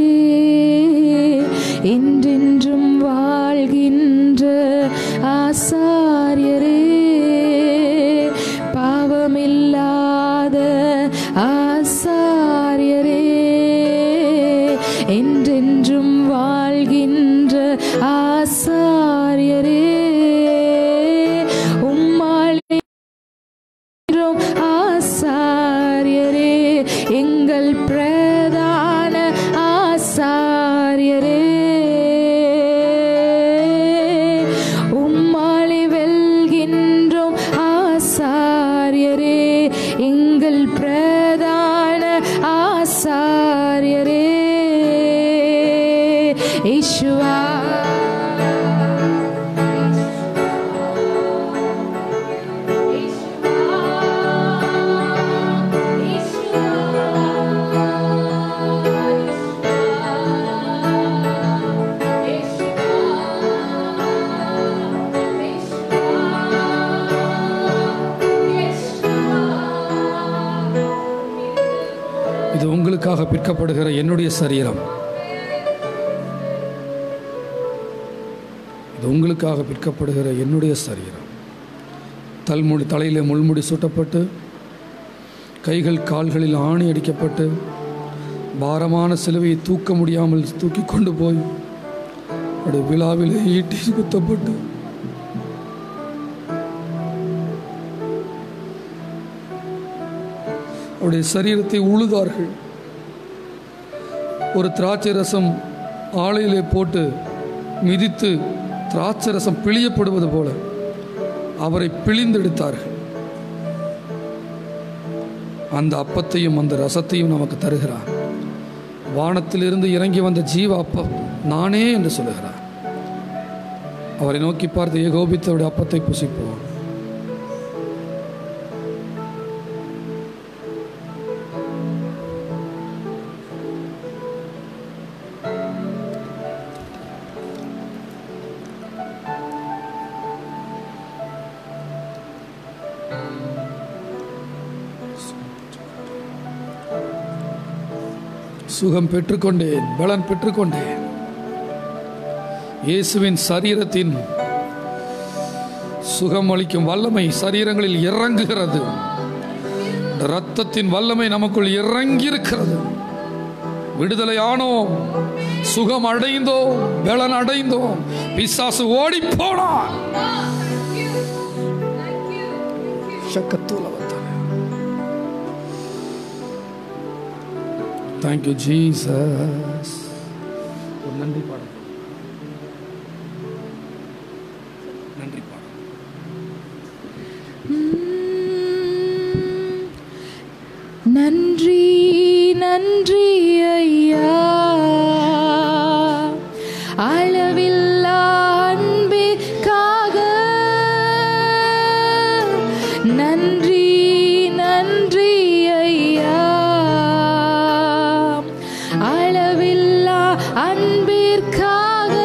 என்றென்றும் வாழ்கின்ற ஆசாரியரே, பாவமில்லாத ஆசாரியரே, என்றென்றும் வாழ்கின்ற ஆசாரியரே, உம்மாலே ஆசாரியரே, எங்கள் பிரதான ஆசாரியரே, உம்மாலே வெல்கின்றோம் ஆசாரியரே, எங்கள் பிரதான ஆசாரியரே, யேசுவா. இது உங்களுக்காக பிற்கப்படுகிற என்னுடைய சரீரம். இது உங்களுக்காக பிற்கப்படுகிற என்னுடைய சரீரம். தலையிலே முள்முடி சூட்டப்பட்டு, கைகள் கால்களில் ஆணி அடிக்கப்பட்டு, பாரமான சிலுவையை தூக்க முடியாமல் தூக்கி கொண்டு போய் அப்படி விழாவிலே ஈட்டி குத்தப்பட்டு, அவருடைய சரீரத்தை உழுதார்கள். ஒரு திராட்சை ரசம் ஆலையிலே போட்டு மிதித்து திராட்சை ரசம் பிழியப்படுவது போல அவரை பிழிந்தெடுத்தார்கள். அந்த அப்பத்தையும் அந்த ரசத்தையும் நமக்கு தருகிறார். வானத்திலிருந்து இறங்கி வந்த ஜீவ அப்பம் நானே என்று சொல்லுகிறார். அவரை நோக்கி பார்த்து ஏகோபித்தவருடைய அப்பத்தை புசிப்போம். சுகம் பெற்றுக்கொண்டேன், பலன் பெற்றுக்கொண்டேன். இயேசுவின் சரீரத்தின் சுகம் அளிக்கும் வல்லமை சரீரங்களில் இறங்குகிறது. இரத்தத்தின் வல்லமை நமக்குள் இறங்கி இருக்கிறது. விடுதலையானோம், சுகம் அடைந்தோம், பலன் அடைந்தோம். பிசாசு ஓடி போனான். Thank you, Jesus. நன்றி பாடம். நன்றி பாடம். நன்றி நன்றி ஐயா, அளவில்லா அன்பிற்காக. நன்றி நன்றி ஐயா, அளவில்லா அன்பிற்காக.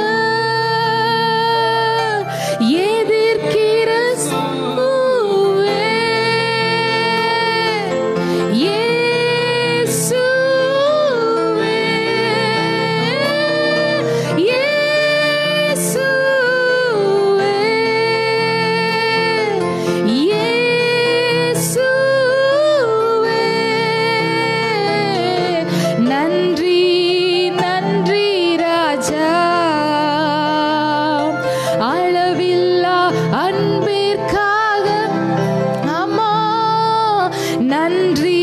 நன்றி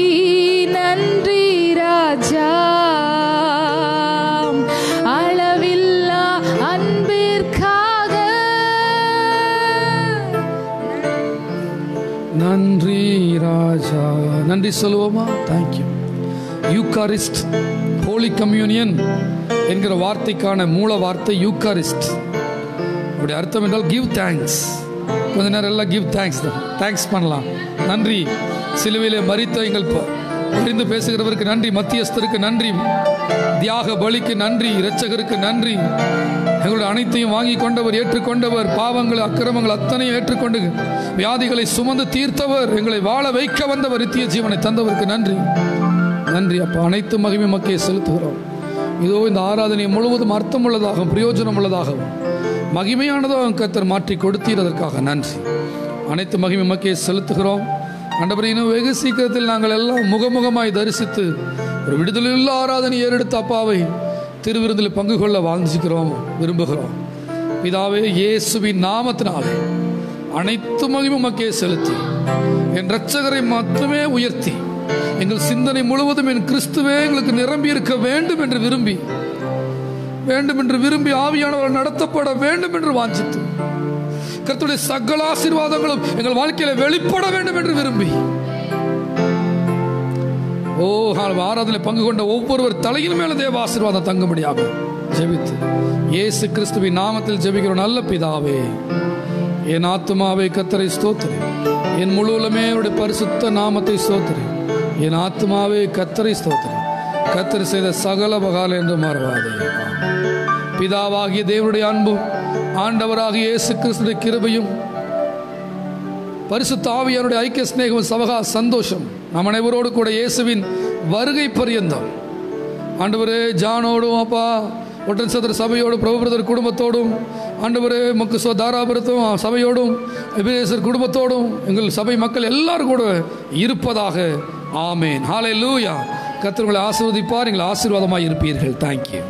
நன்றி ராஜா, அளவில்லா அன்பிற்காக. நன்றி ராஜா. நன்றி சொல்லுவோமா? தேங்க்யூ. யூகாரிஸ்ட், ஹோலி கம்யூனியன் என்கிற வார்த்தைக்கான மூல வார்த்தை யூகாரிஸ்ட். அப்படி அர்த்தம் என்றால் கிவ் தேங்க்ஸ். கொஞ்ச நேரம் எல்லாம் கிவ் தேங்க்ஸ் தான். தேங்க்ஸ் பண்ணலாம். நன்றி. சிலுவையிலே மரித்த எங்கள் அறிந்து பேசுகிறவருக்கு நன்றி, மத்தியஸ்தருக்கு நன்றி, தியாக பலிக்கு நன்றி, இரட்சகருக்கு நன்றி. எங்களுடைய அனைத்தையும் வாங்கி கொண்டவர், ஏற்றுக்கொண்டவர், பாவங்கள் அக்கிரமங்கள் அத்தனையும் ஏற்றுக்கொண்டு வியாதிகளை சுமந்து தீர்த்தவர், எங்களை வாழ வைக்க வந்தவர், நித்திய ஜீவனை தந்தவருக்கு நன்றி. நன்றி அப்பா. அனைத்து மகிமை மக்கே செலுத்துகிறோம். இதோ இந்த ஆராதனை முழுவதும் அர்த்தம் உள்ளதாகவும் பிரயோஜனம் உள்ளதாகவும் மகிமையானதாகவும் கர்த்தர் மாற்றி கொடுத்தீர், அதற்காக நன்றி. அனைத்து மகிமை மக்கே செலுத்துகிறோம். ஆண்டவரே, இன்னும் வெகு சீக்கிரத்தில் நாங்கள் எல்லாம் முகமுகமாய் தரிசித்து ஒரு விடுதலையுள்ள ஆராதனை ஏறெடுத்த அப்பாவை திருவிருந்தில் பங்கு கொள்ள வாழ்ந்துக்கிறோம், விரும்புகிறோம். பிதாவே, இயேசுவின் நாமத்தினாலே அனைத்து மகிமை மக்கே செலுத்தி என் இரட்சகரை மட்டுமே உயர்த்தி எங்கள் சிந்தனை முழுவதும் என் கிறிஸ்துவே எங்களுக்கு நிரம்பி இருக்க வேண்டும் என்று விரும்பி ஆவியானவர் நடத்தப்பட வேண்டும் என்று வாஞ்சித்து கர்த்தருடைய சகல ஆசீர்வாதங்களும் எங்கள் வாழ்க்கையில வெளிப்பட வேண்டும் என்று விரும்பி ஆராதனை பங்கு கொண்ட ஒவ்வொருவர் தலையின் மேல தேவ ஆசீர்வாதம் தங்கும்படியாக ஜெபித்து இயேசு கிறிஸ்துவின் நாமத்தில் ஜெபிக்கிறோம் நல்ல பிதாவே. என் ஆத்துமாவை கர்த்தரை ஸ்தோத்திரி, என் முழுவலுமே அவருடைய பரிசுத்த நாமத்தை ஸ்தோத்திரி. என் ஆத்துமாவே கர்த்தரை ஸ்தோத்திரி, கர்த்தர் செய்த சகல பகால என்று மறவாதே. பிதாவாகிய தேவனுடைய அன்பும் ஆண்டவராகிய இயேசு கிறிஸ்துவின் கிருபையும் பரிசுத்த ஆவியானுடைய ஐக்கிய ஸ்நேகம் சவகா சந்தோஷம் நம் அனைவரோடு கூட இயேசுவின் வருகை பரியந்தம் ஆண்டவரே ஜானோடும் அப்பா ஒட்டன் சதுர சபையோடு பிரபு பிரதர் குடும்பத்தோடும் ஆண்டவரே மக்கு தாராபுரத்தும் சபையோடும் எபிரேசர் குடும்பத்தோடும் எங்கள் சபை மக்கள் எல்லாரும் கூட இருப்பதாக. ஆமேன். ஹல்லேலூயா. கர்த்தர் உங்களை ஆசீர்வதிப்பார். நீங்கள் ஆசீர்வாதமாக இருப்பீர்கள். தேங்க்யூ.